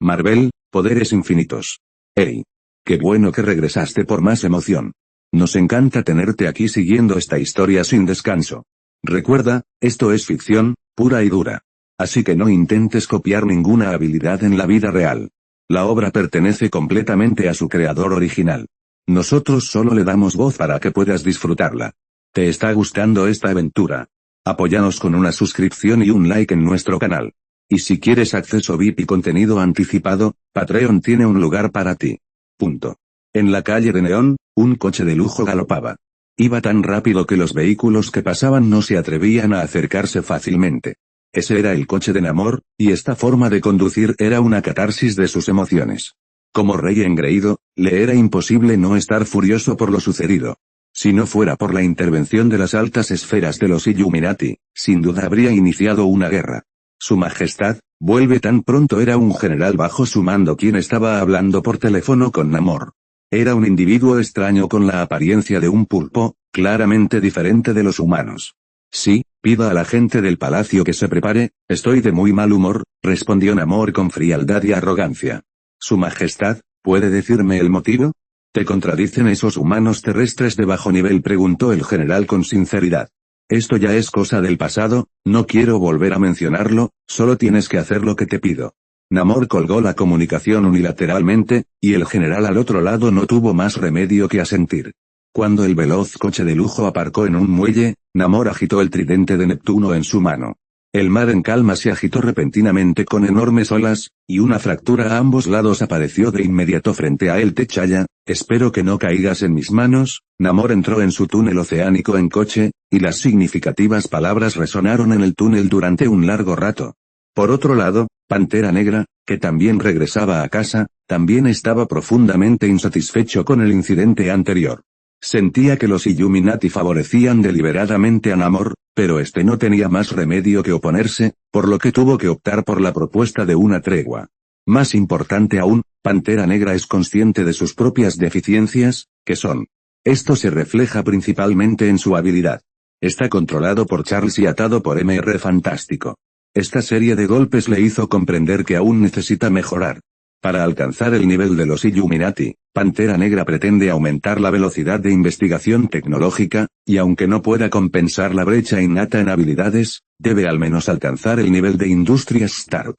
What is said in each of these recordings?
Marvel, poderes infinitos. ¡Ey! Qué bueno que regresaste por más emoción. Nos encanta tenerte aquí siguiendo esta historia sin descanso. Recuerda, esto es ficción, pura y dura. Así que no intentes copiar ninguna habilidad en la vida real. La obra pertenece completamente a su creador original. Nosotros solo le damos voz para que puedas disfrutarla. ¿Te está gustando esta aventura? Apóyanos con una suscripción y un like en nuestro canal. Y si quieres acceso VIP y contenido anticipado, Patreon tiene un lugar para ti. Punto. En la calle de Neón, un coche de lujo galopaba. Iba tan rápido que los vehículos que pasaban no se atrevían a acercarse fácilmente. Ese era el coche de Namor, y esta forma de conducir era una catarsis de sus emociones. Como rey engreído, le era imposible no estar furioso por lo sucedido. Si no fuera por la intervención de las altas esferas de los Illuminati, sin duda habría iniciado una guerra. Su Majestad, vuelve tan pronto. Era un general bajo su mando quien estaba hablando por teléfono con Namor. Era un individuo extraño con la apariencia de un pulpo, claramente diferente de los humanos. Sí, pida a la gente del palacio que se prepare, estoy de muy mal humor, respondió Namor con frialdad y arrogancia. Su Majestad, ¿puede decirme el motivo? ¿Te contradicen esos humanos terrestres de bajo nivel?, preguntó el general con sinceridad. Esto ya es cosa del pasado, no quiero volver a mencionarlo, solo tienes que hacer lo que te pido. Namor colgó la comunicación unilateralmente, y el general al otro lado no tuvo más remedio que asentir. Cuando el veloz coche de lujo aparcó en un muelle, Namor agitó el tridente de Neptuno en su mano. El mar en calma se agitó repentinamente con enormes olas, y una fractura a ambos lados apareció de inmediato frente a él. T'Challa, espero que no caigas en mis manos. Namor entró en su túnel oceánico en coche, y las significativas palabras resonaron en el túnel durante un largo rato. Por otro lado, Pantera Negra, que también regresaba a casa, también estaba profundamente insatisfecho con el incidente anterior. Sentía que los Illuminati favorecían deliberadamente a Namor, pero este no tenía más remedio que oponerse, por lo que tuvo que optar por la propuesta de una tregua. Más importante aún, Pantera Negra es consciente de sus propias deficiencias, que son. Esto se refleja principalmente en su habilidad. Está controlado por Charles y atado por Mr. Fantástico. Esta serie de golpes le hizo comprender que aún necesita mejorar. Para alcanzar el nivel de los Illuminati, Pantera Negra pretende aumentar la velocidad de investigación tecnológica, y aunque no pueda compensar la brecha innata en habilidades, debe al menos alcanzar el nivel de Industrias Stark.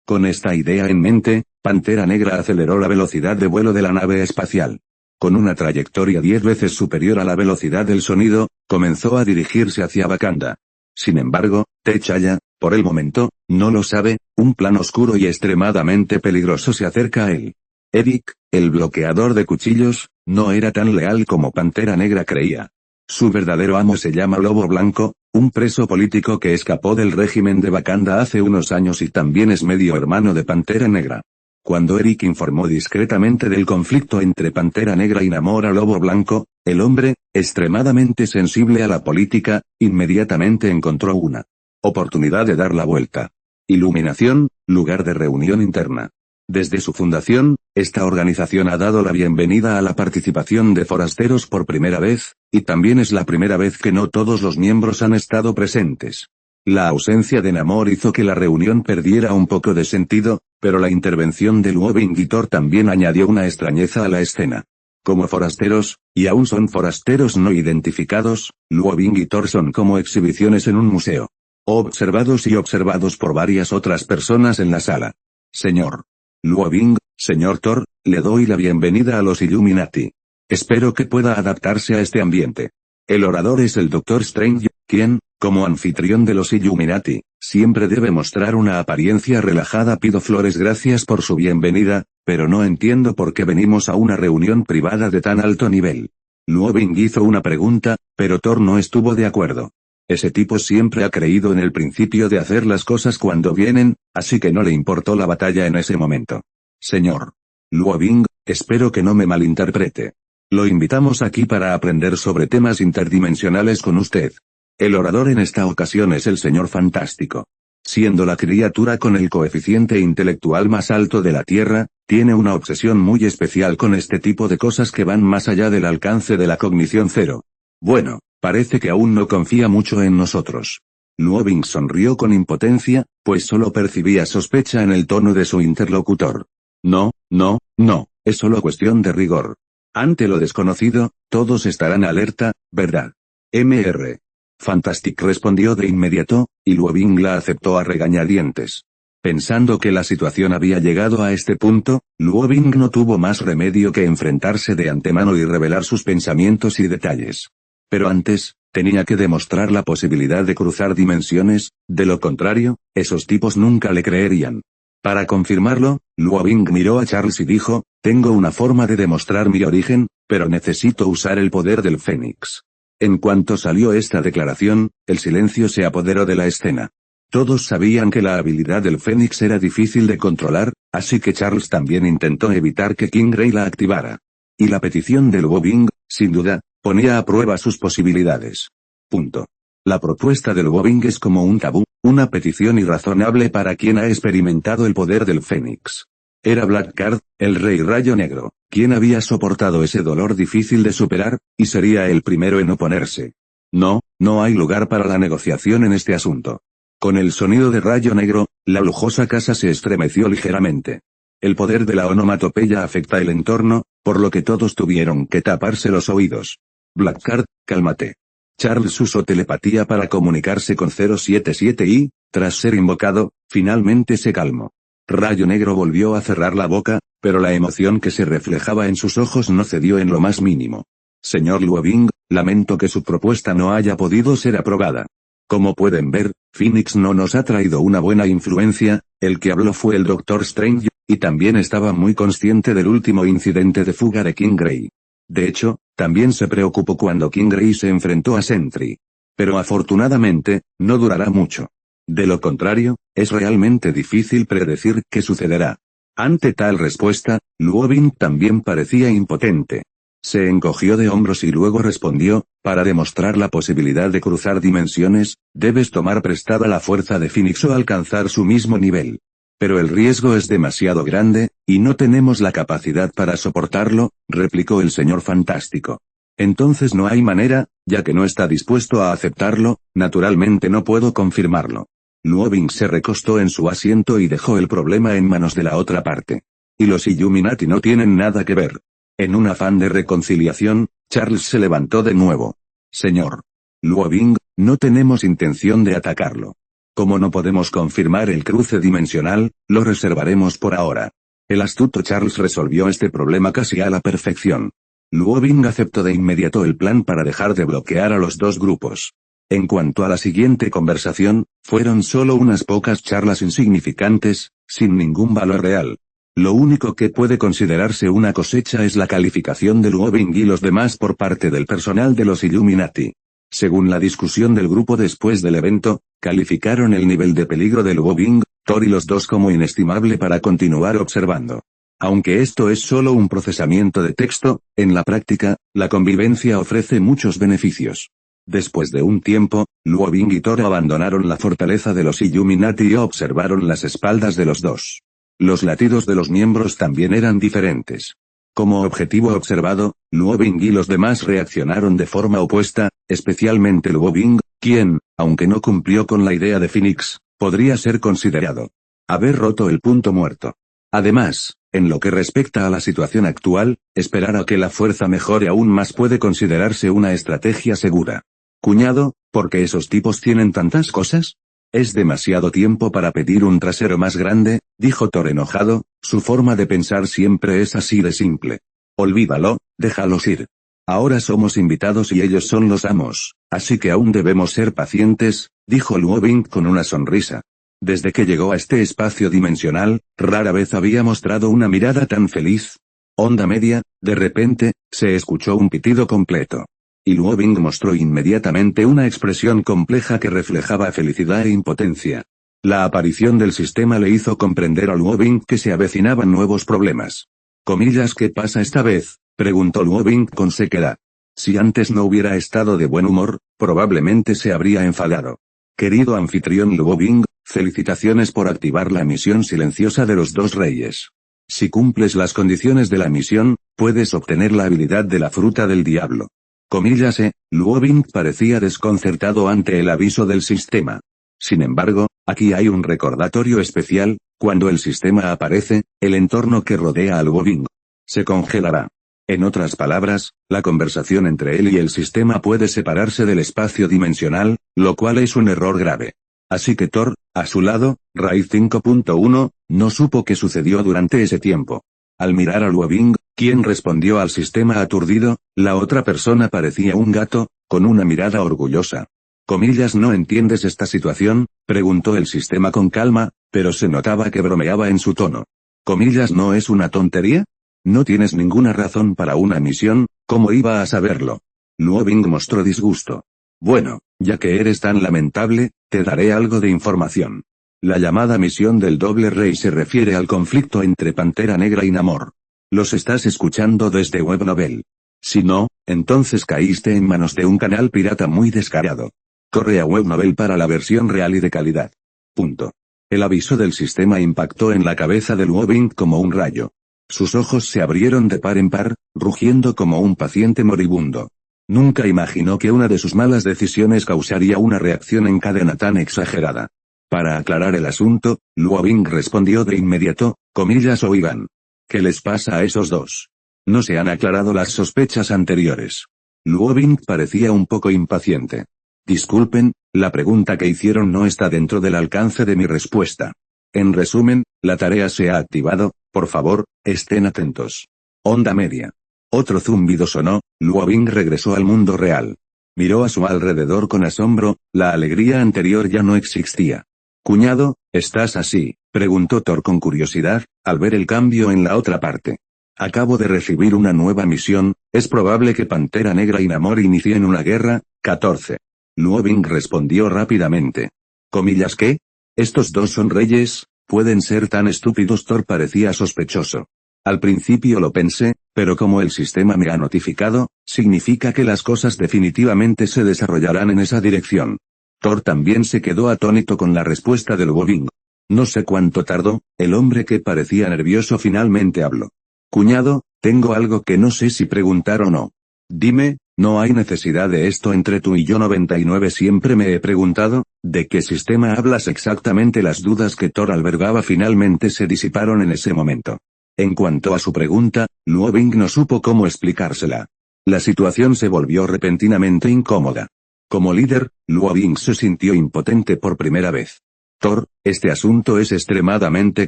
Con esta idea en mente, Pantera Negra aceleró la velocidad de vuelo de la nave espacial. Con una trayectoria 10 veces superior a la velocidad del sonido, comenzó a dirigirse hacia Wakanda. Sin embargo, T'Challa, por el momento, no lo sabe, un plan oscuro y extremadamente peligroso se acerca a él. Eric, el bloqueador de cuchillos, no era tan leal como Pantera Negra creía. Su verdadero amo se llama Lobo Blanco, un preso político que escapó del régimen de Wakanda hace unos años y también es medio hermano de Pantera Negra. Cuando Eric informó discretamente del conflicto entre Pantera Negra y Namor a Lobo Blanco, el hombre, extremadamente sensible a la política, inmediatamente encontró una oportunidad de dar la vuelta. Iluminación, lugar de reunión interna. Desde su fundación, esta organización ha dado la bienvenida a la participación de forasteros por primera vez, y también es la primera vez que no todos los miembros han estado presentes. La ausencia de Namor hizo que la reunión perdiera un poco de sentido, pero la intervención de Luobin y Thor también añadió una extrañeza a la escena. Como forasteros, y aún son forasteros no identificados, Luobin y Thor son como exhibiciones en un museo. Observados y observados por varias otras personas en la sala. Señor Luobin, señor Thor, le doy la bienvenida a los Illuminati. Espero que pueda adaptarse a este ambiente. El orador es el Doctor Strange, quien, como anfitrión de los Illuminati, siempre debe mostrar una apariencia relajada. Pido flores gracias por su bienvenida, pero no entiendo por qué venimos a una reunión privada de tan alto nivel. Luobin hizo una pregunta, pero Thor no estuvo de acuerdo. Ese tipo siempre ha creído en el principio de hacer las cosas cuando vienen, así que no le importó la batalla en ese momento. Señor Luobin, espero que no me malinterprete. Lo invitamos aquí para aprender sobre temas interdimensionales con usted. El orador en esta ocasión es el Señor Fantástico. Siendo la criatura con el coeficiente intelectual más alto de la Tierra, tiene una obsesión muy especial con este tipo de cosas que van más allá del alcance de la cognición cero. Bueno, parece que aún no confía mucho en nosotros. Luobin sonrió con impotencia, pues solo percibía sospecha en el tono de su interlocutor. No, no, no, es solo cuestión de rigor. Ante lo desconocido, todos estarán alerta, ¿verdad? Mr. Fantastic respondió de inmediato, y Luo Bing la aceptó a regañadientes. Pensando que la situación había llegado a este punto, Luo Bing no tuvo más remedio que enfrentarse de antemano y revelar sus pensamientos y detalles. Pero antes, tenía que demostrar la posibilidad de cruzar dimensiones, de lo contrario, esos tipos nunca le creerían. Para confirmarlo, Luo Bing miró a Charles y dijo, tengo una forma de demostrar mi origen, pero necesito usar el poder del Fénix. En cuanto salió esta declaración, el silencio se apoderó de la escena. Todos sabían que la habilidad del Fénix era difícil de controlar, así que Charles también intentó evitar que Kingray la activara. Y la petición de Luo Bing, sin duda, ponía a prueba sus posibilidades. Punto. La propuesta de Luo Bing es como un tabú, una petición irrazonable para quien ha experimentado el poder del Fénix. Era Blackguard, el rey rayo negro, quien había soportado ese dolor difícil de superar, y sería el primero en oponerse. No, no hay lugar para la negociación en este asunto. Con el sonido de rayo negro, la lujosa casa se estremeció ligeramente. El poder de la onomatopeya afecta el entorno, por lo que todos tuvieron que taparse los oídos. Blackguard, cálmate. Charles usó telepatía para comunicarse con 077 y, tras ser invocado, finalmente se calmó. Rayo Negro volvió a cerrar la boca, pero la emoción que se reflejaba en sus ojos no cedió en lo más mínimo. Señor Luo Bing, lamento que su propuesta no haya podido ser aprobada. Como pueden ver, Phoenix no nos ha traído una buena influencia, el que habló fue el Dr. Strange, y también estaba muy consciente del último incidente de fuga de Kingray. De hecho, también se preocupó cuando Kingray se enfrentó a Sentry. Pero afortunadamente, no durará mucho. De lo contrario, es realmente difícil predecir qué sucederá. Ante tal respuesta, Luo Bing también parecía impotente. Se encogió de hombros y luego respondió, para demostrar la posibilidad de cruzar dimensiones, debes tomar prestada la fuerza de Phoenix o alcanzar su mismo nivel. Pero el riesgo es demasiado grande, y no tenemos la capacidad para soportarlo, replicó el señor Fantástico. Entonces no hay manera, ya que no está dispuesto a aceptarlo, naturalmente no puedo confirmarlo. Luo Bing se recostó en su asiento y dejó el problema en manos de la otra parte. Y los Illuminati no tienen nada que ver. En un afán de reconciliación, Charles se levantó de nuevo. Señor Luo Bing, no tenemos intención de atacarlo. Como no podemos confirmar el cruce dimensional, lo reservaremos por ahora. El astuto Charles resolvió este problema casi a la perfección. Luo Bing aceptó de inmediato el plan para dejar de bloquear a los dos grupos. En cuanto a la siguiente conversación, fueron solo unas pocas charlas insignificantes, sin ningún valor real. Lo único que puede considerarse una cosecha es la calificación de Luo Bing y los demás por parte del personal de los Illuminati. Según la discusión del grupo después del evento, calificaron el nivel de peligro de Luo Bing, Thor y los dos como inestimable para continuar observando. Aunque esto es solo un procesamiento de texto, en la práctica, la convivencia ofrece muchos beneficios. Después de un tiempo, Luo Bing y Thor abandonaron la fortaleza de los Illuminati y observaron las espaldas de los dos. Los latidos de los miembros también eran diferentes. Como objetivo observado, Luo Bing y los demás reaccionaron de forma opuesta, especialmente Luo Bing, quien, aunque no cumplió con la idea de Phoenix, podría ser considerado haber roto el punto muerto. Además, en lo que respecta a la situación actual, esperar a que la fuerza mejore aún más puede considerarse una estrategia segura. Cuñado, ¿por qué esos tipos tienen tantas cosas? Es demasiado tiempo para pedir un trasero más grande, dijo Thor enojado, su forma de pensar siempre es así de simple. Olvídalo, déjalos ir. Ahora somos invitados y ellos son los amos, así que aún debemos ser pacientes, dijo Luo Bing con una sonrisa. Desde que llegó a este espacio dimensional, rara vez había mostrado una mirada tan feliz. Onda media, de repente, se escuchó un pitido completo. Y Luo Bing mostró inmediatamente una expresión compleja que reflejaba felicidad e impotencia. La aparición del sistema le hizo comprender a Luo Bing que se avecinaban nuevos problemas. ¿Comillas qué pasa esta vez?, preguntó Luo Bing con sequedad. Si antes no hubiera estado de buen humor, probablemente se habría enfadado. Querido anfitrión Luo Bing, felicitaciones por activar la misión silenciosa de los dos reyes. Si cumples las condiciones de la misión, puedes obtener la habilidad de la fruta del diablo. Comillas Luo Bing parecía desconcertado ante el aviso del sistema. Sin embargo, aquí hay un recordatorio especial: cuando el sistema aparece, el entorno que rodea al Wobing se congelará. En otras palabras, la conversación entre él y el sistema puede separarse del espacio dimensional, lo cual es un error grave. Así que Thor, a su lado, Raíz 5.1, no supo qué sucedió durante ese tiempo. Al mirar al Wobing, quien respondió al sistema aturdido, la otra persona parecía un gato, con una mirada orgullosa. Comillas, ¿no entiendes esta situación?, preguntó el sistema con calma, pero se notaba que bromeaba en su tono. Comillas, ¿no es una tontería? No tienes ninguna razón para una misión, ¿cómo iba a saberlo? Wobing mostró disgusto. Bueno, ya que eres tan lamentable, te daré algo de información. La llamada misión del Doble Rey se refiere al conflicto entre Pantera Negra y Namor. Los estás escuchando desde Webnovel. Si no, entonces caíste en manos de un canal pirata muy descarado. Corre a Webnovel para la versión real y de calidad. Punto. El aviso del sistema impactó en la cabeza del Wobing como un rayo. Sus ojos se abrieron de par en par, rugiendo como un paciente moribundo. Nunca imaginó que una de sus malas decisiones causaría una reacción en cadena tan exagerada. Para aclarar el asunto, Wobing respondió de inmediato, comillas, oigan. ¿Qué les pasa a esos dos? No se han aclarado las sospechas anteriores. Wobing parecía un poco impaciente. Disculpen, la pregunta que hicieron no está dentro del alcance de mi respuesta. En resumen, la tarea se ha activado, por favor, estén atentos. Onda media. Otro zumbido sonó, Wobing regresó al mundo real. Miró a su alrededor con asombro, la alegría anterior ya no existía. Cuñado, ¿estás así?, preguntó Thor con curiosidad, al ver el cambio en la otra parte. Acabo de recibir una nueva misión, es probable que Pantera Negra y Namor inicien una guerra. 14. Wobing respondió rápidamente. ¿Comillas qué? ¿Estos dos son reyes? ¿Pueden ser tan estúpidos? Thor parecía sospechoso. Al principio lo pensé, pero como el sistema me ha notificado, significa que las cosas definitivamente se desarrollarán en esa dirección. Thor también se quedó atónito con la respuesta del Wobing. No sé cuánto tardó, el hombre que parecía nervioso finalmente habló. Cuñado, tengo algo que no sé si preguntar o no. Dime, no hay necesidad de esto entre tú y yo. 99 Siempre me he preguntado, ¿de qué sistema hablas exactamente? Las dudas que Thor albergaba finalmente se disiparon en ese momento. En cuanto a su pregunta, Wobing no supo cómo explicársela. La situación se volvió repentinamente incómoda. Como líder, Wobing se sintió impotente por primera vez. Thor, este asunto es extremadamente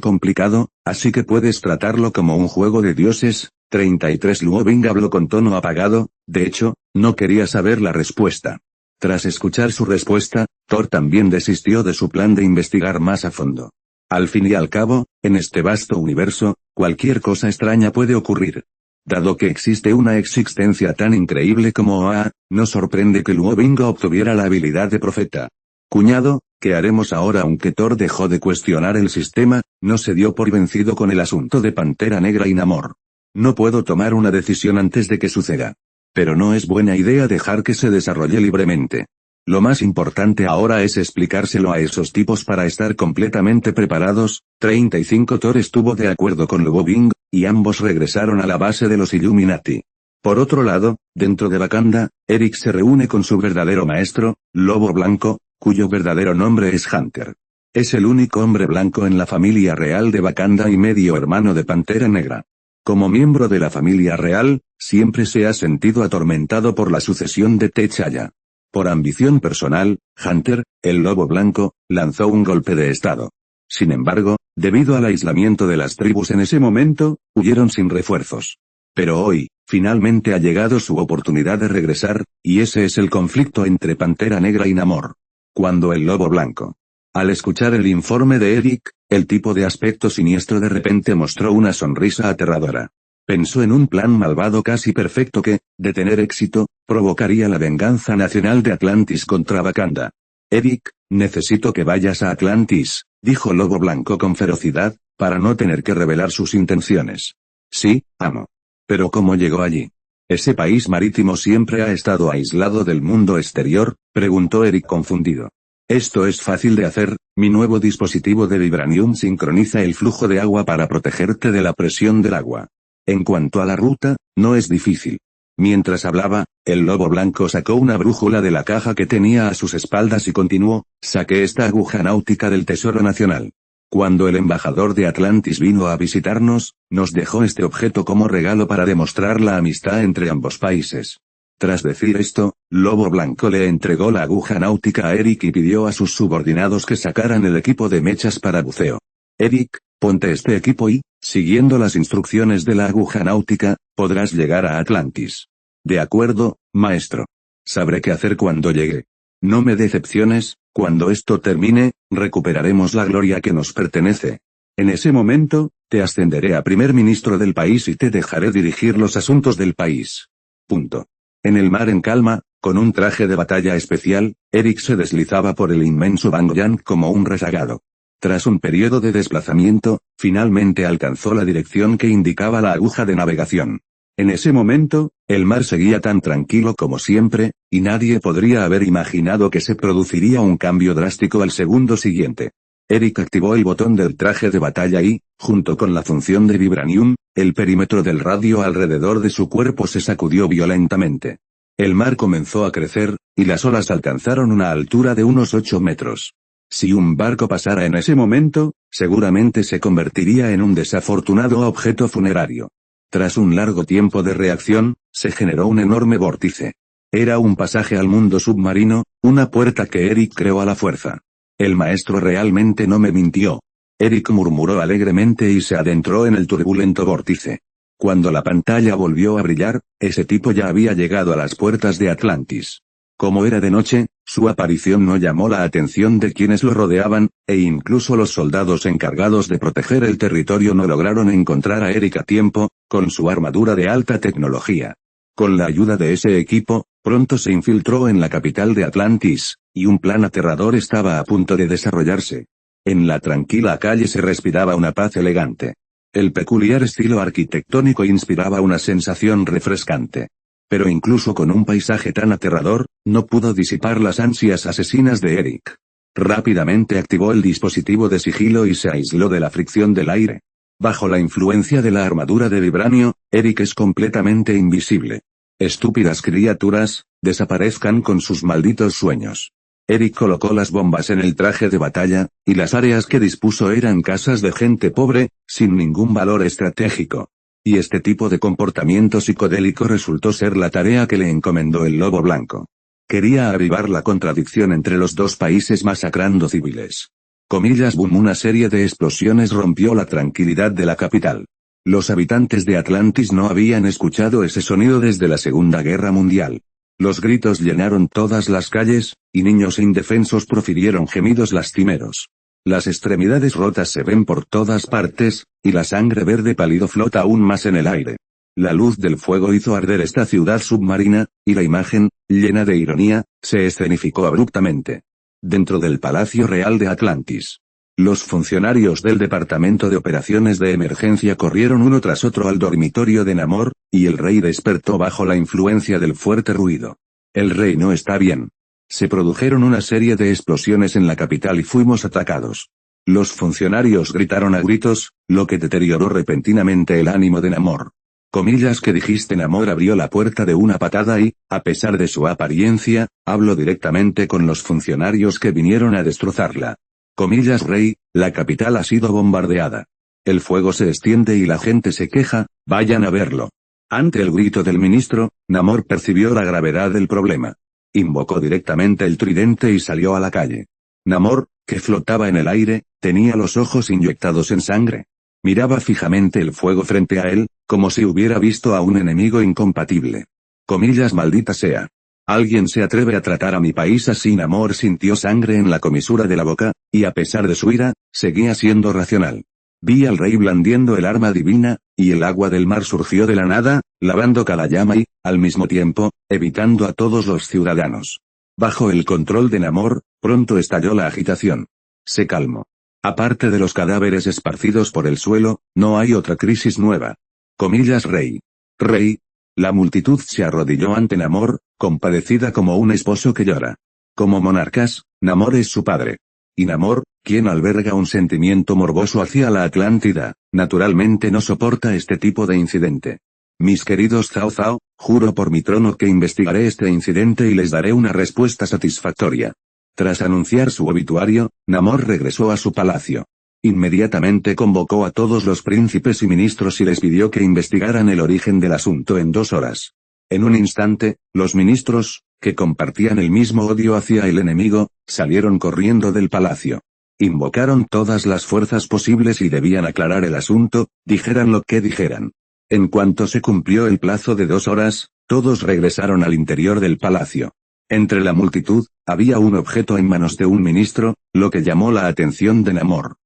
complicado, así que puedes tratarlo como un juego de dioses. 33 Wobing habló con tono apagado, de hecho, no quería saber la respuesta. Tras escuchar su respuesta, Thor también desistió de su plan de investigar más a fondo. Al fin y al cabo, en este vasto universo, cualquier cosa extraña puede ocurrir. Dado que existe una existencia tan increíble como Oa, no sorprende que Wobing obtuviera la habilidad de profeta. Cuñado, ¿qué haremos ahora? Aunque Thor dejó de cuestionar el sistema, no se dio por vencido con el asunto de Pantera Negra y Namor. No puedo tomar una decisión antes de que suceda. Pero no es buena idea dejar que se desarrolle libremente. Lo más importante ahora es explicárselo a esos tipos para estar completamente preparados. 35 Thor estuvo de acuerdo con Wobing, y ambos regresaron a la base de los Illuminati. Por otro lado, dentro de Wakanda, Eric se reúne con su verdadero maestro, Lobo Blanco, cuyo verdadero nombre es Hunter. Es el único hombre blanco en la familia real de Wakanda y medio hermano de Pantera Negra. Como miembro de la familia real, siempre se ha sentido atormentado por la sucesión de T'Challa. Por ambición personal, Hunter, el Lobo Blanco, lanzó un golpe de estado. Sin embargo, debido al aislamiento de las tribus en ese momento, huyeron sin refuerzos. Pero hoy, finalmente ha llegado su oportunidad de regresar, y ese es el conflicto entre Pantera Negra y Namor. Cuando el Lobo Blanco. Al escuchar el informe de Eric, el tipo de aspecto siniestro de repente mostró una sonrisa aterradora. Pensó en un plan malvado casi perfecto que, de tener éxito, provocaría la venganza nacional de Atlantis contra Wakanda. Eric, necesito que vayas a Atlantis, dijo Lobo Blanco con ferocidad, para no tener que revelar sus intenciones. Sí, amo. Pero ¿cómo llegó allí? ¿Ese país marítimo siempre ha estado aislado del mundo exterior?, preguntó Eric confundido. Esto es fácil de hacer, mi nuevo dispositivo de vibranium sincroniza el flujo de agua para protegerte de la presión del agua. En cuanto a la ruta, no es difícil. Mientras hablaba, El lobo blanco sacó una brújula de la caja que tenía a sus espaldas y continuó, saqué esta aguja náutica del Tesoro Nacional. Cuando el embajador de Atlantis vino a visitarnos, nos dejó este objeto como regalo para demostrar la amistad entre ambos países. Tras decir esto, Lobo Blanco le entregó la aguja náutica a Eric y pidió a sus subordinados que sacaran el equipo de mechas para buceo. Eric, ponte este equipo y, siguiendo las instrucciones de la aguja náutica, podrás llegar a Atlantis. De acuerdo, maestro. Sabré qué hacer cuando llegue. No me decepciones, cuando esto termine, recuperaremos la gloria que nos pertenece. En ese momento, te ascenderé a primer ministro del país y te dejaré dirigir los asuntos del país. Punto. En el mar en calma, con un traje de batalla especial, Eric se deslizaba por el inmenso Bangyang como un rezagado. Tras un periodo de desplazamiento, finalmente alcanzó la dirección que indicaba la aguja de navegación. En ese momento, el mar seguía tan tranquilo como siempre, y nadie podría haber imaginado que se produciría un cambio drástico al segundo siguiente. Eric activó el botón del traje de batalla y, junto con la función de Vibranium, el perímetro del radio alrededor de su cuerpo se sacudió violentamente. El mar comenzó a crecer, y las olas alcanzaron una altura de unos 8 metros. Si un barco pasara en ese momento, seguramente se convertiría en un desafortunado objeto funerario. Tras un largo tiempo de reacción, se generó un enorme vórtice. Era un pasaje al mundo submarino, una puerta que Eric creó a la fuerza. El maestro realmente no me mintió. Eric murmuró alegremente y se adentró en el turbulento vórtice. Cuando la pantalla volvió a brillar, ese tipo ya había llegado a las puertas de Atlantis. Como era de noche, su aparición no llamó la atención de quienes lo rodeaban, e incluso los soldados encargados de proteger el territorio no lograron encontrar a Eric a tiempo, con su armadura de alta tecnología. Con la ayuda de ese equipo, pronto se infiltró en la capital de Atlantis, y un plan aterrador estaba a punto de desarrollarse. En la tranquila calle se respiraba una paz elegante. El peculiar estilo arquitectónico inspiraba una sensación refrescante. Pero incluso con un paisaje tan aterrador, no pudo disipar las ansias asesinas de Eric. Rápidamente activó el dispositivo de sigilo y se aisló de la fricción del aire. Bajo la influencia de la armadura de vibranio, Eric es completamente invisible. Estúpidas criaturas, desaparezcan con sus malditos sueños. Eric colocó las bombas en el traje de batalla, y las áreas que dispuso eran casas de gente pobre, sin ningún valor estratégico. Y este tipo de comportamiento psicodélico resultó ser la tarea que le encomendó el Lobo Blanco. Quería avivar la contradicción entre los dos países masacrando civiles. Comillas boom, una serie de explosiones rompió la tranquilidad de la capital. Los habitantes de Atlantis no habían escuchado ese sonido desde la Segunda Guerra Mundial. Los gritos llenaron todas las calles, y niños indefensos profirieron gemidos lastimeros. Las extremidades rotas se ven por todas partes, y la sangre verde pálido flota aún más en el aire. La luz del fuego hizo arder esta ciudad submarina, y la imagen, llena de ironía, se escenificó abruptamente. Dentro del Palacio Real de Atlantis. Los funcionarios del Departamento de Operaciones de Emergencia corrieron uno tras otro al dormitorio de Namor, y el rey despertó bajo la influencia del fuerte ruido. El rey no está bien. Se produjeron una serie de explosiones en la capital y fuimos atacados. Los funcionarios gritaron a gritos, lo que deterioró repentinamente el ánimo de Namor. Comillas que dijiste. Namor abrió la puerta de una patada y, a pesar de su apariencia, habló directamente con los funcionarios que vinieron a destrozarla. Comillas rey, la capital ha sido bombardeada. El fuego se extiende y la gente se queja, vayan a verlo. Ante el grito del ministro, Namor percibió la gravedad del problema. Invocó directamente el tridente y salió a la calle. Namor, que flotaba en el aire, tenía los ojos inyectados en sangre. Miraba fijamente el fuego frente a él, como si hubiera visto a un enemigo incompatible. Comillas maldita sea. ¿Alguien se atreve a tratar a mi país así? Namor sintió sangre en la comisura de la boca, y a pesar de su ira, seguía siendo racional. Vi al rey blandiendo el arma divina, y el agua del mar surgió de la nada, lavando cada llama y, al mismo tiempo, evitando a todos los ciudadanos. Bajo el control de Namor, pronto estalló la agitación. Se calmó. Aparte de los cadáveres esparcidos por el suelo, no hay otra crisis nueva. Comillas rey. Rey. La multitud se arrodilló ante Namor, compadecida como un esposo que llora. Como monarcas, Namor es su padre. Y Namor, quien alberga un sentimiento morboso hacia la Atlántida, naturalmente no soporta este tipo de incidente. Mis queridos Zhao Zhao, Juro por mi trono que investigaré este incidente y les daré una respuesta satisfactoria. Tras anunciar su obituario, Namor regresó a su palacio. Inmediatamente convocó a todos los príncipes y ministros y les pidió que investigaran el origen del asunto en 2 horas. En un instante, los ministros, que compartían el mismo odio hacia el enemigo, salieron corriendo del palacio. Invocaron todas las fuerzas posibles y debían aclarar el asunto, dijeran lo que dijeran. En cuanto se cumplió el plazo de 2 horas, todos regresaron al interior del palacio. Entre la multitud, había un objeto en manos de un ministro, lo que llamó la atención de Namor.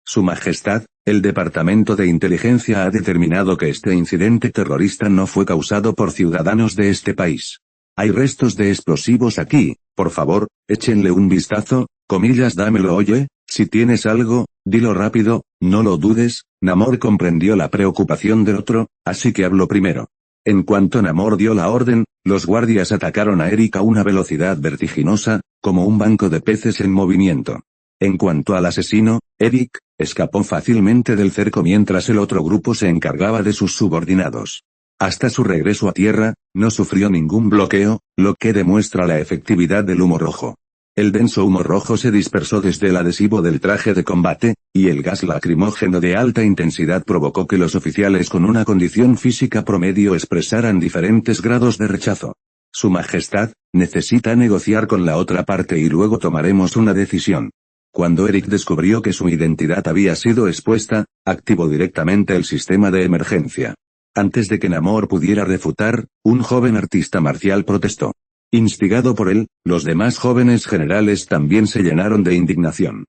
Su Majestad, el Departamento de Inteligencia ha determinado que este incidente terrorista no fue causado por ciudadanos de este país. Hay restos de explosivos aquí, por favor, échenle un vistazo, dámelo oye, si tienes algo, dilo rápido, no lo dudes. Namor comprendió la preocupación del otro, así que habló primero. En cuanto Namor dio la orden, los guardias atacaron a Eric a una velocidad vertiginosa, como un banco de peces en movimiento. En cuanto al asesino, Eric, escapó fácilmente del cerco mientras el otro grupo se encargaba de sus subordinados. Hasta su regreso a tierra, no sufrió ningún bloqueo, lo que demuestra la efectividad del humo rojo. El denso humo rojo se dispersó desde el adhesivo del traje de combate, y el gas lacrimógeno de alta intensidad provocó que los oficiales con una condición física promedio expresaran diferentes grados de rechazo. Su Majestad, necesita negociar con la otra parte y luego tomaremos una decisión. Cuando Eric descubrió que su identidad había sido expuesta, activó directamente el sistema de emergencia. Antes de que Namor pudiera refutar, un joven artista marcial protestó. Instigado por él, los demás jóvenes generales también se llenaron de indignación.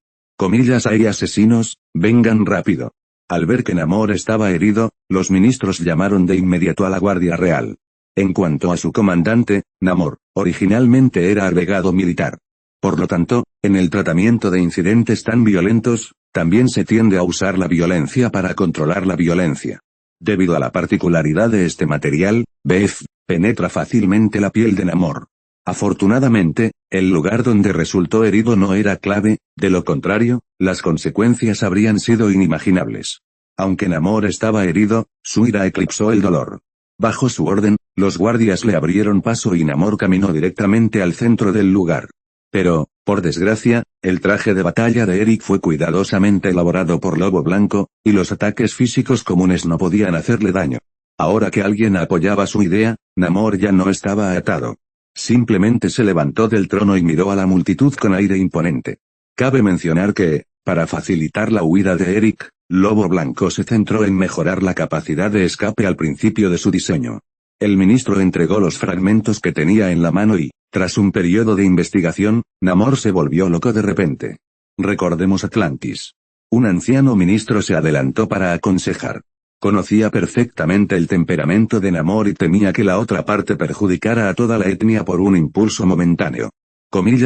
Hay asesinos, vengan rápido. Al ver que Namor estaba herido, los ministros llamaron de inmediato a la Guardia Real. En cuanto a su comandante, Namor, originalmente era agregado militar. Por lo tanto, en el tratamiento de incidentes tan violentos, también se tiende a usar la violencia para controlar la violencia. Debido a la particularidad de este material, BF, penetra fácilmente la piel de Namor. Afortunadamente, el lugar donde resultó herido no era clave, de lo contrario, las consecuencias habrían sido inimaginables. Aunque Namor estaba herido, su ira eclipsó el dolor. Bajo su orden, los guardias le abrieron paso y Namor caminó directamente al centro del lugar. Pero, por desgracia, el traje de batalla de Eric fue cuidadosamente elaborado por Lobo Blanco, y los ataques físicos comunes no podían hacerle daño. Ahora que alguien apoyaba su idea, Namor ya no estaba atado. Simplemente se levantó del trono y miró a la multitud con aire imponente. Cabe mencionar que, para facilitar la huida de Eric, Lobo Blanco se centró en mejorar la capacidad de escape al principio de su diseño. El ministro entregó los fragmentos que tenía en la mano y, tras un periodo de investigación, Namor se volvió loco de repente. Recordemos Atlantis. Un anciano ministro se adelantó para aconsejar. Conocía perfectamente el temperamento de Namor y temía que la otra parte perjudicara a toda la etnia por un impulso momentáneo.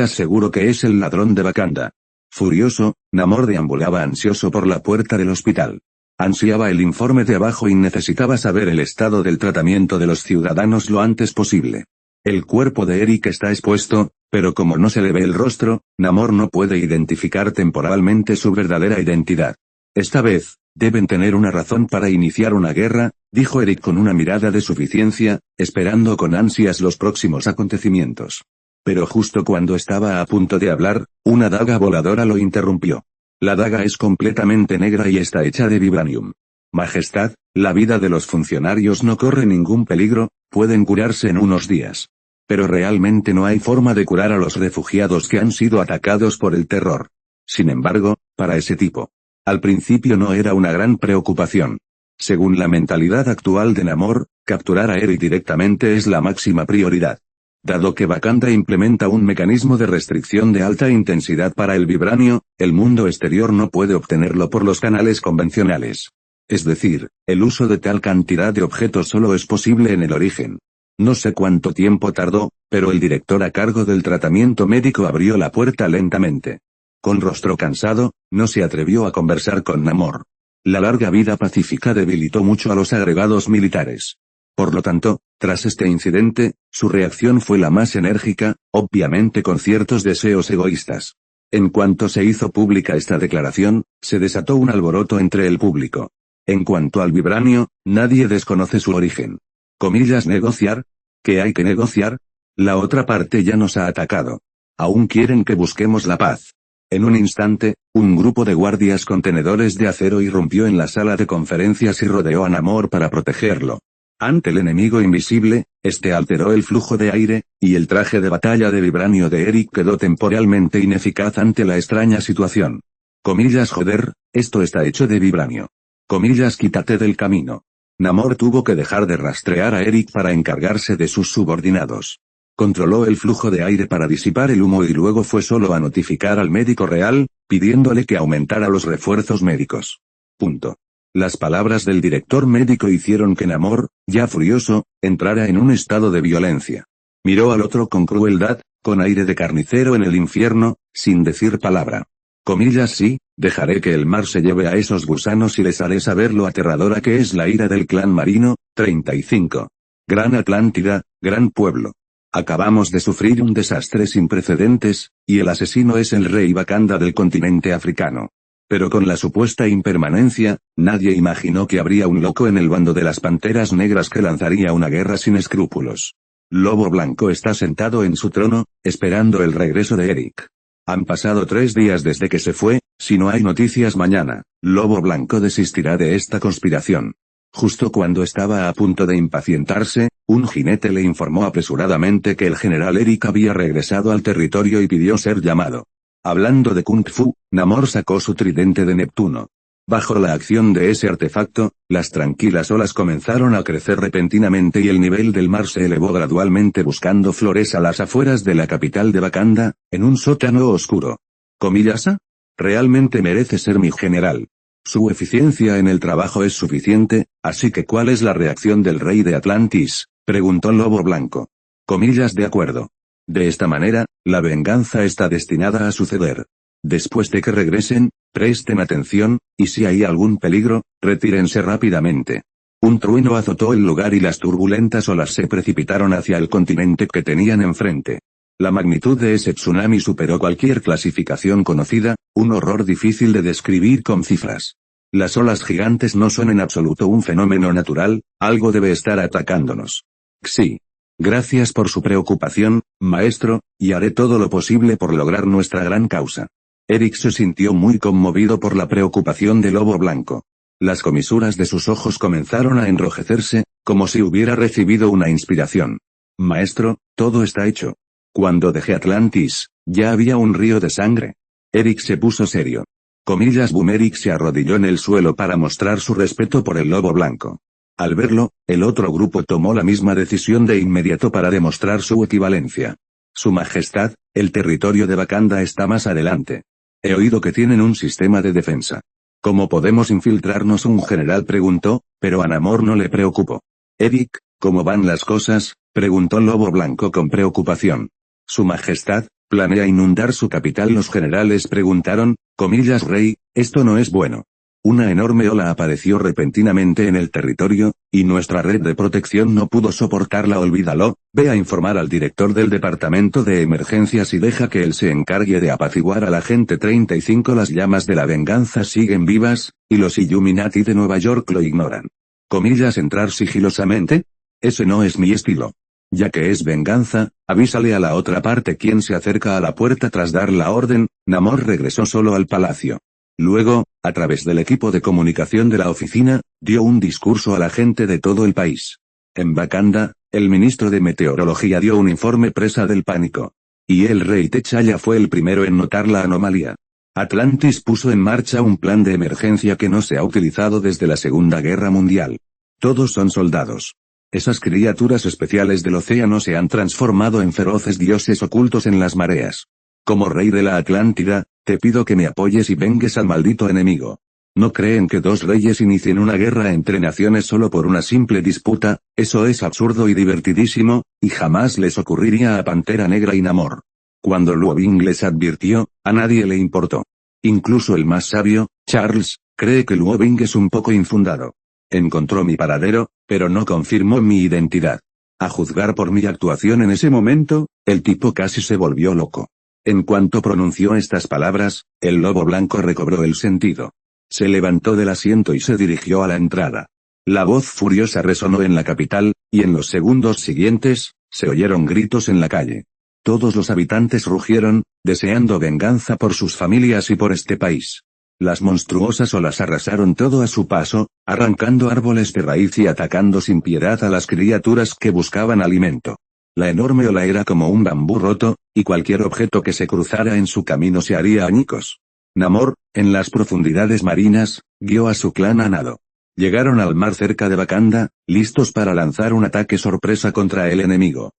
Seguro que es el ladrón de Wakanda. Furioso, Namor deambulaba ansioso por la puerta del hospital. Ansiaba el informe de abajo y necesitaba saber el estado del tratamiento de los ciudadanos lo antes posible. El cuerpo de Eric está expuesto, pero como no se le ve el rostro, Namor no puede identificar temporalmente su verdadera identidad. Esta vez, deben tener una razón para iniciar una guerra, dijo Eric con una mirada de suficiencia, esperando con ansias los próximos acontecimientos. Pero justo cuando estaba a punto de hablar, una daga voladora lo interrumpió. La daga es completamente negra y está hecha de vibranium. Majestad, la vida de los funcionarios no corre ningún peligro, pueden curarse en unos días. Pero realmente no hay forma de curar a los refugiados que han sido atacados por el terror. Sin embargo, para ese tipo, al principio no era una gran preocupación. Según la mentalidad actual de Namor, capturar a Eric directamente es la máxima prioridad. Dado que Wakanda implementa un mecanismo de restricción de alta intensidad para el vibranio, el mundo exterior no puede obtenerlo por los canales convencionales. Es decir, el uso de tal cantidad de objetos solo es posible en el origen. No sé cuánto tiempo tardó, pero el director a cargo del tratamiento médico abrió la puerta lentamente. Con rostro cansado, no se atrevió a conversar con Namor. La larga vida pacífica debilitó mucho a los agregados militares. Por lo tanto, tras este incidente, su reacción fue la más enérgica, obviamente con ciertos deseos egoístas. En cuanto se hizo pública esta declaración, se desató un alboroto entre el público. En cuanto al vibranio, nadie desconoce su origen. Comillas negociar. ¿Qué hay que negociar? La otra parte ya nos ha atacado. Aún quieren que busquemos la paz. En un instante, un grupo de guardias con tenedores de acero irrumpió en la sala de conferencias y rodeó a Namor para protegerlo. Ante el enemigo invisible, este alteró el flujo de aire, y el traje de batalla de vibranio de Eric quedó temporalmente ineficaz ante la extraña situación. Comillas joder, esto está hecho de vibranio. Comillas quítate del camino. Namor tuvo que dejar de rastrear a Eric para encargarse de sus subordinados. Controló el flujo de aire para disipar el humo y luego fue solo a notificar al médico real, pidiéndole que aumentara los refuerzos médicos. Punto. Las palabras del director médico hicieron que Namor, ya furioso, entrara en un estado de violencia. Miró al otro con crueldad, con aire de carnicero en el infierno, sin decir palabra. Comillas sí, dejaré que el mar se lleve a esos gusanos y les haré saber lo aterradora que es la ira del clan marino. 35. Gran Atlántida, gran pueblo. Acabamos de sufrir un desastre sin precedentes, y el asesino es el rey Wakanda del continente africano. Pero con la supuesta impermanencia, nadie imaginó que habría un loco en el bando de las Panteras Negras que lanzaría una guerra sin escrúpulos. Lobo Blanco está sentado en su trono, esperando el regreso de Eric. Han pasado 3 días desde que se fue, si no hay noticias mañana, Lobo Blanco desistirá de esta conspiración. Justo cuando estaba a punto de impacientarse, un jinete le informó apresuradamente que el general Eric había regresado al territorio y pidió ser llamado. Hablando de Kung Fu, Namor sacó su tridente de Neptuno. Bajo la acción de ese artefacto, las tranquilas olas comenzaron a crecer repentinamente y el nivel del mar se elevó gradualmente buscando flores a las afueras de la capital de Wakanda, en un sótano oscuro. ¿Comillasa? Realmente merece ser mi general. Su eficiencia en el trabajo es suficiente, así que ¿cuál es la reacción del rey de Atlantis?, preguntó Lobo Blanco. Comillas de acuerdo. De esta manera, la venganza está destinada a suceder. Después de que regresen, presten atención, y si hay algún peligro, retírense rápidamente. Un trueno azotó el lugar y las turbulentas olas se precipitaron hacia el continente que tenían enfrente. La magnitud de ese tsunami superó cualquier clasificación conocida, un horror difícil de describir con cifras. Las olas gigantes no son en absoluto un fenómeno natural, algo debe estar atacándonos. Sí. Gracias por su preocupación, maestro, y haré todo lo posible por lograr nuestra gran causa. Eric se sintió muy conmovido por la preocupación de Lobo Blanco. Las comisuras de sus ojos comenzaron a enrojecerse, como si hubiera recibido una inspiración. Maestro, todo está hecho. Cuando dejé Atlantis, ya había un río de sangre. Eric se puso serio. Comillas boom. Eric se arrodilló en el suelo para mostrar su respeto por el Lobo Blanco. Al verlo, el otro grupo tomó la misma decisión de inmediato para demostrar su equivalencia. Su Majestad, el territorio de Wakanda está más adelante. He oído que tienen un sistema de defensa. ¿Cómo podemos infiltrarnos? Un general preguntó, pero a Namor no le preocupó. Eric, ¿cómo van las cosas?, preguntó Lobo Blanco con preocupación. Su Majestad, ¿planea inundar su capital? Los generales preguntaron. Comillas rey, esto no es bueno. Una enorme ola apareció repentinamente en el territorio, y nuestra red de protección no pudo soportarla. Olvídalo, ve a informar al director del departamento de emergencias y deja que él se encargue de apaciguar a la gente. 35 Las llamas de la venganza siguen vivas, y los Illuminati de Nueva York lo ignoran. Comillas entrar sigilosamente. Ese no es mi estilo. Ya que es venganza, avísale a la otra parte quien se acerca a la puerta. Tras dar la orden, Namor regresó solo al palacio. Luego, a través del equipo de comunicación de la oficina, dio un discurso a la gente de todo el país. En Wakanda, el ministro de Meteorología dio un informe presa del pánico. Y el rey T'Challa fue el primero en notar la anomalía. Atlantis puso en marcha un plan de emergencia que no se ha utilizado desde la Segunda Guerra Mundial. Todos son soldados. Esas criaturas especiales del océano se han transformado en feroces dioses ocultos en las mareas. Como rey de la Atlántida, te pido que me apoyes y vengues al maldito enemigo. ¿No creen que dos reyes inicien una guerra entre naciones solo por una simple disputa? Eso es absurdo y divertidísimo, y jamás les ocurriría a Pantera Negra y Namor. Cuando Luobing les advirtió, a nadie le importó. Incluso el más sabio, Charles, cree que Luobing es un poco infundado. Encontró mi paradero, pero no confirmó mi identidad. A juzgar por mi actuación en ese momento, el tipo casi se volvió loco. En cuanto pronunció estas palabras, el Lobo Blanco recobró el sentido. Se levantó del asiento y se dirigió a la entrada. La voz furiosa resonó en la capital, y en los segundos siguientes, se oyeron gritos en la calle. Todos los habitantes rugieron, deseando venganza por sus familias y por este país. Las monstruosas olas arrasaron todo a su paso, arrancando árboles de raíz y atacando sin piedad a las criaturas que buscaban alimento. La enorme ola era como un bambú roto, y cualquier objeto que se cruzara en su camino se haría añicos. Namor, en las profundidades marinas, guió a su clan a nado. Llegaron al mar cerca de Wakanda, listos para lanzar un ataque sorpresa contra el enemigo.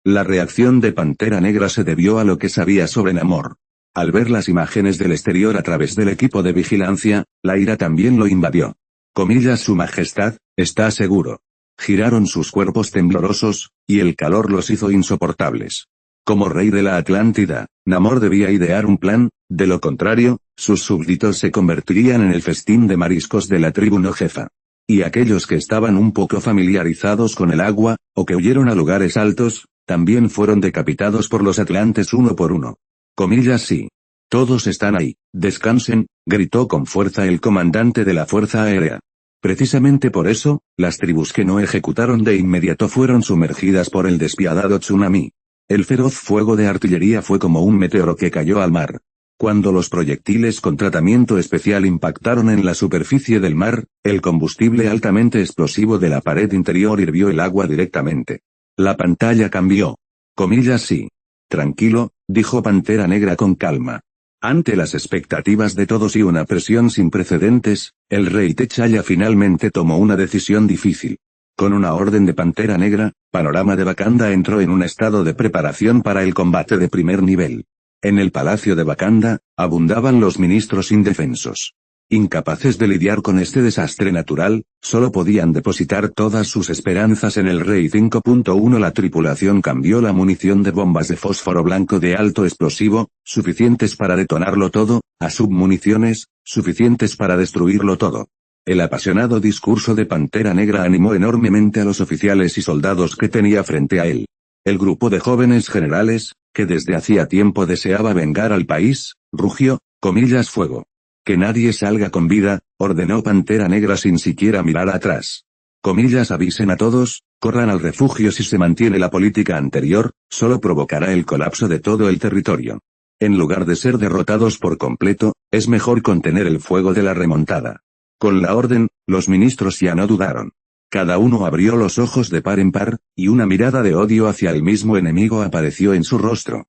La reacción de Pantera Negra se debió a lo que sabía sobre Namor. Al ver las imágenes del exterior a través del equipo de vigilancia, la ira también lo invadió. Su majestad, ¿está seguro? Giraron sus cuerpos temblorosos, y el calor los hizo insoportables. Como rey de la Atlántida, Namor debía idear un plan, de lo contrario, sus súbditos se convertirían en el festín de mariscos de la tribu no jefa. Y aquellos que estaban un poco familiarizados con el agua, o que huyeron a lugares altos, también fueron decapitados por los atlantes uno por uno. Sí. Todos están ahí, descansen, gritó con fuerza el comandante de la Fuerza Aérea. Precisamente por eso, las tribus que no ejecutaron de inmediato fueron sumergidas por el despiadado tsunami. El feroz fuego de artillería fue como un meteoro que cayó al mar. Cuando los proyectiles con tratamiento especial impactaron en la superficie del mar, el combustible altamente explosivo de la pared interior hirvió el agua directamente. La pantalla cambió. Sí. Tranquilo, dijo Pantera Negra con calma. Ante las expectativas de todos y una presión sin precedentes, el rey T'Challa finalmente tomó una decisión difícil. Con una orden de Pantera Negra, Panorama de Wakanda entró en un estado de preparación para el combate de primer nivel. En el palacio de Wakanda, abundaban los ministros indefensos. Incapaces de lidiar con este desastre natural, solo podían depositar todas sus esperanzas en el Rey 5.1. La tripulación cambió la munición de bombas de fósforo blanco de alto explosivo, suficientes para detonarlo todo, a submuniciones, suficientes para destruirlo todo. El apasionado discurso de Pantera Negra animó enormemente a los oficiales y soldados que tenía frente a él. El grupo de jóvenes generales, que desde hacía tiempo deseaba vengar al país, rugió, fuego. Que nadie salga con vida, ordenó Pantera Negra sin siquiera mirar atrás. Avisen a todos, corran al refugio. Si se mantiene la política anterior, solo provocará el colapso de todo el territorio. En lugar de ser derrotados por completo, es mejor contener el fuego de la remontada. Con la orden, los ministros ya no dudaron. Cada uno abrió los ojos de par en par, y una mirada de odio hacia el mismo enemigo apareció en su rostro.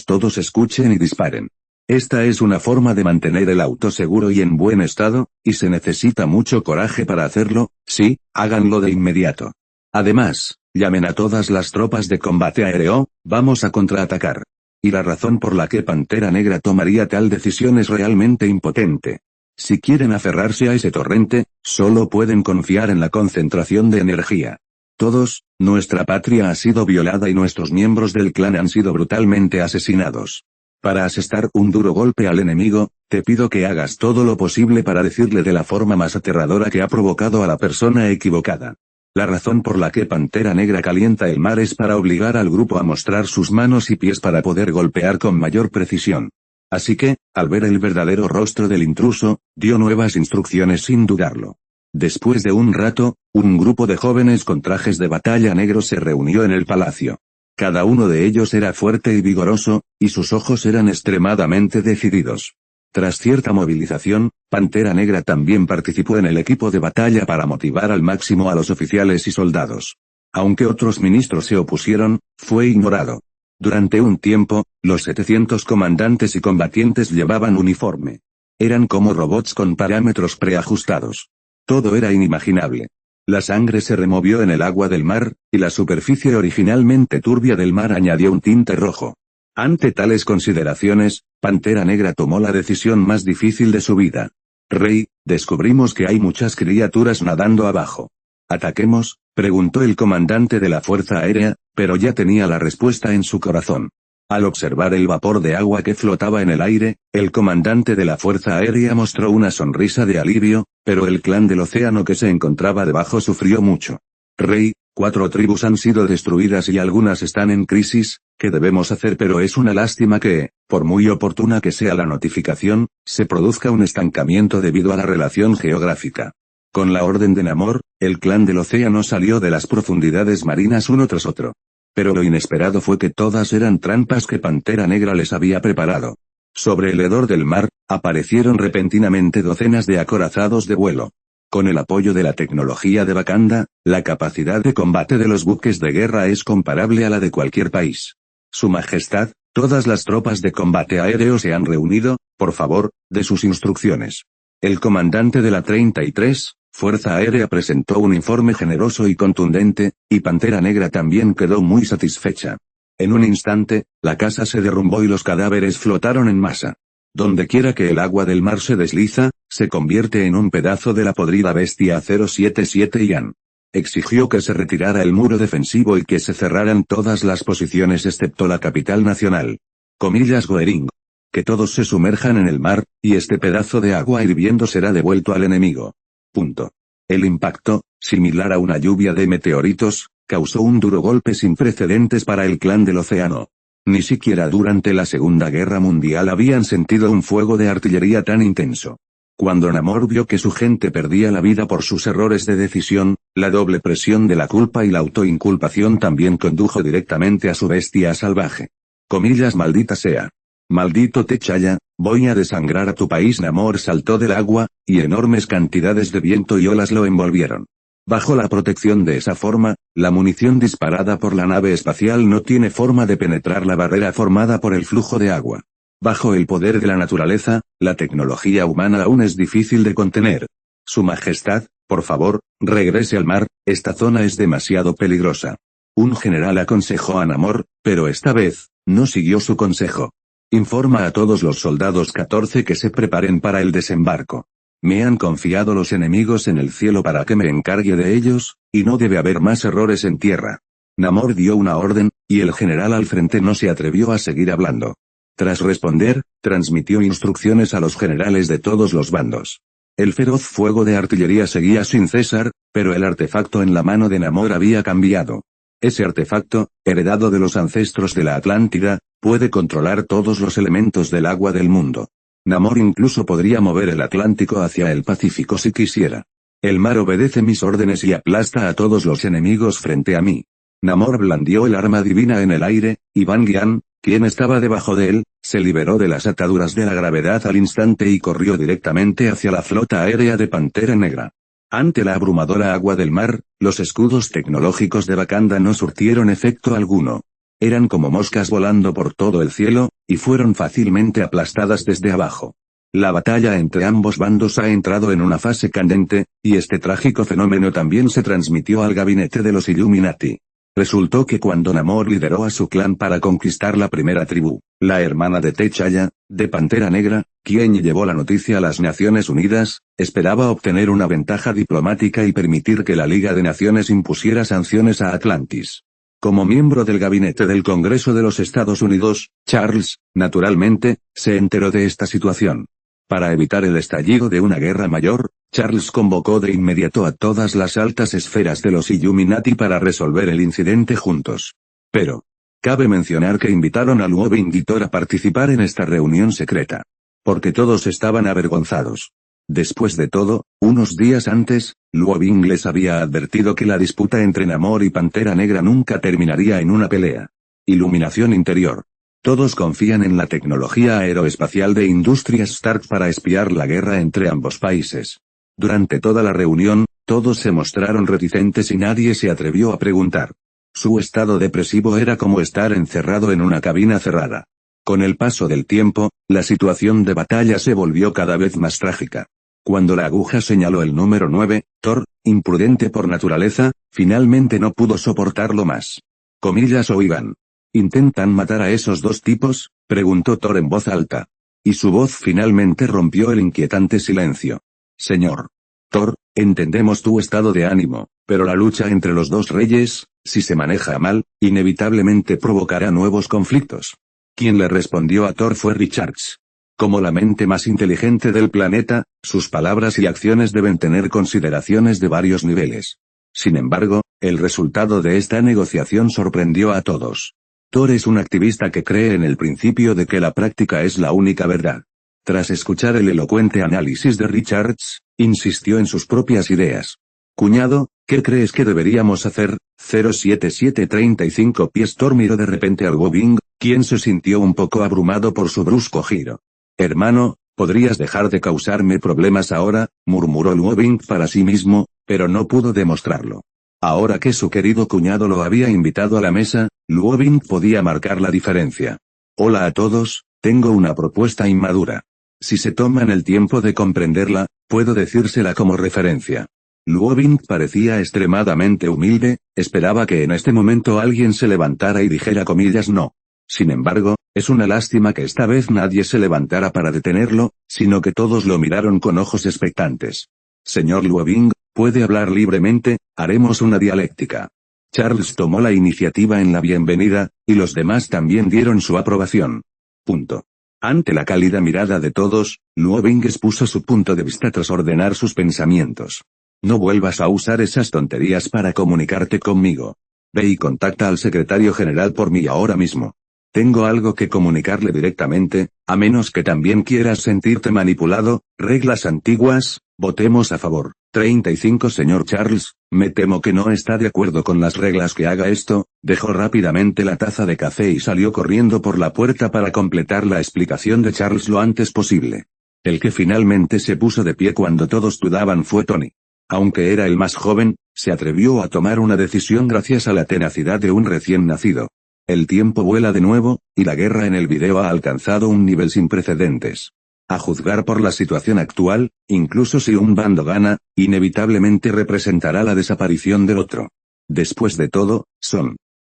Todos escuchen y disparen. Esta es una forma de mantener el auto seguro y en buen estado, y se necesita mucho coraje para hacerlo. Sí, háganlo de inmediato. Además, llamen a todas las tropas de combate aéreo, vamos a contraatacar. Y la razón por la que Pantera Negra tomaría tal decisión es realmente impotente. Si quieren aferrarse a ese torrente, solo pueden confiar en la concentración de energía. Todos, nuestra patria ha sido violada y nuestros miembros del clan han sido brutalmente asesinados. Para asestar un duro golpe al enemigo, te pido que hagas todo lo posible para decirle de la forma más aterradora que ha provocado a la persona equivocada. La razón por la que Pantera Negra calienta el mar es para obligar al grupo a mostrar sus manos y pies para poder golpear con mayor precisión. Así que, al ver el verdadero rostro del intruso, dio nuevas instrucciones sin dudarlo. Después de un rato, un grupo de jóvenes con trajes de batalla negros se reunió en el palacio. Cada uno de ellos era fuerte y vigoroso, y sus ojos eran extremadamente decididos. Tras cierta movilización, Pantera Negra también participó en el equipo de batalla para motivar al máximo a los oficiales y soldados. Aunque otros ministros se opusieron, fue ignorado. Durante un tiempo, los 700 comandantes y combatientes llevaban uniforme. Eran como robots con parámetros preajustados. Todo era inimaginable. La sangre se removió en el agua del mar, y la superficie originalmente turbia del mar añadió un tinte rojo. Ante tales consideraciones, Pantera Negra tomó la decisión más difícil de su vida. Rey, descubrimos que hay muchas criaturas nadando abajo. ¿Ataquemos?, preguntó el comandante de la Fuerza Aérea, pero ya tenía la respuesta en su corazón. Al observar el vapor de agua que flotaba en el aire, el comandante de la Fuerza Aérea mostró una sonrisa de alivio, pero el clan del océano que se encontraba debajo sufrió mucho. Rey, 4 tribus han sido destruidas y algunas están en crisis. ¿Qué debemos hacer? Pero es una lástima que, por muy oportuna que sea la notificación, se produzca un estancamiento debido a la relación geográfica. Con la orden de Namor, el clan del océano salió de las profundidades marinas uno tras otro. Pero lo inesperado fue que todas eran trampas que Pantera Negra les había preparado. Sobre el hedor del mar, aparecieron repentinamente docenas de acorazados de vuelo. Con el apoyo de la tecnología de Wakanda, la capacidad de combate de los buques de guerra es comparable a la de cualquier país. Su Majestad, todas las tropas de combate aéreo se han reunido, por favor, de sus instrucciones. El comandante de la 33, Fuerza Aérea presentó un informe generoso y contundente, y Pantera Negra también quedó muy satisfecha. En un instante, la casa se derrumbó y los cadáveres flotaron en masa. Donde quiera que el agua del mar se desliza, se convierte en un pedazo de la podrida bestia 077 Ian. Exigió que se retirara el muro defensivo y que se cerraran todas las posiciones excepto la capital nacional. Comillas Goering. Que todos se sumerjan en el mar, y este pedazo de agua hirviendo será devuelto al enemigo. Punto. El impacto, similar a una lluvia de meteoritos, causó un duro golpe sin precedentes para el clan del océano. Ni siquiera durante la Segunda Guerra Mundial habían sentido un fuego de artillería tan intenso. Cuando Namor vio que su gente perdía la vida por sus errores de decisión, la doble presión de la culpa y la autoinculpación también condujo directamente a su bestia salvaje. Comillas maldita sea. Maldito T'Challa, voy a desangrar a tu país. Namor saltó del agua, y enormes cantidades de viento y olas lo envolvieron. Bajo la protección de esa forma, la munición disparada por la nave espacial no tiene forma de penetrar la barrera formada por el flujo de agua. Bajo el poder de la naturaleza, la tecnología humana aún es difícil de contener. Su Majestad, por favor, regrese al mar, esta zona es demasiado peligrosa. Un general aconsejó a Namor, pero esta vez, no siguió su consejo. Informa a todos los soldados 14 que se preparen para el desembarco. Me han confiado los enemigos en el cielo para que me encargue de ellos, y no debe haber más errores en tierra. Namor dio una orden, y el general al frente no se atrevió a seguir hablando. Tras responder, transmitió instrucciones a los generales de todos los bandos. El feroz fuego de artillería seguía sin cesar, pero el artefacto en la mano de Namor había cambiado. Ese artefacto, heredado de los ancestros de la Atlántida, puede controlar todos los elementos del agua del mundo. Namor incluso podría mover el Atlántico hacia el Pacífico si quisiera. El mar obedece mis órdenes y aplasta a todos los enemigos frente a mí. Namor blandió el arma divina en el aire, y Bangian, quien estaba debajo de él, se liberó de las ataduras de la gravedad al instante y corrió directamente hacia la flota aérea de Pantera Negra. Ante la abrumadora agua del mar, los escudos tecnológicos de Wakanda no surtieron efecto alguno. Eran como moscas volando por todo el cielo, y fueron fácilmente aplastadas desde abajo. La batalla entre ambos bandos ha entrado en una fase candente, y este trágico fenómeno también se transmitió al gabinete de los Illuminati. Resultó que cuando Namor lideró a su clan para conquistar la primera tribu, la hermana de T'Challa, de Pantera Negra, quien llevó la noticia a las Naciones Unidas, esperaba obtener una ventaja diplomática y permitir que la Liga de Naciones impusiera sanciones a Atlantis. Como miembro del gabinete del Congreso de los Estados Unidos, Charles, naturalmente, se enteró de esta situación. Para evitar el estallido de una guerra mayor, Charles convocó de inmediato a todas las altas esferas de los Illuminati para resolver el incidente juntos. Pero, cabe mencionar que invitaron a Luobing y Thor a participar en esta reunión secreta. Porque todos estaban avergonzados. Después de todo, unos días antes, Luobing les había advertido que la disputa entre Namor y Pantera Negra nunca terminaría en una pelea. Iluminación interior. Todos confían en la tecnología aeroespacial de Industrias Stark para espiar la guerra entre ambos países. Durante toda la reunión, todos se mostraron reticentes y nadie se atrevió a preguntar. Su estado depresivo era como estar encerrado en una cabina cerrada. Con el paso del tiempo, la situación de batalla se volvió cada vez más trágica. Cuando la aguja señaló el número 9, Thor, imprudente por naturaleza, finalmente no pudo soportarlo más. Comillas oigan. ¿Intentan matar a esos dos tipos?, preguntó Thor en voz alta. Y su voz finalmente rompió el inquietante silencio. Señor Thor, entendemos tu estado de ánimo, pero la lucha entre los dos reyes, si se maneja mal, inevitablemente provocará nuevos conflictos. Quien le respondió a Thor fue Richards. Como la mente más inteligente del planeta, sus palabras y acciones deben tener consideraciones de varios niveles. Sin embargo, el resultado de esta negociación sorprendió a todos. Thor es un activista que cree en el principio de que la práctica es la única verdad. Tras escuchar el elocuente análisis de Richards, insistió en sus propias ideas. Cuñado, ¿qué crees que deberíamos hacer? 07735 pies. Thor miró de repente al Wobing, quien se sintió un poco abrumado por su brusco giro. Hermano, ¿podrías dejar de causarme problemas ahora? Murmuró Wobing para sí mismo, pero no pudo demostrarlo. Ahora que su querido cuñado lo había invitado a la mesa, Wobing podía marcar la diferencia. Hola a todos, tengo una propuesta inmadura. Si se toman el tiempo de comprenderla, puedo decírsela como referencia. Wobing parecía extremadamente humilde, esperaba que en este momento alguien se levantara y dijera comillas no. Sin embargo, es una lástima que esta vez nadie se levantara para detenerlo, sino que todos lo miraron con ojos expectantes. Señor Wobing, puede hablar libremente, haremos una dialéctica. Charles tomó la iniciativa en la bienvenida, y los demás también dieron su aprobación. Punto. Ante la cálida mirada de todos, Wobing expuso su punto de vista tras ordenar sus pensamientos. No vuelvas a usar esas tonterías para comunicarte conmigo. Ve y contacta al secretario general por mí ahora mismo. Tengo algo que comunicarle directamente, a menos que también quieras sentirte manipulado. Reglas antiguas, votemos a favor. 35 Señor Charles, me temo que no está de acuerdo con las reglas que haga esto. Dejó rápidamente la taza de café y salió corriendo por la puerta para completar la explicación de Charles lo antes posible. El que finalmente se puso de pie cuando todos dudaban fue Tony. Aunque era el más joven, se atrevió a tomar una decisión gracias a la tenacidad de un recién nacido. El tiempo vuela de nuevo, y la guerra en el video ha alcanzado un nivel sin precedentes. A juzgar por la situación actual, incluso si un bando gana, inevitablemente representará la desaparición del otro. Después de todo,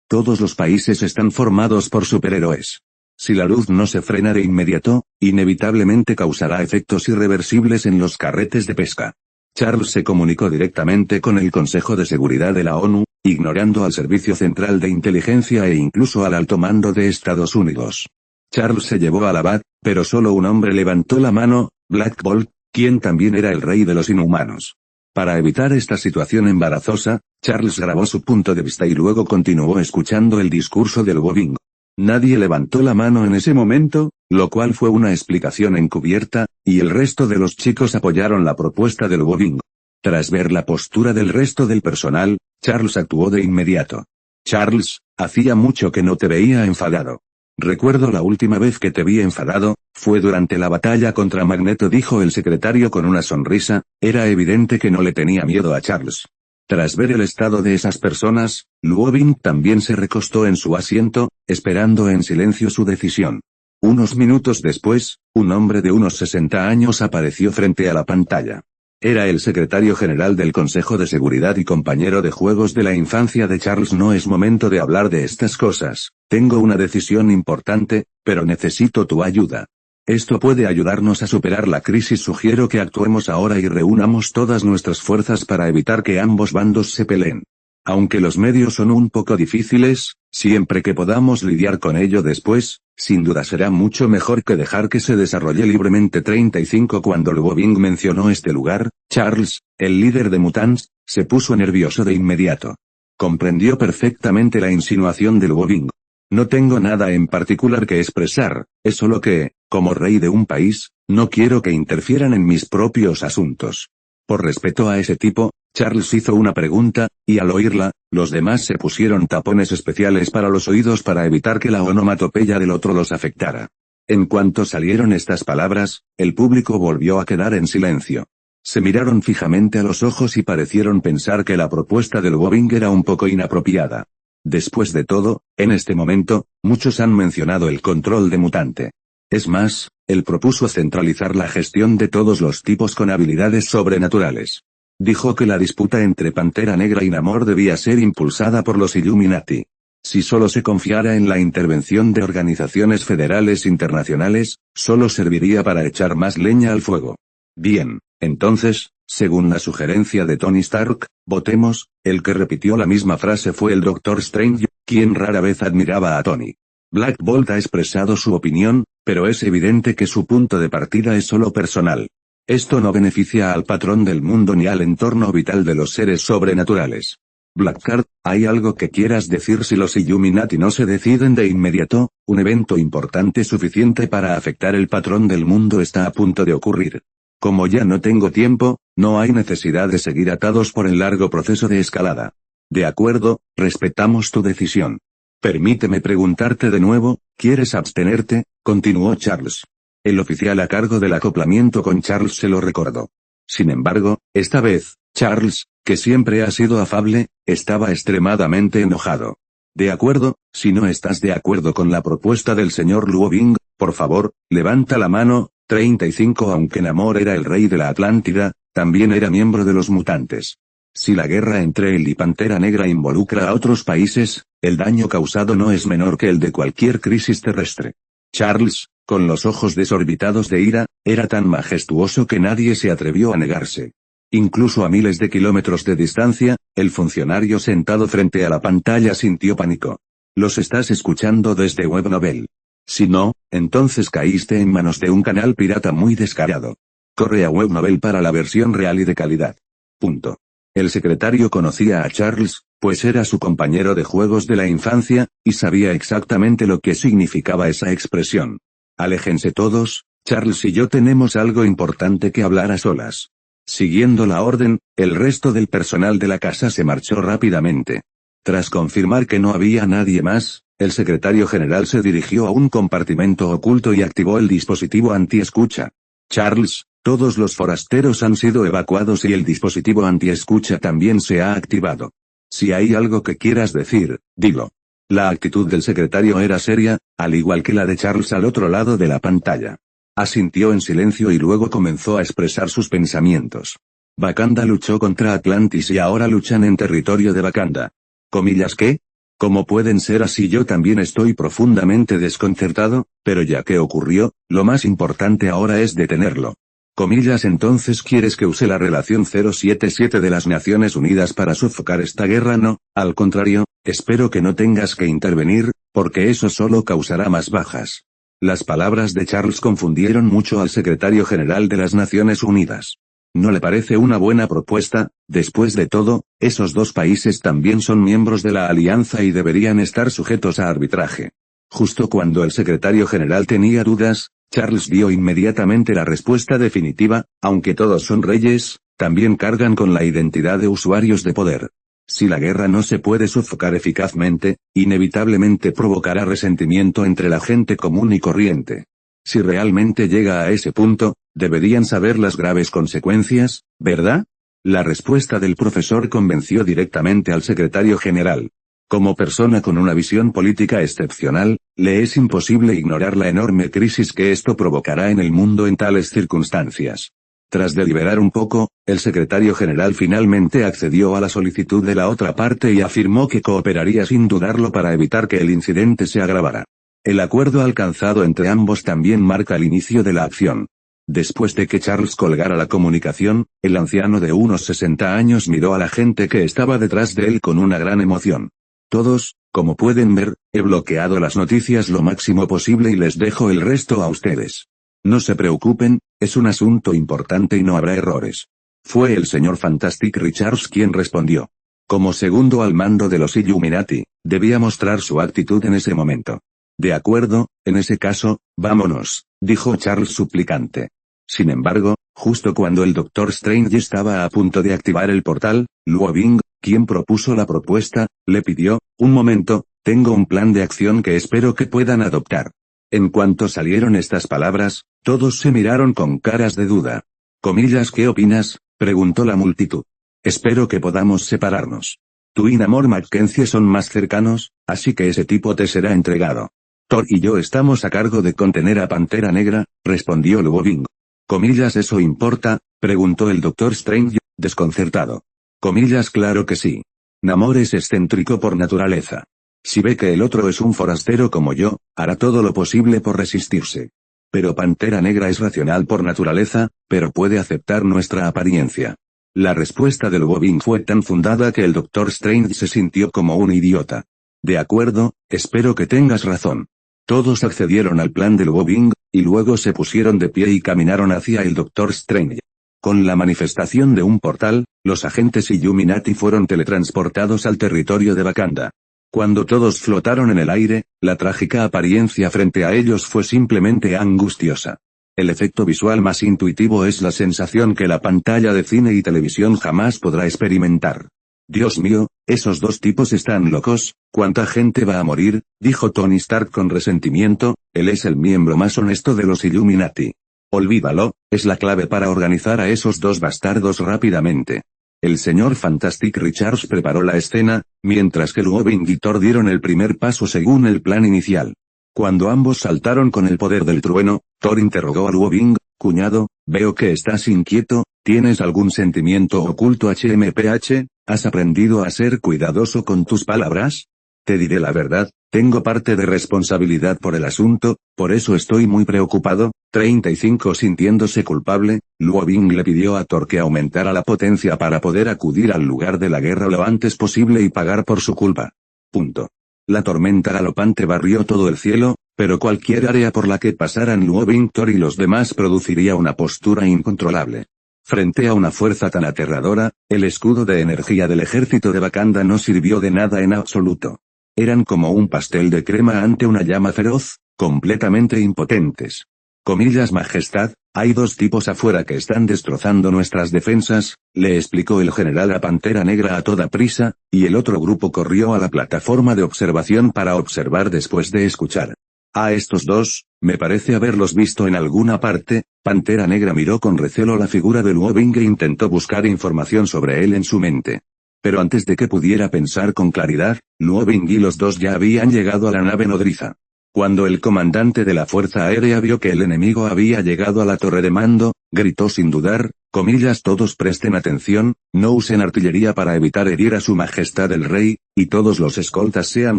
todos los países están formados por superhéroes. Si la luz no se frena de inmediato, inevitablemente causará efectos irreversibles en los carretes de pesca. Charles se comunicó directamente con el Consejo de Seguridad de la ONU, ignorando al Servicio Central de Inteligencia e incluso al alto mando de Estados Unidos. Charles se llevó a la Bat, pero solo un hombre levantó la mano, Black Bolt, quien también era el rey de los inhumanos. Para evitar esta situación embarazosa, Charles grabó su punto de vista y luego continuó escuchando el discurso del Wobing. Nadie levantó la mano en ese momento, lo cual fue una explicación encubierta, y el resto de los chicos apoyaron la propuesta del Wobing. Tras ver la postura del resto del personal, Charles actuó de inmediato. Charles, hacía mucho que no te veía enfadado. Recuerdo la última vez que te vi enfadado, fue durante la batalla contra Magneto, dijo el secretario con una sonrisa. Era evidente que no le tenía miedo a Charles. Tras ver el estado de esas personas, Wobing también se recostó en su asiento, esperando en silencio su decisión. Unos minutos después, un hombre de unos 60 años apareció frente a la pantalla. Era el secretario general del Consejo de Seguridad y compañero de juegos de la infancia de Charles. No es momento de hablar de estas cosas, tengo una decisión importante, pero necesito tu ayuda. Esto puede ayudarnos a superar la crisis. Sugiero que actuemos ahora y reunamos todas nuestras fuerzas para evitar que ambos bandos se peleen. Aunque los medios son un poco difíciles, siempre que podamos lidiar con ello después, sin duda será mucho mejor que dejar que se desarrolle libremente. 35 Cuando Wobing mencionó este lugar, Charles, el líder de Mutants, se puso nervioso de inmediato. Comprendió perfectamente la insinuación del Wobing. No tengo nada en particular que expresar, es solo que, como rey de un país, no quiero que interfieran en mis propios asuntos. Por respeto a ese tipo, Charles hizo una pregunta, y al oírla, los demás se pusieron tapones especiales para los oídos para evitar que la onomatopeya del otro los afectara. En cuanto salieron estas palabras, el público volvió a quedar en silencio. Se miraron fijamente a los ojos y parecieron pensar que la propuesta del Wobing era un poco inapropiada. Después de todo, en este momento, muchos han mencionado el control de mutante. Es más, él propuso centralizar la gestión de todos los tipos con habilidades sobrenaturales. Dijo que la disputa entre Pantera Negra y Namor debía ser impulsada por los Illuminati. Si solo se confiara en la intervención de organizaciones federales internacionales, solo serviría para echar más leña al fuego. Bien, entonces, según la sugerencia de Tony Stark, votemos. El que repitió la misma frase fue el Doctor Strange, quien rara vez admiraba a Tony. Black Bolt ha expresado su opinión, pero es evidente que su punto de partida es solo personal. Esto no beneficia al patrón del mundo ni al entorno vital de los seres sobrenaturales. Blackcard, ¿hay algo que quieras decir si los Illuminati no se deciden de inmediato? Un evento importante suficiente para afectar el patrón del mundo está a punto de ocurrir. Como ya no tengo tiempo, no hay necesidad de seguir atados por el largo proceso de escalada. De acuerdo, respetamos tu decisión. Permíteme preguntarte de nuevo, ¿quieres abstenerte? Continuó Charles. El oficial a cargo del acoplamiento con Charles se lo recordó. Sin embargo, esta vez, Charles, que siempre ha sido afable, estaba extremadamente enojado. De acuerdo, si no estás de acuerdo con la propuesta del señor Luo Bing, por favor, levanta la mano. 35 Aunque Namor era el rey de la Atlántida, también era miembro de los mutantes. Si la guerra entre él y Pantera Negra involucra a otros países, el daño causado no es menor que el de cualquier crisis terrestre. Charles, con los ojos desorbitados de ira, era tan majestuoso que nadie se atrevió a negarse. Incluso a miles de kilómetros de distancia, el funcionario sentado frente a la pantalla sintió pánico. Los estás escuchando desde Webnovel. Si no, entonces caíste en manos de un canal pirata muy descarado. Corre a Webnovel para la versión real y de calidad. Punto. El secretario conocía a Charles, pues era su compañero de juegos de la infancia, y sabía exactamente lo que significaba esa expresión. Aléjense todos, Charles y yo tenemos algo importante que hablar a solas. Siguiendo la orden, el resto del personal de la casa se marchó rápidamente. Tras confirmar que no había nadie más, el secretario general se dirigió a un compartimento oculto y activó el dispositivo antiescucha. Charles, todos los forasteros han sido evacuados y el dispositivo antiescucha también se ha activado. Si hay algo que quieras decir, dilo. La actitud del secretario era seria, al igual que la de Charles al otro lado de la pantalla. Asintió en silencio y luego comenzó a expresar sus pensamientos. Wakanda luchó contra Atlantis y ahora luchan en territorio de Wakanda. ¿Comillas qué? ¿Cómo pueden ser así? Yo también estoy profundamente desconcertado, pero ya que ocurrió, lo más importante ahora es detenerlo. Comillas entonces ¿quieres que use la relación 077 de las Naciones Unidas para sofocar esta guerra? No, al contrario, espero que no tengas que intervenir, porque eso solo causará más bajas. Las palabras de Charles confundieron mucho al secretario general de las Naciones Unidas. ¿No le parece una buena propuesta? Después de todo, esos dos países también son miembros de la alianza y deberían estar sujetos a arbitraje. Justo cuando el secretario general tenía dudas, Charles vio inmediatamente la respuesta definitiva: aunque todos son reyes, también cargan con la identidad de usuarios de poder. Si la guerra no se puede sofocar eficazmente, inevitablemente provocará resentimiento entre la gente común y corriente. Si realmente llega a ese punto, deberían saber las graves consecuencias, ¿verdad? La respuesta del profesor convenció directamente al secretario general. Como persona con una visión política excepcional, le es imposible ignorar la enorme crisis que esto provocará en el mundo en tales circunstancias. Tras deliberar un poco, el secretario general finalmente accedió a la solicitud de la otra parte y afirmó que cooperaría sin dudarlo para evitar que el incidente se agravara. El acuerdo alcanzado entre ambos también marca el inicio de la acción. Después de que Charles colgara la comunicación, el anciano de unos 60 años miró a la gente que estaba detrás de él con una gran emoción. Todos, como pueden ver, he bloqueado las noticias lo máximo posible y les dejo el resto a ustedes. No se preocupen, es un asunto importante y no habrá errores. Fue el señor Fantastic Richards quien respondió. Como segundo al mando de los Illuminati, debía mostrar su actitud en ese momento. De acuerdo, en ese caso, vámonos, dijo Charles suplicante. Sin embargo, justo cuando el Doctor Strange estaba a punto de activar el portal, Luo Bing, quien propuso la propuesta, le pidió: un momento, tengo un plan de acción que espero que puedan adoptar. En cuanto salieron estas palabras, todos se miraron con caras de duda. Comillas, ¿qué opinas?, preguntó la multitud. Espero que podamos separarnos. Tú y Namor Mackenzie son más cercanos, así que ese tipo te será entregado. Thor y yo estamos a cargo de contener a Pantera Negra, respondió Luo Bing. Comillas, ¿eso importa?, preguntó el Doctor Strange, desconcertado. Comillas, claro que sí. Namor es excéntrico por naturaleza. Si ve que el otro es un forastero como yo, hará todo lo posible por resistirse. Pero Pantera Negra es racional por naturaleza, pero puede aceptar nuestra apariencia. La respuesta de Luo Bing fue tan fundada que el Doctor Strange se sintió como un idiota. De acuerdo, espero que tengas razón. Todos accedieron al plan de Luo Bing, y luego se pusieron de pie y caminaron hacia el Doctor Strange. Con la manifestación de un portal, los agentes Illuminati fueron teletransportados al territorio de Wakanda. Cuando todos flotaron en el aire, la trágica apariencia frente a ellos fue simplemente angustiosa. El efecto visual más intuitivo es la sensación que la pantalla de cine y televisión jamás podrá experimentar. Dios mío, esos dos tipos están locos, ¿cuánta gente va a morir?, dijo Tony Stark con resentimiento. Él es el miembro más honesto de los Illuminati. Olvídalo, es la clave para organizar a esos dos bastardos rápidamente. El señor Fantastic Richards preparó la escena, mientras que Luoving y Thor dieron el primer paso según el plan inicial. Cuando ambos saltaron con el poder del trueno, Thor interrogó a Luoving: cuñado, veo que estás inquieto, ¿tienes algún sentimiento oculto HMPH? ¿Has aprendido a ser cuidadoso con tus palabras? Te diré la verdad, tengo parte de responsabilidad por el asunto, por eso estoy muy preocupado. 35 Sintiéndose culpable, Luoving le pidió a Thor que aumentara la potencia para poder acudir al lugar de la guerra lo antes posible y pagar por su culpa. Punto. La tormenta galopante barrió todo el cielo, pero cualquier área por la que pasaran Luoving, Thor y los demás produciría una postura incontrolable. Frente a una fuerza tan aterradora, el escudo de energía del ejército de Wakanda no sirvió de nada en absoluto. Eran como un pastel de crema ante una llama feroz, completamente impotentes. Comillas majestad, hay dos tipos afuera que están destrozando nuestras defensas, le explicó el general a Pantera Negra a toda prisa, y el otro grupo corrió a la plataforma de observación para observar después de escuchar. A estos dos, me parece haberlos visto en alguna parte. Pantera Negra miró con recelo la figura de Luoving e intentó buscar información sobre él en su mente. Pero antes de que pudiera pensar con claridad, Luoving y los dos ya habían llegado a la nave nodriza. Cuando el comandante de la Fuerza Aérea vio que el enemigo había llegado a la torre de mando, gritó sin dudar: comillas todos presten atención, no usen artillería para evitar herir a su majestad el rey, y todos los escoltas sean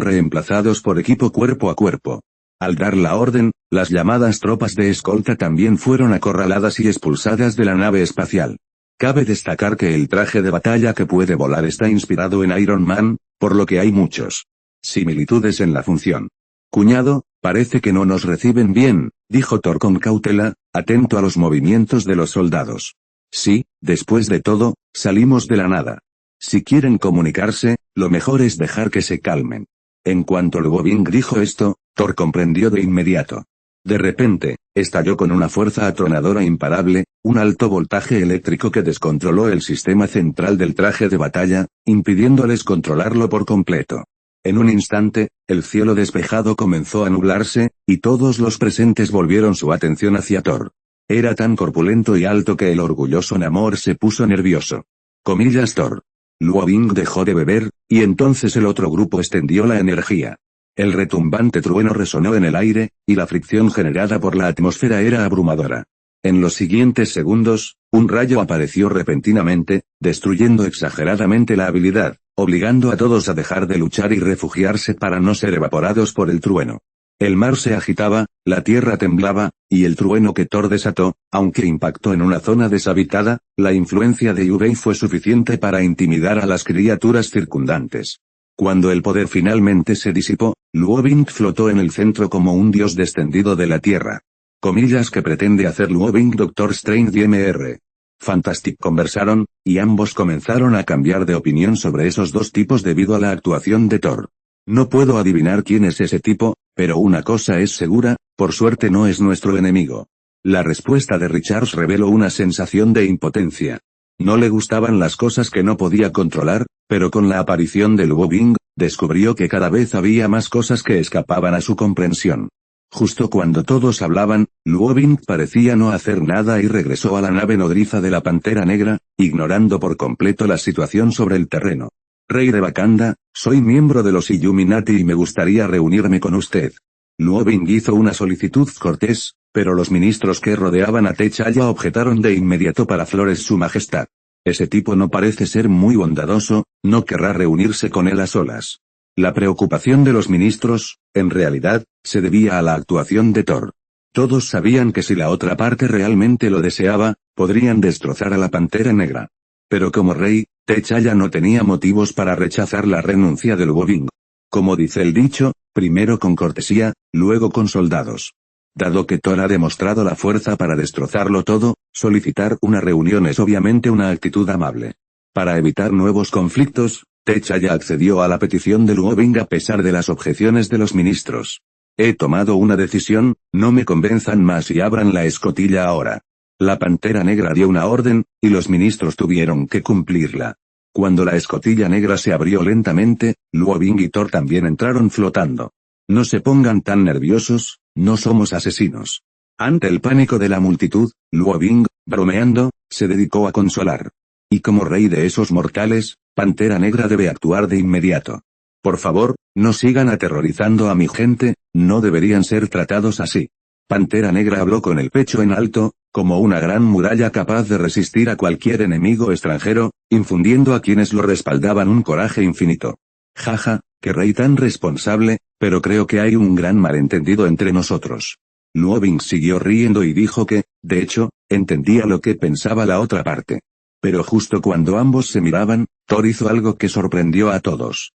reemplazados por equipo cuerpo a cuerpo. Al dar la orden, las llamadas tropas de escolta también fueron acorraladas y expulsadas de la nave espacial. Cabe destacar que el traje de batalla que puede volar está inspirado en Iron Man, por lo que hay muchos similitudes en la función. Cuñado, parece que no nos reciben bien, dijo Thor con cautela, atento a los movimientos de los soldados. Sí, después de todo, salimos de la nada. Si quieren comunicarse, lo mejor es dejar que se calmen. En cuanto Luoving dijo esto, Thor comprendió de inmediato. De repente, estalló con una fuerza atronadora imparable, un alto voltaje eléctrico que descontroló el sistema central del traje de batalla, impidiéndoles controlarlo por completo. En un instante, el cielo despejado comenzó a nublarse, y todos los presentes volvieron su atención hacia Thor. Era tan corpulento y alto que el orgulloso Namor se puso nervioso. Comillas Thor. Luoving dejó de beber, y entonces el otro grupo extendió la energía. El retumbante trueno resonó en el aire, y la fricción generada por la atmósfera era abrumadora. En los siguientes segundos, un rayo apareció repentinamente, destruyendo exageradamente la habilidad, obligando a todos a dejar de luchar y refugiarse para no ser evaporados por el trueno. El mar se agitaba, la tierra temblaba, y el trueno que Thor desató, aunque impactó en una zona deshabitada, la influencia de Yubei fue suficiente para intimidar a las criaturas circundantes. Cuando el poder finalmente se disipó, Luoving flotó en el centro como un dios descendido de la tierra. Comillas que pretende hacer Luoving Doctor Strange y Mr. Fantastic conversaron, y ambos comenzaron a cambiar de opinión sobre esos dos tipos debido a la actuación de Thor. No puedo adivinar quién es ese tipo, pero una cosa es segura, por suerte no es nuestro enemigo. La respuesta de Richards reveló una sensación de impotencia. No le gustaban las cosas que no podía controlar, pero con la aparición de Luoving, descubrió que cada vez había más cosas que escapaban a su comprensión. Justo cuando todos hablaban, Luoving parecía no hacer nada y regresó a la nave nodriza de la Pantera Negra, ignorando por completo la situación sobre el terreno. Rey de Wakanda, soy miembro de los Illuminati y me gustaría reunirme con usted. Luoving hizo una solicitud cortés, pero los ministros que rodeaban a T'Challa objetaron de inmediato para Flores su majestad. Ese tipo no parece ser muy bondadoso, no querrá reunirse con él a solas. La preocupación de los ministros, en realidad, se debía a la actuación de Thor. Todos sabían que si la otra parte realmente lo deseaba, podrían destrozar a la Pantera Negra. Pero como rey, T'Challa no tenía motivos para rechazar la renuncia de Luoving. Como dice el dicho, primero con cortesía, luego con soldados. Dado que Thor ha demostrado la fuerza para destrozarlo todo, solicitar una reunión es obviamente una actitud amable. Para evitar nuevos conflictos, T'Challa accedió a la petición de Luo Bing a pesar de las objeciones de los ministros. He tomado una decisión, no me convenzan más y abran la escotilla ahora. La Pantera Negra dio una orden, y los ministros tuvieron que cumplirla. Cuando la escotilla negra se abrió lentamente, Luo Bing y Thor también entraron flotando. No se pongan tan nerviosos, no somos asesinos. Ante el pánico de la multitud, Luo Bing, bromeando, se dedicó a consolar. Y como rey de esos mortales, Pantera Negra debe actuar de inmediato. Por favor, no sigan aterrorizando a mi gente, no deberían ser tratados así. Pantera Negra habló con el pecho en alto, como una gran muralla capaz de resistir a cualquier enemigo extranjero, infundiendo a quienes lo respaldaban un coraje infinito. Jaja, qué rey tan responsable, pero creo que hay un gran malentendido entre nosotros. Luo Bing siguió riendo y dijo que, de hecho, entendía lo que pensaba la otra parte. Pero justo cuando ambos se miraban, Thor hizo algo que sorprendió a todos.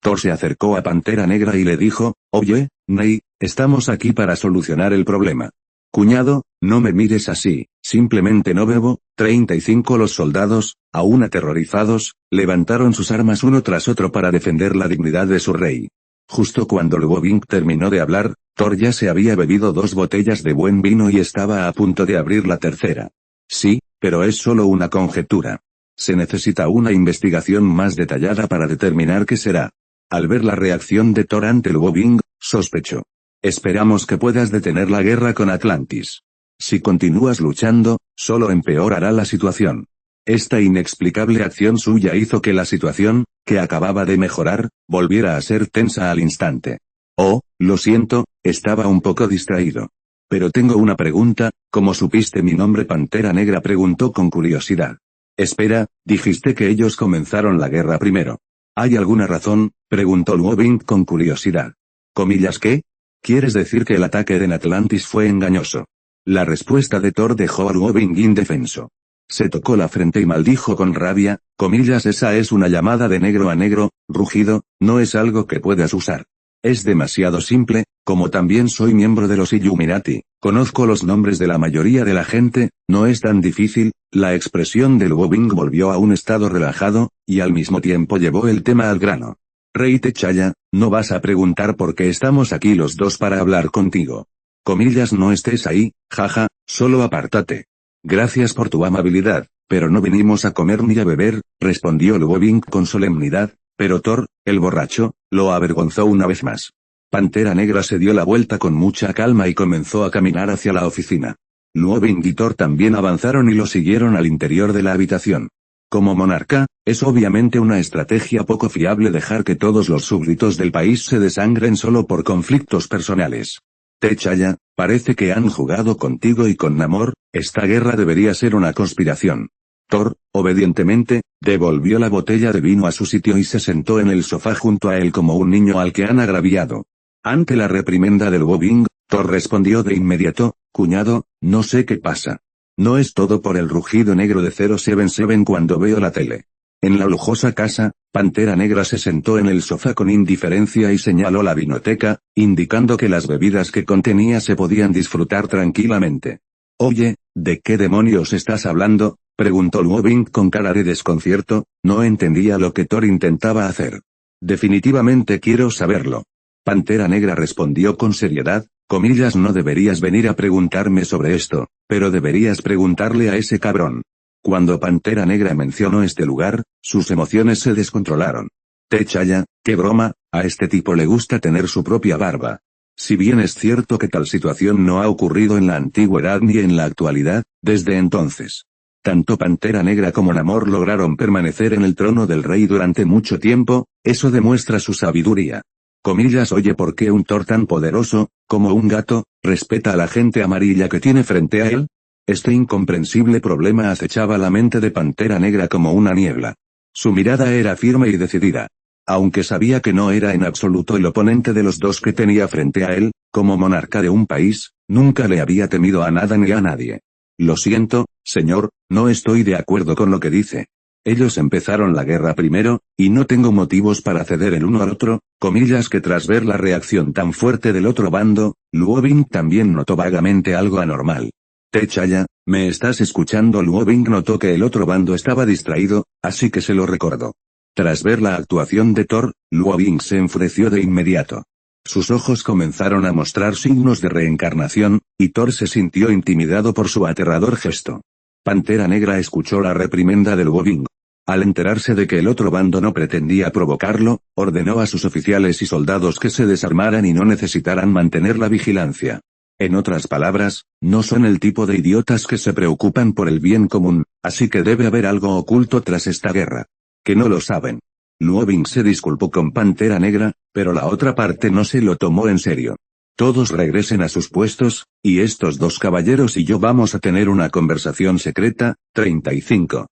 Thor se acercó a Pantera Negra y le dijo, oye, Nei, estamos aquí para solucionar el problema. Cuñado, no me mires así, simplemente no bebo. 35 Los soldados, aún aterrorizados, levantaron sus armas uno tras otro para defender la dignidad de su rey. Justo cuando Luo Bing terminó de hablar, Thor ya se había bebido 2 botellas de buen vino y estaba a punto de abrir la tercera. Sí, pero es solo una conjetura. Se necesita una investigación más detallada para determinar qué será. Al ver la reacción de Thor ante Luo Bing, sospechó. Esperamos que puedas detener la guerra con Atlantis. Si continúas luchando, solo empeorará la situación. Esta inexplicable acción suya hizo que la situación, que acababa de mejorar, volviera a ser tensa al instante. Oh, lo siento, estaba un poco distraído. Pero tengo una pregunta, ¿cómo supiste mi nombre? Pantera Negra preguntó con curiosidad. Espera, dijiste que ellos comenzaron la guerra primero. ¿Hay alguna razón? Preguntó Luo Bing con curiosidad. ¿Comillas qué? ¿Quieres decir que el ataque en Atlantis fue engañoso? La respuesta de Thor dejó a Luo Bing indefenso. Se tocó la frente y maldijo con rabia, comillas, esa es una llamada de negro a negro, rugido, no es algo que puedas usar. Es demasiado simple, como también soy miembro de los Illuminati, conozco los nombres de la mayoría de la gente, no es tan difícil. La expresión de Luo Bing volvió a un estado relajado, y al mismo tiempo llevó el tema al grano. Rey T'Challa, no vas a preguntar por qué estamos aquí los dos para hablar contigo. Comillas, no estés ahí, jaja, solo apártate. Gracias por tu amabilidad, pero no venimos a comer ni a beber, respondió Luo Bing con solemnidad, pero Thor, el borracho, lo avergonzó una vez más. Pantera Negra se dio la vuelta con mucha calma y comenzó a caminar hacia la oficina. Luo Bing y Thor también avanzaron y lo siguieron al interior de la habitación. Como monarca, es obviamente una estrategia poco fiable dejar que todos los súbditos del país se desangren solo por conflictos personales. T'Challa, parece que han jugado contigo y con Namor, esta guerra debería ser una conspiración. Thor, obedientemente, devolvió la botella de vino a su sitio y se sentó en el sofá junto a él como un niño al que han agraviado. Ante la reprimenda del Luo Bing, Thor respondió de inmediato, cuñado, no sé qué pasa. No es todo por el rugido negro de 077 cuando veo la tele. En la lujosa casa, Pantera Negra se sentó en el sofá con indiferencia y señaló la vinoteca, indicando que las bebidas que contenía se podían disfrutar tranquilamente. Oye, ¿de qué demonios estás hablando? Preguntó Luo Bing con cara de desconcierto, no entendía lo que Thor intentaba hacer. Definitivamente quiero saberlo. Pantera Negra respondió con seriedad, comillas, no deberías venir a preguntarme sobre esto, pero deberías preguntarle a ese cabrón. Cuando Pantera Negra mencionó este lugar, sus emociones se descontrolaron. T'Challa, qué broma, a este tipo le gusta tener su propia barba. Si bien es cierto que tal situación no ha ocurrido en la antigüedad ni en la actualidad, desde entonces. Tanto Pantera Negra como Namor lograron permanecer en el trono del rey durante mucho tiempo, eso demuestra su sabiduría. Comillas, oye, ¿por qué un Thor tan poderoso, como un gato, respeta a la gente amarilla que tiene frente a él? Este incomprensible problema acechaba la mente de Pantera Negra como una niebla. Su mirada era firme y decidida. Aunque sabía que no era en absoluto el oponente de los dos que tenía frente a él, como monarca de un país, nunca le había temido a nada ni a nadie. Lo siento, señor, no estoy de acuerdo con lo que dice. Ellos empezaron la guerra primero, y no tengo motivos para ceder el uno al otro, comillas que tras ver la reacción tan fuerte del otro bando, Luo Bing también notó vagamente algo anormal. Techaya, ¿me estás escuchando? Luo Bing notó que el otro bando estaba distraído, así que se lo recordó. Tras ver la actuación de Thor, Luo Bing se enfureció de inmediato. Sus ojos comenzaron a mostrar signos de reencarnación, y Thor se sintió intimidado por su aterrador gesto. Pantera Negra escuchó la reprimenda de Luo Bing. Al enterarse de que el otro bando no pretendía provocarlo, ordenó a sus oficiales y soldados que se desarmaran y no necesitaran mantener la vigilancia. En otras palabras, no son el tipo de idiotas que se preocupan por el bien común, así que debe haber algo oculto tras esta guerra. Que no lo saben. Luo Bing se disculpó con Pantera Negra, pero la otra parte no se lo tomó en serio. Todos regresen a sus puestos, y estos dos caballeros y yo vamos a tener una conversación secreta. 35.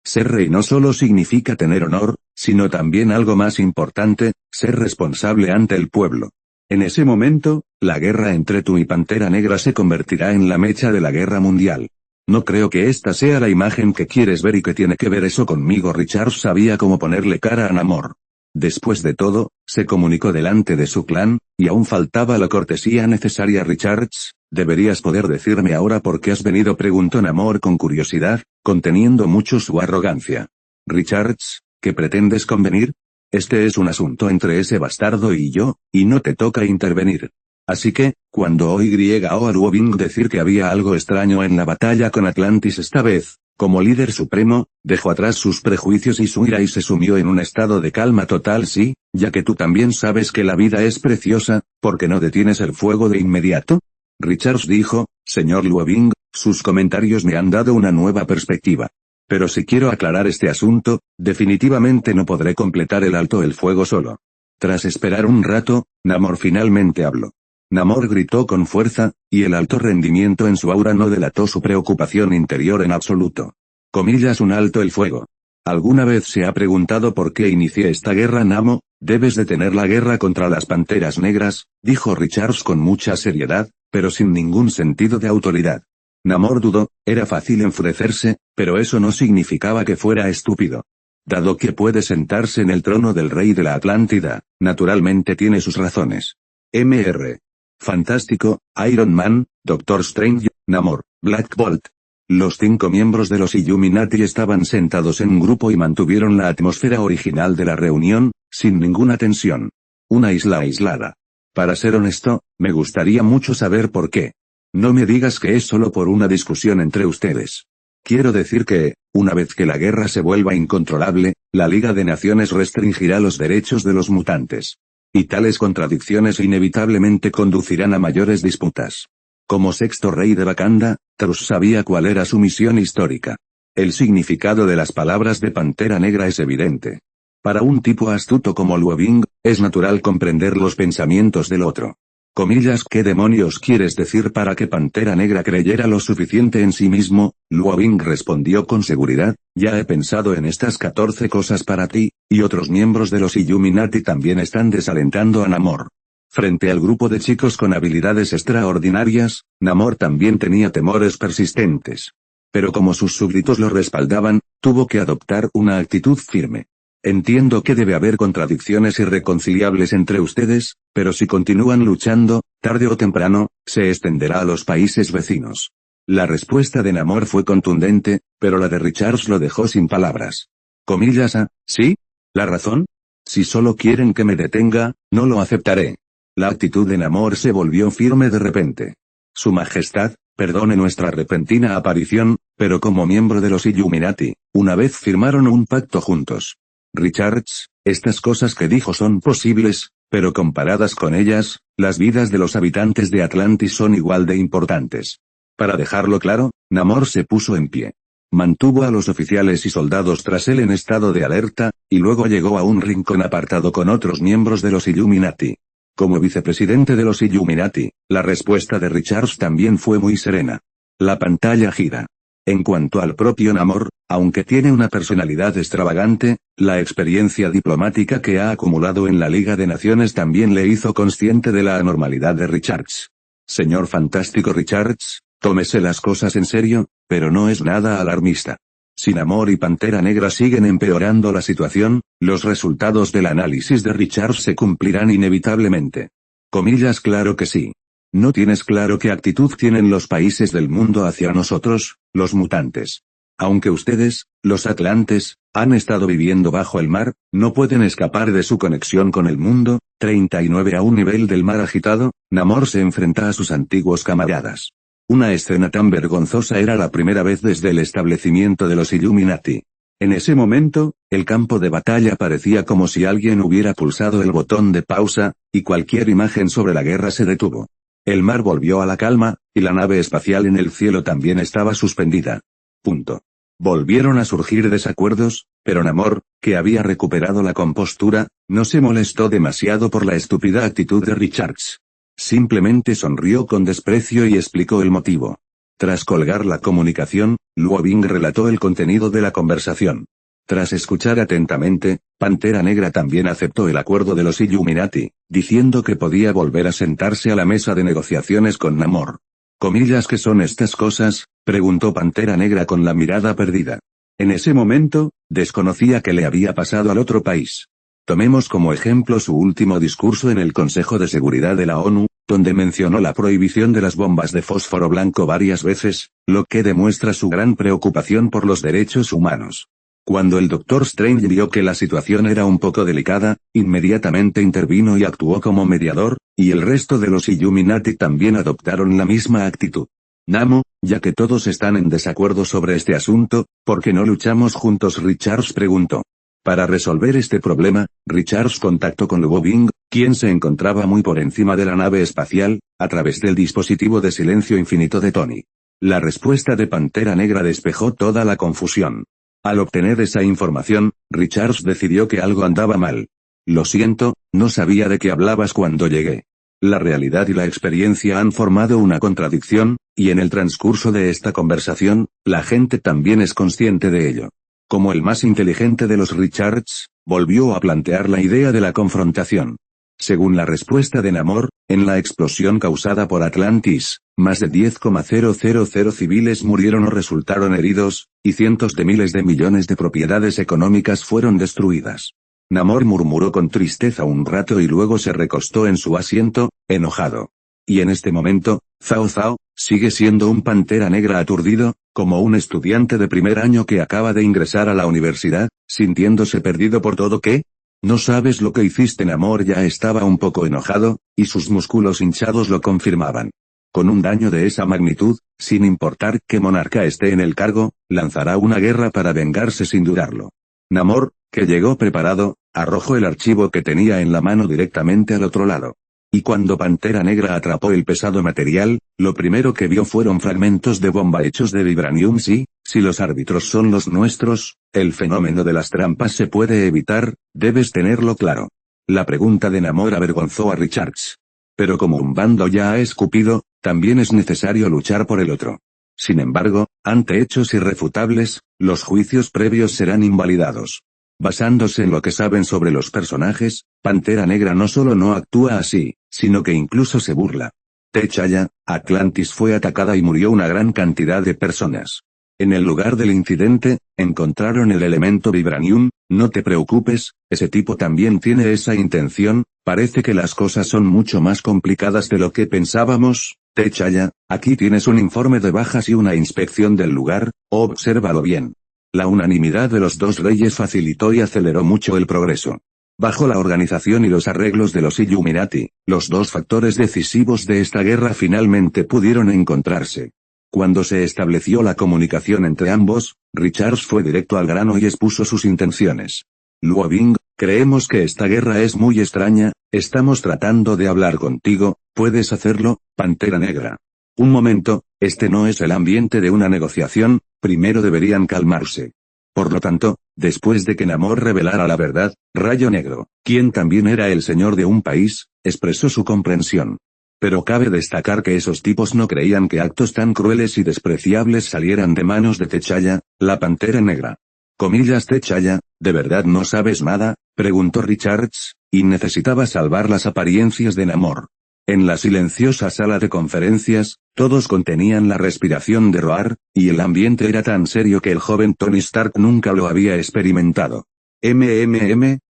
Ser rey no solo significa tener honor, sino también algo más importante, ser responsable ante el pueblo. En ese momento, la guerra entre tú y Pantera Negra se convertirá en la mecha de la guerra mundial. No creo que esta sea la imagen que quieres ver y que tiene que ver eso conmigo. Richard sabía cómo ponerle cara a Namor. Después de todo, se comunicó delante de su clan, y aún faltaba la cortesía necesaria. Richards, deberías poder decirme ahora por qué has venido, preguntó Namor con curiosidad, conteniendo mucho su arrogancia. Richards, ¿qué pretendes convenir? Este es un asunto entre ese bastardo y yo, y no te toca intervenir. Así que, cuando oí a Luo Bing decir que había algo extraño en la batalla con Atlantis esta vez, como líder supremo, dejó atrás sus prejuicios y su ira y se sumió en un estado de calma total. Sí, ya que tú también sabes que la vida es preciosa, ¿por qué no detienes el fuego de inmediato? Richards dijo, señor Luo Bing, sus comentarios me han dado una nueva perspectiva. Pero si quiero aclarar este asunto, definitivamente no podré completar el alto el fuego solo. Tras esperar un rato, Namor finalmente habló. Namor gritó con fuerza, y el alto rendimiento en su aura no delató su preocupación interior en absoluto. Comillas, un alto el fuego. ¿Alguna vez se ha preguntado por qué inicié esta guerra, Namo? Debes detener la guerra contra las Panteras Negras, dijo Richards con mucha seriedad, pero sin ningún sentido de autoridad. Namor dudó, era fácil enfurecerse, pero eso no significaba que fuera estúpido. Dado que puede sentarse en el trono del rey de la Atlántida, naturalmente tiene sus razones. Mr. Fantástico, Iron Man, Doctor Strange, Namor, Black Bolt. Los 5 miembros de los Illuminati estaban sentados en un grupo y mantuvieron la atmósfera original de la reunión, sin ninguna tensión. Una isla aislada. Para ser honesto, me gustaría mucho saber por qué. No me digas que es solo por una discusión entre ustedes. Quiero decir que, una vez que la guerra se vuelva incontrolable, la Liga de Naciones restringirá los derechos de los mutantes. Y tales contradicciones inevitablemente conducirán a mayores disputas. Como sexto rey de Wakanda, Trus sabía cuál era su misión histórica. El significado de las palabras de Pantera Negra es evidente. Para un tipo astuto como Luo Bing, es natural comprender los pensamientos del otro. Comillas, ¿qué demonios quieres decir? Para que Pantera Negra creyera lo suficiente en sí mismo, Luo Bing respondió con seguridad, ya he pensado en estas 14 cosas para ti, y otros miembros de los Illuminati también están desalentando a Namor. Frente al grupo de chicos con habilidades extraordinarias, Namor también tenía temores persistentes. Pero como sus súbditos lo respaldaban, tuvo que adoptar una actitud firme. Entiendo que debe haber contradicciones irreconciliables entre ustedes, pero si continúan luchando, tarde o temprano, se extenderá a los países vecinos. La respuesta de Namor fue contundente, pero la de Richards lo dejó sin palabras. Comillas ¿sí? ¿La razón? Si solo quieren que me detenga, no lo aceptaré. La actitud de Namor se volvió firme de repente. Su Majestad, perdone nuestra repentina aparición, pero como miembro de los Illuminati, una vez firmaron un pacto juntos. Richards, estas cosas que dijo son posibles, pero comparadas con ellas, las vidas de los habitantes de Atlantis son igual de importantes. Para dejarlo claro, Namor se puso en pie. Mantuvo a los oficiales y soldados tras él en estado de alerta, y luego llegó a un rincón apartado con otros miembros de los Illuminati. Como vicepresidente de los Illuminati, la respuesta de Richards también fue muy serena. La pantalla gira. En cuanto al propio Namor, aunque tiene una personalidad extravagante, la experiencia diplomática que ha acumulado en la Liga de Naciones también le hizo consciente de la anormalidad de Richards. Señor Fantástico Richards, tómese las cosas en serio, pero no es nada alarmista. Si Namor y Pantera Negra siguen empeorando la situación, los resultados del análisis de Richards se cumplirán inevitablemente. Comillas, claro que sí. ¿No tienes claro qué actitud tienen los países del mundo hacia nosotros, los mutantes? Aunque ustedes, los atlantes, han estado viviendo bajo el mar, no pueden escapar de su conexión con el mundo. 39 A un nivel del mar agitado, Namor se enfrenta a sus antiguos camaradas. Una escena tan vergonzosa era la primera vez desde el establecimiento de los Illuminati. En ese momento, el campo de batalla parecía como si alguien hubiera pulsado el botón de pausa, y cualquier imagen sobre la guerra se detuvo. El mar volvió a la calma, y la nave espacial en el cielo también estaba suspendida. Punto. Volvieron a surgir desacuerdos, pero Namor, que había recuperado la compostura, no se molestó demasiado por la estúpida actitud de Richards. Simplemente sonrió con desprecio y explicó el motivo. Tras colgar la comunicación, Luo Bing relató el contenido de la conversación. Tras escuchar atentamente, Pantera Negra también aceptó el acuerdo de los Illuminati, diciendo que podía volver a sentarse a la mesa de negociaciones con Namor. ¿Comillas qué son estas cosas?, preguntó Pantera Negra con la mirada perdida. En ese momento, desconocía qué le había pasado al otro país. Tomemos como ejemplo su último discurso en el Consejo de Seguridad de la ONU, donde mencionó la prohibición de las bombas de fósforo blanco varias veces, lo que demuestra su gran preocupación por los derechos humanos. Cuando el Doctor Strange vio que la situación era un poco delicada, inmediatamente intervino y actuó como mediador, y el resto de los Illuminati también adoptaron la misma actitud. Namo, ya que todos están en desacuerdo sobre este asunto, ¿por qué no luchamos juntos? Richards preguntó. Para resolver este problema, Richards contactó con Luo Bing, quien se encontraba muy por encima de la nave espacial, a través del dispositivo de silencio infinito de Tony. La respuesta de Pantera Negra despejó toda la confusión. Al obtener esa información, Richards decidió que algo andaba mal. Lo siento, no sabía de qué hablabas cuando llegué. La realidad y la experiencia han formado una contradicción, y en el transcurso de esta conversación, la gente también es consciente de ello. Como el más inteligente de los Richards, volvió a plantear la idea de la confrontación. Según la respuesta de Namor, en la explosión causada por Atlantis, más de 10,000 civiles murieron o resultaron heridos, y cientos de miles de millones de propiedades económicas fueron destruidas. Namor murmuró con tristeza un rato y luego se recostó en su asiento, enojado. Y en este momento, Zhao Zhao, sigue siendo un Pantera Negra aturdido, como un estudiante de primer año que acaba de ingresar a la universidad, sintiéndose perdido por todo. ¿Qué? ¿No sabes lo que hiciste? Namor ya estaba un poco enojado, y sus músculos hinchados lo confirmaban. Con un daño de esa magnitud, sin importar qué monarca esté en el cargo, lanzará una guerra para vengarse sin dudarlo. Namor, que llegó preparado, arrojó el archivo que tenía en la mano directamente al otro lado. Y cuando Pantera Negra atrapó el pesado material, lo primero que vio fueron fragmentos de bomba hechos de vibranium. Sí, si los árbitros son los nuestros, el fenómeno de las trampas se puede evitar, debes tenerlo claro. La pregunta de Namor avergonzó a Richards. Pero como un bando ya ha escupido, también es necesario luchar por el otro. Sin embargo, ante hechos irrefutables, los juicios previos serán invalidados. Basándose en lo que saben sobre los personajes, Pantera Negra no solo no actúa así, sino que incluso se burla. T'Challa, Atlantis fue atacada y murió una gran cantidad de personas. En el lugar del incidente, encontraron el elemento vibranium. No te preocupes, ese tipo también tiene esa intención. Parece que las cosas son mucho más complicadas de lo que pensábamos. T'Challa, aquí tienes un informe de bajas y una inspección del lugar, obsérvalo bien. La unanimidad de los dos reyes facilitó y aceleró mucho el progreso. Bajo la organización y los arreglos de los Illuminati, los dos factores decisivos de esta guerra finalmente pudieron encontrarse. Cuando se estableció la comunicación entre ambos, Richards fue directo al grano y expuso sus intenciones. Luo Bing, creemos que esta guerra es muy extraña, estamos tratando de hablar contigo, ¿puedes hacerlo, Pantera Negra? Un momento, este no es el ambiente de una negociación, primero deberían calmarse. Por lo tanto, después de que Namor revelara la verdad, Rayo Negro, quien también era el señor de un país, expresó su comprensión. Pero cabe destacar que esos tipos no creían que actos tan crueles y despreciables salieran de manos de T'Challa, la Pantera Negra. Comillas T'Challa, ¿de verdad no sabes nada?, preguntó Richards, y necesitaba salvar las apariencias de Namor. En la silenciosa sala de conferencias, Todos contenían la respiración de Roar, y el ambiente era tan serio que el joven Tony Stark nunca lo había experimentado.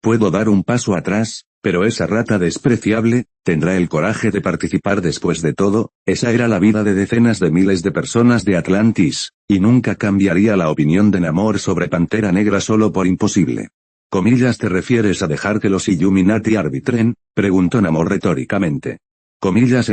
Puedo dar un paso atrás, pero esa rata despreciable, ¿tendrá el coraje de participar después de todo? Esa era la vida de decenas de miles de personas de Atlantis, y nunca cambiaría la opinión de Namor sobre Pantera Negra solo por imposible. ¿Comillas te refieres a dejar que los Illuminati arbitren? Preguntó Namor retóricamente. Comillas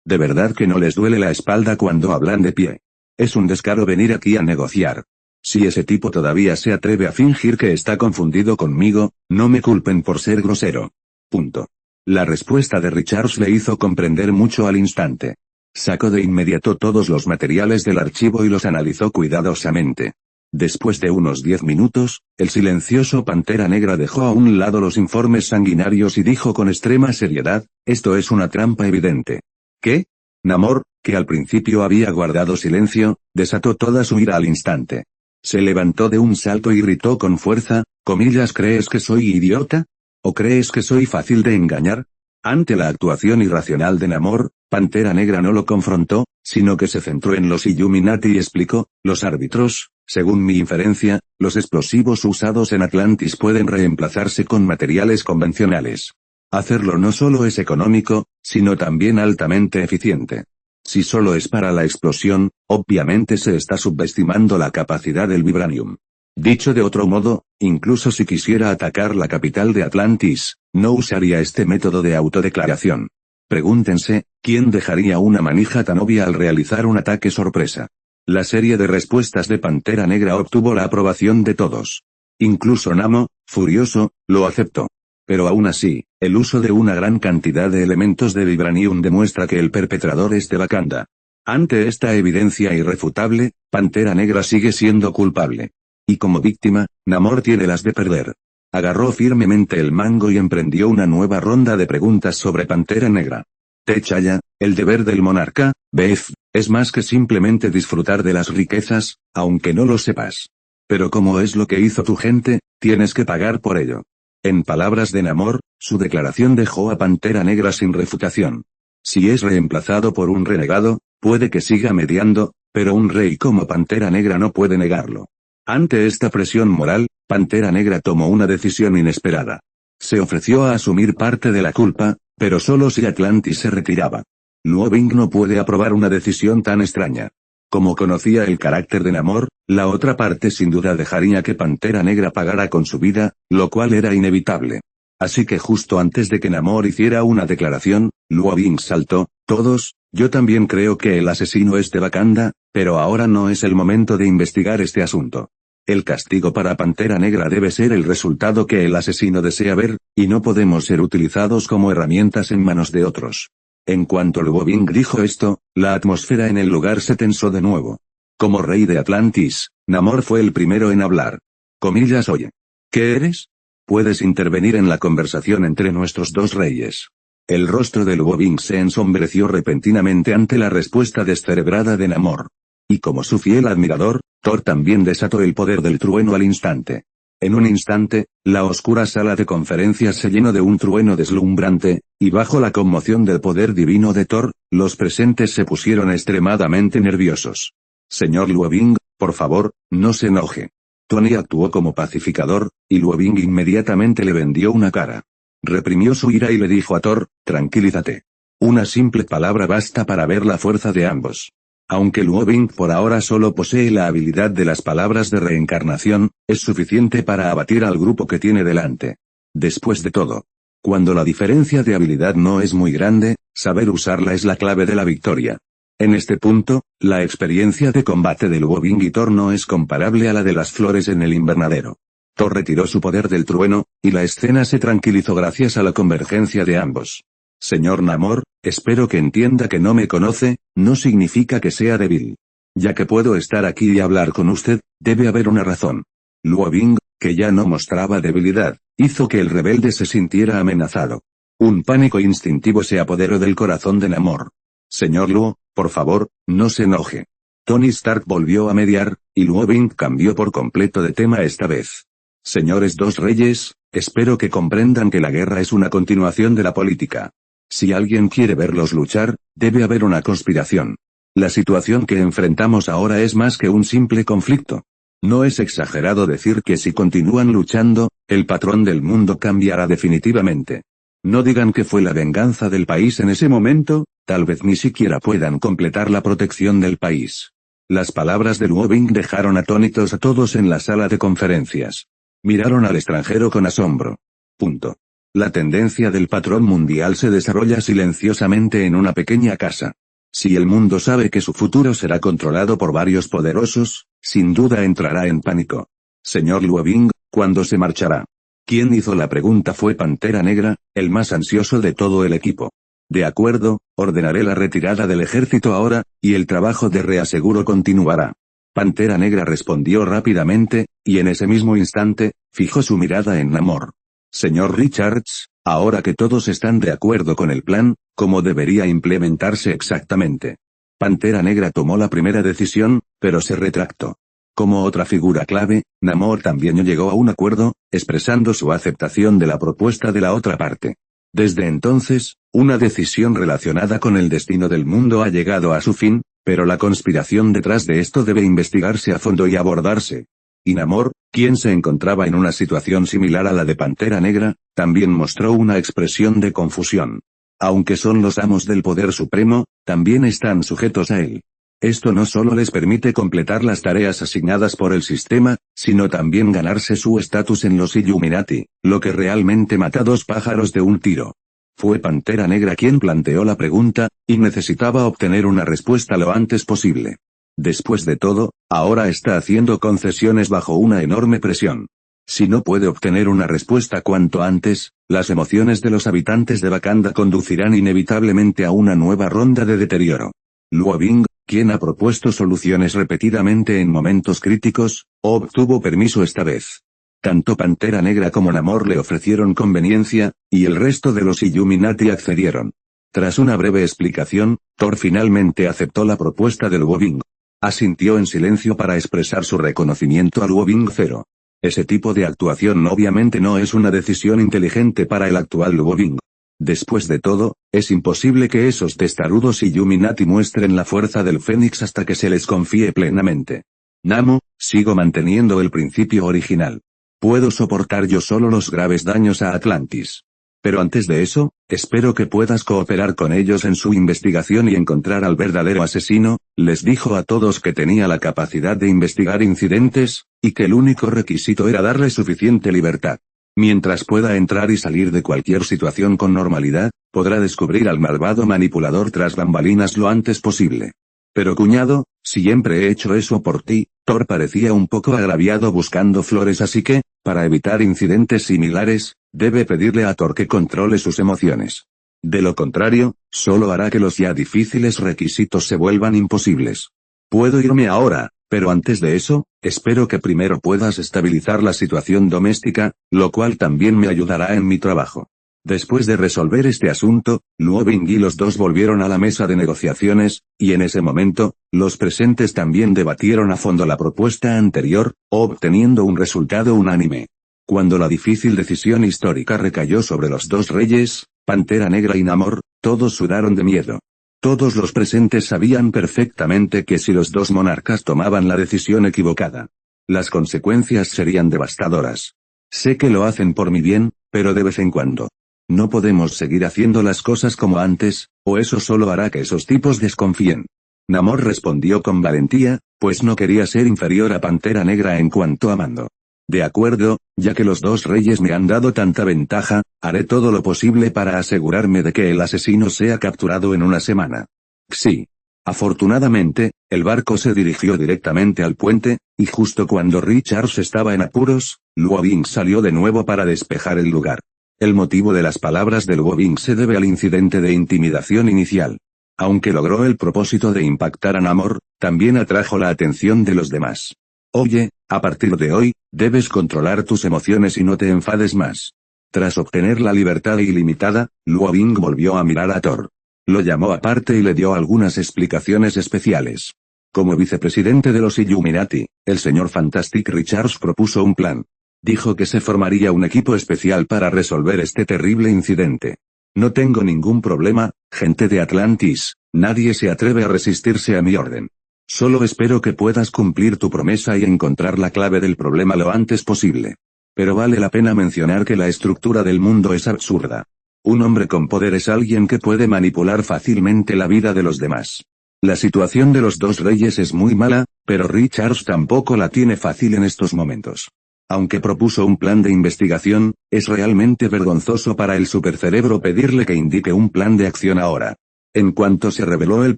¿De verdad que no les duele la espalda cuando hablan de pie? Es un descaro venir aquí a negociar. Si ese tipo todavía se atreve a fingir que está confundido conmigo, no me culpen por ser grosero. Punto. La respuesta de Richards le hizo comprender mucho al instante. Sacó de inmediato todos los materiales del archivo y los analizó cuidadosamente. Después de unos 10 minutos, el silencioso Pantera Negra dejó a un lado los informes sanguinarios y dijo con extrema seriedad, esto es una trampa evidente. ¿Qué? Namor, que al principio había guardado silencio, desató toda su ira al instante. Se levantó de un salto y gritó con fuerza, comillas, ¿crees que soy idiota? ¿O crees que soy fácil de engañar? Ante la actuación irracional de Namor, Pantera Negra no lo confrontó, sino que se centró en los Illuminati y explicó, los árbitros, según mi inferencia, los explosivos usados en Atlantis pueden reemplazarse con materiales convencionales. Hacerlo no solo es económico, sino también altamente eficiente. Si solo es para la explosión, obviamente se está subestimando la capacidad del vibranium. Dicho de otro modo, incluso si quisiera atacar la capital de Atlantis, no usaría este método de autodeclaración. Pregúntense, ¿quién dejaría una manija tan obvia al realizar un ataque sorpresa? La serie de respuestas de Pantera Negra obtuvo la aprobación de todos. Incluso Namor, furioso, lo aceptó. Pero aún así, el uso de una gran cantidad de elementos de vibranium demuestra que el perpetrador es de Wakanda. Ante esta evidencia irrefutable, Pantera Negra sigue siendo culpable. Y como víctima, Namor tiene las de perder. Agarró firmemente el mango y emprendió una nueva ronda de preguntas sobre Pantera Negra. T'Challa, el deber del monarca, Beth, es más que simplemente disfrutar de las riquezas, aunque no lo sepas. Pero como es lo que hizo tu gente, tienes que pagar por ello. En palabras de Namor, su declaración dejó a Pantera Negra sin refutación. Si es reemplazado por un renegado, puede que siga mediando, pero un rey como Pantera Negra no puede negarlo. Ante esta presión moral, Pantera Negra tomó una decisión inesperada. Se ofreció a asumir parte de la culpa, pero solo si Atlantis se retiraba. Luo Bing no puede aprobar una decisión tan extraña. Como conocía el carácter de Namor, la otra parte sin duda dejaría que Pantera Negra pagara con su vida, lo cual era inevitable. Así que justo antes de que Namor hiciera una declaración, Luo Bing saltó, todos, yo también creo que el asesino es de Wakanda, pero ahora no es el momento de investigar este asunto. El castigo para Pantera Negra debe ser el resultado que el asesino desea ver, y no podemos ser utilizados como herramientas en manos de otros. En cuanto Luo Bing dijo esto, la atmósfera en el lugar se tensó de nuevo. Como rey de Atlantis, Namor fue el primero en hablar. Comillas, oye. ¿Qué eres? Puedes intervenir en la conversación entre nuestros dos reyes. El rostro de Luo Bing se ensombreció repentinamente ante la respuesta descerebrada de Namor. Y como su fiel admirador, Thor también desató el poder del trueno al instante. En un instante, la oscura sala de conferencias se llenó de un trueno deslumbrante, y bajo la conmoción del poder divino de Thor, los presentes se pusieron extremadamente nerviosos. Señor Luo Bing, por favor, no se enoje. Tony actuó como pacificador, y Luo Bing inmediatamente le vendió una cara. Reprimió su ira y le dijo a Thor, tranquilízate. Una simple palabra basta para ver la fuerza de ambos. Aunque Luo Bing por ahora solo posee la habilidad de las palabras de reencarnación, es suficiente para abatir al grupo que tiene delante. Después de todo, cuando la diferencia de habilidad no es muy grande, saber usarla es la clave de la victoria. En este punto, la experiencia de combate de Luo Bing y Thor no es comparable a la de las flores en el invernadero. Thor retiró su poder del trueno, y la escena se tranquilizó gracias a la convergencia de ambos. Señor Namor, espero que entienda que no me conoce, no significa que sea débil. Ya que puedo estar aquí y hablar con usted, debe haber una razón. Luo Bing, que ya no mostraba debilidad, hizo que el rebelde se sintiera amenazado. Un pánico instintivo se apoderó del corazón de Namor. Señor Luo, por favor, no se enoje. Tony Stark volvió a mediar, y Luo Bing cambió por completo de tema esta vez. Señores dos reyes, espero que comprendan que la guerra es una continuación de la política. Si alguien quiere verlos luchar, Debe haber una conspiración. La situación que enfrentamos ahora es más que un simple conflicto. No es exagerado decir que si continúan luchando, el patrón del mundo cambiará definitivamente. No digan que fue la venganza del país en ese momento, tal vez ni siquiera puedan completar la protección del país. Las palabras de Luo Bing dejaron atónitos a todos en la sala de conferencias. Miraron al extranjero con asombro. Punto. La tendencia del patrón mundial se desarrolla silenciosamente en una pequeña casa. Si el mundo sabe que su futuro será controlado por varios poderosos, sin duda entrará en pánico. Señor Luo Bing, ¿cuándo se marchará? Quien hizo la pregunta fue Pantera Negra, el más ansioso de todo el equipo. De acuerdo, ordenaré la retirada del ejército ahora, y el trabajo de reaseguro continuará. Pantera Negra respondió rápidamente, y en ese mismo instante, fijó su mirada en Namor. Señor Richards, ahora que todos están de acuerdo con el plan, ¿cómo debería implementarse exactamente? Pantera Negra tomó la primera decisión, pero se retractó. Como otra figura clave, Namor también llegó a un acuerdo, expresando su aceptación de la propuesta de la otra parte. Desde entonces, una decisión relacionada con el destino del mundo ha llegado a su fin, pero la conspiración detrás de esto debe investigarse a fondo y abordarse. Y Namor, quien se encontraba en una situación similar a la de Pantera Negra, también mostró una expresión de confusión. Aunque son los amos del poder supremo, también están sujetos a él. Esto no solo les permite completar las tareas asignadas por el sistema, sino también ganarse su estatus en los Illuminati, lo que realmente mata dos pájaros de un tiro. Fue Pantera Negra quien planteó la pregunta, y necesitaba obtener una respuesta lo antes posible. Después de todo, ahora está haciendo concesiones bajo una enorme presión. Si no puede obtener una respuesta cuanto antes, las emociones de los habitantes de Wakanda conducirán inevitablemente a una nueva ronda de deterioro. Luo Bing, quien ha propuesto soluciones repetidamente en momentos críticos, obtuvo permiso esta vez. Tanto Pantera Negra como Namor le ofrecieron conveniencia, y el resto de los Illuminati accedieron. Tras una breve explicación, Thor finalmente aceptó la propuesta de Luo Bing. Asintió en silencio para expresar su reconocimiento a Luo Bing 0. Ese tipo de actuación obviamente no es una decisión inteligente para el actual Luo Bing. Después de todo, es imposible que esos testarudos Illuminati muestren la fuerza del Fénix hasta que se les confíe plenamente. Namo, sigo manteniendo el principio original. Puedo soportar yo solo los graves daños a Atlantis. Pero antes de eso, espero que puedas cooperar con ellos en su investigación y encontrar al verdadero asesino. Les dijo a todos que tenía la capacidad de investigar incidentes, y que el único requisito era darle suficiente libertad. Mientras pueda entrar y salir de cualquier situación con normalidad, podrá descubrir al malvado manipulador tras bambalinas lo antes posible. Pero cuñado, siempre he hecho eso por ti. Thor parecía un poco agraviado buscando flores, así que, para evitar incidentes similares, debe pedirle a Thor que controle sus emociones. De lo contrario, solo hará que los ya difíciles requisitos se vuelvan imposibles. Puedo irme ahora, pero antes de eso, espero que primero puedas estabilizar la situación doméstica, lo cual también me ayudará en mi trabajo. Después de resolver este asunto, Luo Bing y los dos volvieron a la mesa de negociaciones, y en ese momento, los presentes también debatieron a fondo la propuesta anterior, obteniendo un resultado unánime. Cuando la difícil decisión histórica recayó sobre los dos reyes, Pantera Negra y Namor, todos sudaron de miedo. Todos los presentes sabían perfectamente que si los dos monarcas tomaban la decisión equivocada, las consecuencias serían devastadoras. Sé que lo hacen por mi bien, pero de vez en cuando. No podemos seguir haciendo las cosas como antes, o eso solo hará que esos tipos desconfíen. Namor respondió con valentía, pues no quería ser inferior a Pantera Negra en cuanto a mando. De acuerdo, ya que los dos reyes me han dado tanta ventaja, haré todo lo posible para asegurarme de que el asesino sea capturado en una semana. Sí. Afortunadamente, el barco se dirigió directamente al puente, y justo cuando Richards estaba en apuros, Luo Bing salió de nuevo para despejar el lugar. El motivo de las palabras de Luo Bing se debe al incidente de intimidación inicial. Aunque logró el propósito de impactar a Namor, también atrajo la atención de los demás. Oye, a partir de hoy, debes controlar tus emociones y no te enfades más. Tras obtener la libertad ilimitada, Luo Bing volvió a mirar a Thor. Lo llamó aparte y le dio algunas explicaciones especiales. Como vicepresidente de los Illuminati, el señor Fantastic Richards propuso un plan. Dijo que se formaría un equipo especial para resolver este terrible incidente. No tengo ningún problema, gente de Atlantis, Nadie se atreve a resistirse a mi orden. Solo espero que puedas cumplir tu promesa y encontrar la clave del problema lo antes posible. Pero vale la pena mencionar que la estructura del mundo es absurda. Un hombre con poder es alguien que puede manipular fácilmente la vida de los demás. La situación de los dos reyes es muy mala, pero Richards tampoco la tiene fácil en estos momentos. Aunque propuso un plan de investigación, es realmente vergonzoso para el supercerebro pedirle que indique un plan de acción ahora. En cuanto se reveló el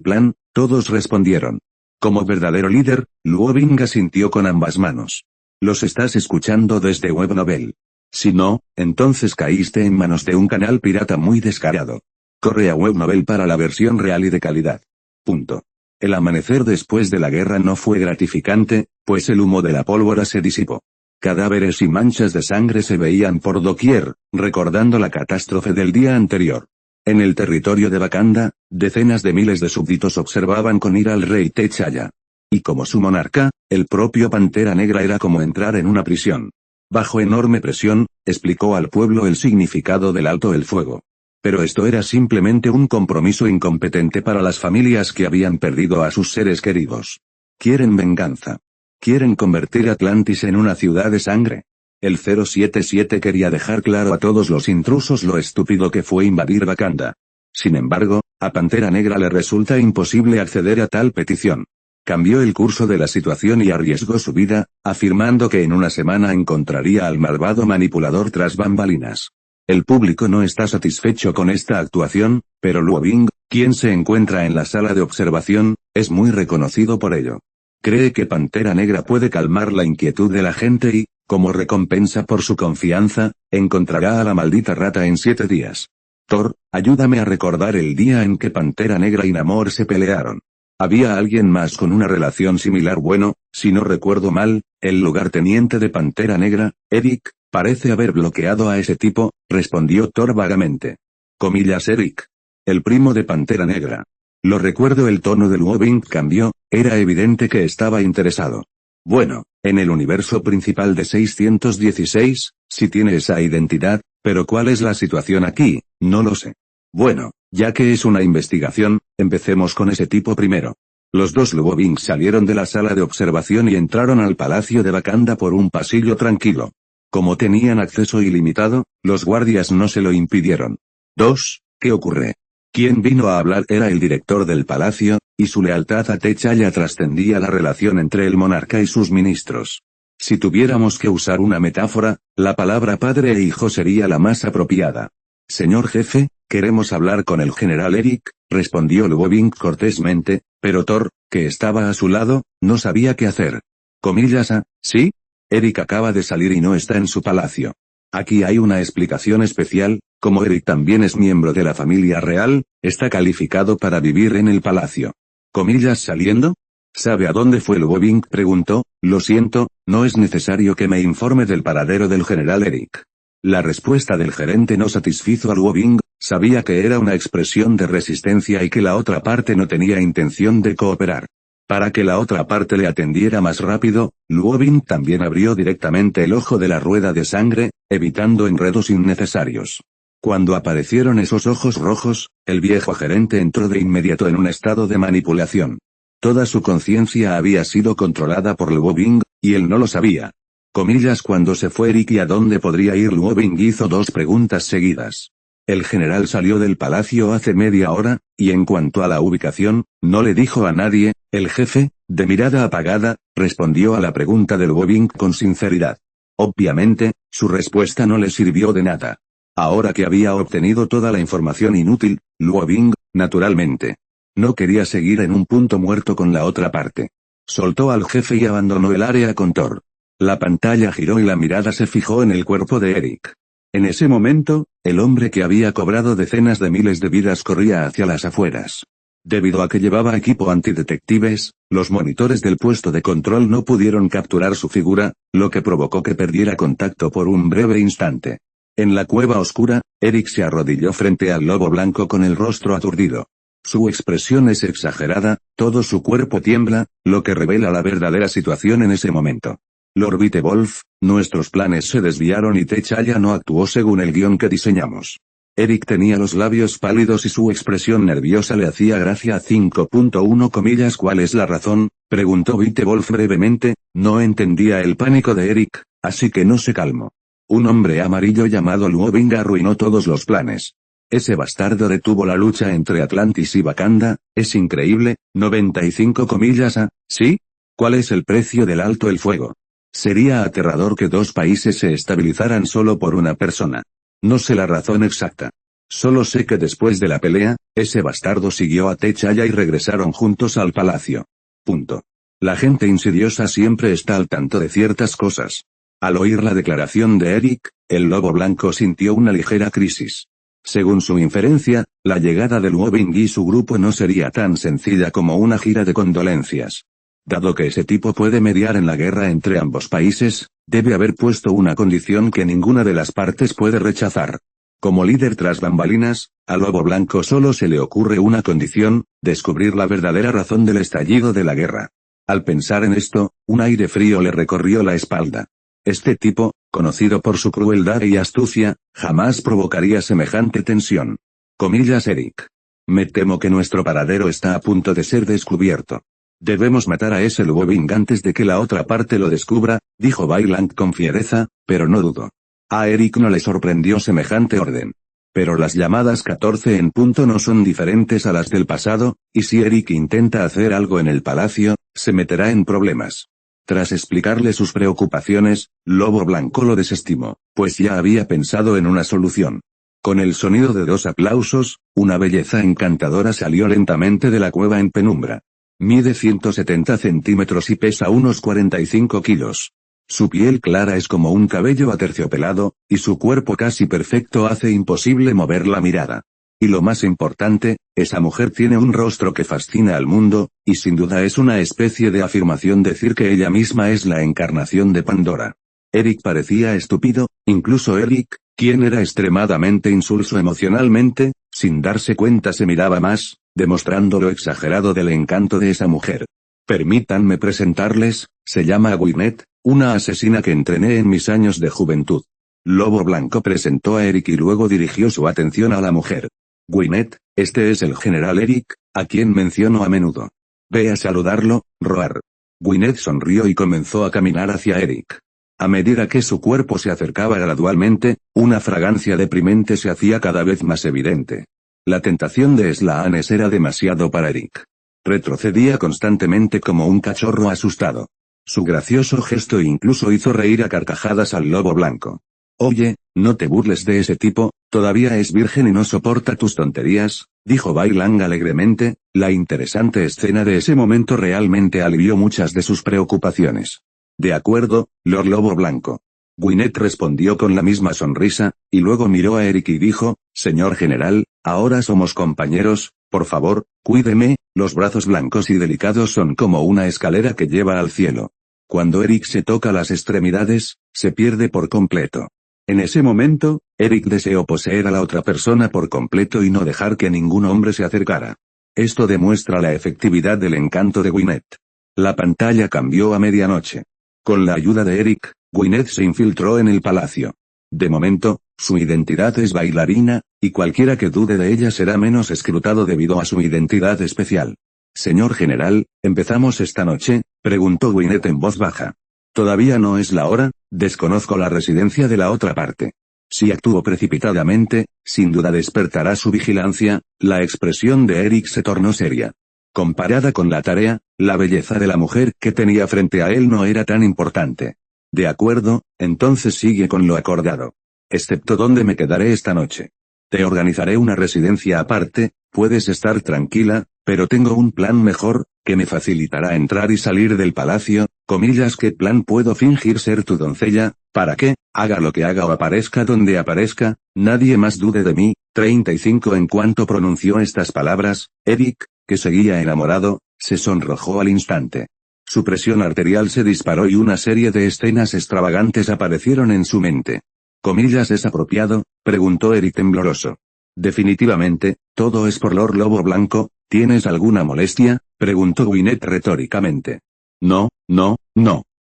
plan, todos respondieron. Como verdadero líder, Luo Bing asintió con ambas manos. Los estás escuchando desde Webnovel. Si no, entonces caíste en manos de un canal pirata muy descarado. Corre a Webnovel para la versión real y de calidad. Punto. El amanecer después de la guerra no fue gratificante, pues el humo de la pólvora se disipó. Cadáveres y manchas de sangre se veían por doquier, recordando la catástrofe del día anterior. En el territorio de Wakanda, decenas de miles de súbditos observaban con ira al rey T'Challa. Y como su monarca, el propio Pantera Negra era como entrar en una prisión. Bajo enorme presión, explicó al pueblo el significado del alto el fuego. Pero esto era simplemente un compromiso incompetente para las familias que habían perdido a sus seres queridos. Quieren venganza. Quieren convertir Atlantis en una ciudad de sangre. El 077 quería dejar claro a todos los intrusos lo estúpido que fue invadir Wakanda. Sin embargo, a Pantera Negra le resulta imposible acceder a tal petición. Cambió el curso de la situación y arriesgó su vida, afirmando que en una semana encontraría al malvado manipulador tras bambalinas. El público no está satisfecho con esta actuación, pero Luo Bing, quien se encuentra en la sala de observación, es muy reconocido por ello. Cree que Pantera Negra puede calmar la inquietud de la gente y, como recompensa por su confianza, encontrará a la maldita rata en 7 días. Thor, ayúdame a recordar el día en que Pantera Negra y Namor se pelearon. Había alguien más con una relación similar. Bueno, si no recuerdo mal, el lugarteniente de Pantera Negra, Eric, parece haber bloqueado a ese tipo, respondió Thor vagamente. Comillas Eric. El primo de Pantera Negra. Lo recuerdo. El tono de Luo Bing cambió, era evidente que estaba interesado. Bueno, en el universo principal de 616, sí tiene esa identidad, pero ¿cuál es la situación aquí? No lo sé. Bueno, ya que es una investigación, empecemos con ese tipo primero. Los dos Luo Bing salieron de la sala de observación y entraron al palacio de Wakanda por un pasillo tranquilo. Como tenían acceso ilimitado, los guardias no se lo impidieron. 2. ¿Qué ocurre? Quien vino a hablar era el director del palacio, y su lealtad a T'Challa trascendía la relación entre el monarca y sus ministros. Si tuviéramos que usar una metáfora, la palabra padre e hijo sería la más apropiada. Señor jefe, queremos hablar con el general Eric, respondió Luo Bing cortésmente, pero Thor, que estaba a su lado, no sabía qué hacer. Comillas ¿sí? Eric acaba de salir y no está en su palacio. Aquí hay una explicación especial, como Eric también es miembro de la familia real, está calificado para vivir en el palacio. Comillas ¿saliendo? ¿Sabe a dónde fue? Luo Bing preguntó. Lo siento, no es necesario que me informe del paradero del general Eric. La respuesta del gerente no satisfizo a Luo Bing, sabía que era una expresión de resistencia y que la otra parte no tenía intención de cooperar. Para que la otra parte le atendiera más rápido, Luo Bing también abrió directamente el ojo de la rueda de sangre, evitando enredos innecesarios. Cuando aparecieron esos ojos rojos, el viejo gerente entró de inmediato en un estado de manipulación. Toda su conciencia había sido controlada por Luo Bing, y él no lo sabía. Comillas cuando se fue Eric y a dónde podría ir. Luo Bing hizo 2 preguntas seguidas. El general salió del palacio hace media hora, y en cuanto a la ubicación, no le dijo a nadie. El jefe, de mirada apagada, respondió a la pregunta de Luo Bing con sinceridad. Obviamente, su respuesta no le sirvió de nada. Ahora que había obtenido toda la información inútil, Luo Bing, naturalmente, no quería seguir en un punto muerto con la otra parte. Soltó al jefe y abandonó el área con Thor. La pantalla giró y la mirada se fijó en el cuerpo de Eric. En ese momento, el hombre que había cobrado decenas de miles de vidas corría hacia las afueras. Debido a que llevaba equipo antidetectives, los monitores del puesto de control no pudieron capturar su figura, lo que provocó que perdiera contacto por un breve instante. En la cueva oscura, Eric se arrodilló frente al lobo blanco con el rostro aturdido. Su expresión es exagerada, todo su cuerpo tiembla, lo que revela la verdadera situación en ese momento. Lord Wolf, nuestros planes se desviaron y T'Challa no actuó según el guión que diseñamos. Eric tenía los labios pálidos y su expresión nerviosa le hacía gracia. 5.1 comillas. ¿Cuál es la razón?, preguntó Beetleborg brevemente. No entendía el pánico de Eric, así que no se calmó. Un hombre amarillo llamado Luobing arruinó todos los planes. Ese bastardo detuvo la lucha entre Atlantis y Wakanda. Es increíble. 95 comillas. ¿Sí? ¿Cuál es el precio del alto el fuego? Sería aterrador que dos países se estabilizaran solo por una persona. No sé la razón exacta. Solo sé que después de la pelea, ese bastardo siguió a T'Challa y regresaron juntos al palacio. Punto. La gente insidiosa siempre está al tanto de ciertas cosas. Al oír la declaración de Eric, el lobo blanco sintió una ligera crisis. Según su inferencia, la llegada de Luobing y su grupo no sería tan sencilla como una gira de condolencias. Dado que ese tipo puede mediar en la guerra entre ambos países, debe haber puesto una condición que ninguna de las partes puede rechazar. Como líder tras bambalinas, a Lobo Blanco solo se le ocurre una condición: descubrir la verdadera razón del estallido de la guerra. Al pensar en esto, un aire frío le recorrió la espalda. Este tipo, conocido por su crueldad y astucia, jamás provocaría semejante tensión. Comillas. Eric. Me temo que nuestro paradero está a punto de ser descubierto. Debemos matar a ese Luobing antes de que la otra parte lo descubra, dijo Bailang con fiereza, pero no dudó. A Eric no le sorprendió semejante orden. Pero las llamadas 14 en punto no son diferentes a las del pasado, y si Eric intenta hacer algo en el palacio, se meterá en problemas. Tras explicarle sus preocupaciones, Lobo Blanco lo desestimó, pues ya había pensado en una solución. Con el sonido de 2 aplausos, una belleza encantadora salió lentamente de la cueva en penumbra. Mide 170 centímetros y pesa unos 45 kilos. Su piel clara es como un cabello aterciopelado, y su cuerpo casi perfecto hace imposible mover la mirada. Y lo más importante, esa mujer tiene un rostro que fascina al mundo, y sin duda es una especie de afirmación decir que ella misma es la encarnación de Pandora. Eric parecía estúpido, incluso Eric, quien era extremadamente insulso emocionalmente, sin darse cuenta se miraba más, demostrando lo exagerado del encanto de esa mujer. Permítanme presentarles, se llama Gwyneth, una asesina que entrené en mis años de juventud. Lobo Blanco presentó a Eric y luego dirigió su atención a la mujer. Gwyneth, este es el general Eric, a quien menciono a menudo. Ve a saludarlo, Roar. Gwyneth sonrió y comenzó a caminar hacia Eric. A medida que su cuerpo se acercaba gradualmente, una fragancia deprimente se hacía cada vez más evidente. La tentación de Slaanes era demasiado para Eric. Retrocedía constantemente como un cachorro asustado. Su gracioso gesto incluso hizo reír a carcajadas al Lobo Blanco. Oye, no te burles de ese tipo, todavía es virgen y no soporta tus tonterías, dijo Bailang alegremente. La interesante escena de ese momento realmente alivió muchas de sus preocupaciones. De acuerdo, Lord Lobo Blanco. Gwyneth respondió con la misma sonrisa, y luego miró a Eric y dijo: señor general, ahora somos compañeros, por favor, cuídeme. Los brazos blancos y delicados son como una escalera que lleva al cielo. Cuando Eric se toca las extremidades, se pierde por completo. En ese momento, Eric deseó poseer a la otra persona por completo y no dejar que ningún hombre se acercara. Esto demuestra la efectividad del encanto de Gwyneth. La pantalla cambió a medianoche. Con la ayuda de Eric, Gwyneth se infiltró en el palacio. De momento, su identidad es bailarina, y cualquiera que dude de ella será menos escrutado debido a su identidad especial. Señor general, ¿empezamos esta noche?, preguntó Gwyneth en voz baja. Todavía no es la hora, desconozco la residencia de la otra parte. Si actúo precipitadamente, sin duda despertará su vigilancia. La expresión de Eric se tornó seria. Comparada con la tarea, la belleza de la mujer que tenía frente a él no era tan importante. De acuerdo, entonces sigue con lo acordado. Excepto dónde me quedaré esta noche. Te organizaré una residencia aparte, puedes estar tranquila, pero tengo un plan mejor, que me facilitará entrar y salir del palacio. Comillas. ¿Qué plan? Puedo fingir ser tu doncella, para que, haga lo que haga o aparezca donde aparezca, nadie más dude de mí. 35. En cuanto pronunció estas palabras, Eric, que seguía enamorado, se sonrojó al instante. Su presión arterial se disparó y una serie de escenas extravagantes aparecieron en su mente. Comillas. ¿Es apropiado?, preguntó Eric tembloroso. Definitivamente, todo es por Lord Lobo Blanco. ¿Tienes alguna molestia?, preguntó Gwyneth retóricamente. No,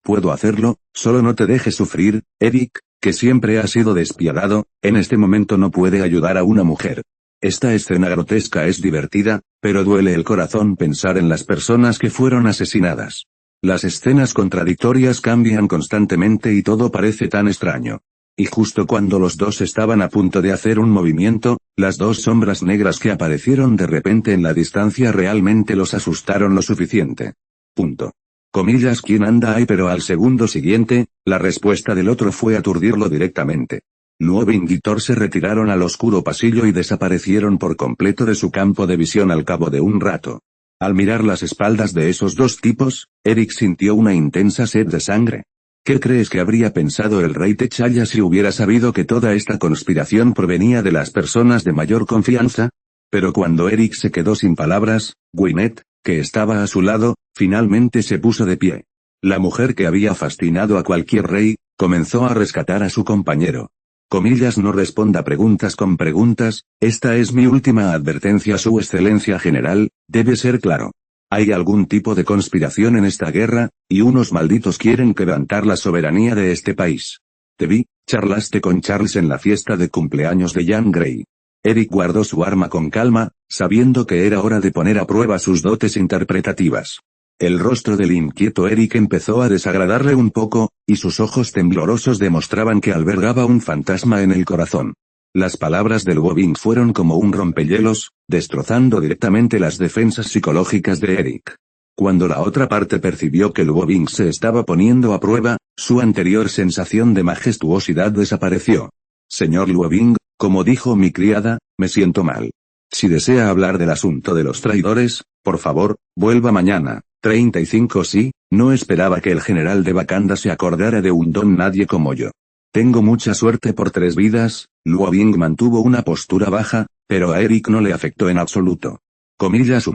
puedo hacerlo, solo no te dejes sufrir, Eric. que siempre ha sido despiadado, en este momento no puede ayudar a una mujer. Esta escena grotesca es divertida, pero duele el corazón pensar en las personas que fueron asesinadas. Las escenas contradictorias cambian constantemente y todo parece tan extraño. Y justo cuando los dos estaban a punto de hacer un movimiento, las dos sombras negras que aparecieron de repente en la distancia realmente los asustaron lo suficiente. Punto. Comillas, ¿quién anda ahí? Pero al segundo siguiente, la respuesta del otro fue aturdirlo directamente. Luobing y Thor se retiraron al oscuro pasillo y desaparecieron por completo de su campo de visión al cabo de un rato. Al mirar las espaldas de esos dos tipos, Eric sintió una intensa sed de sangre. ¿Qué crees que habría pensado el rey T'Challa si hubiera sabido que toda esta conspiración provenía de las personas de mayor confianza? Pero cuando Eric se quedó sin palabras, Gwyneth, que estaba a su lado, finalmente se puso de pie. La mujer que había fascinado a cualquier rey, comenzó a rescatar a su compañero. Comillas, no responda preguntas con preguntas, esta es mi última advertencia, Su Excelencia General, debe ser claro. Hay algún tipo de conspiración en esta guerra, y unos malditos quieren quebrantar la soberanía de este país. Te vi, charlaste con Charles en la fiesta de cumpleaños de Jean Grey. Eric guardó su arma con calma, sabiendo que era hora de poner a prueba sus dotes interpretativas. El rostro del inquieto Eric empezó a desagradarle un poco, y sus ojos temblorosos demostraban que albergaba un fantasma en el corazón. Las palabras del Luobing fueron como un rompehielos, destrozando directamente las defensas psicológicas de Eric. Cuando la otra parte percibió que Luobing se estaba poniendo a prueba, su anterior sensación de majestuosidad desapareció. Señor Luobing, como dijo mi criada, me siento mal. Si desea hablar del asunto de los traidores, por favor, vuelva mañana. 35 Sí, no esperaba que el general de Wakanda se acordara de un don nadie como yo. Tengo mucha suerte por 3 vidas. Luobing mantuvo una postura baja, pero a Eric no le afectó en absoluto. Comillas.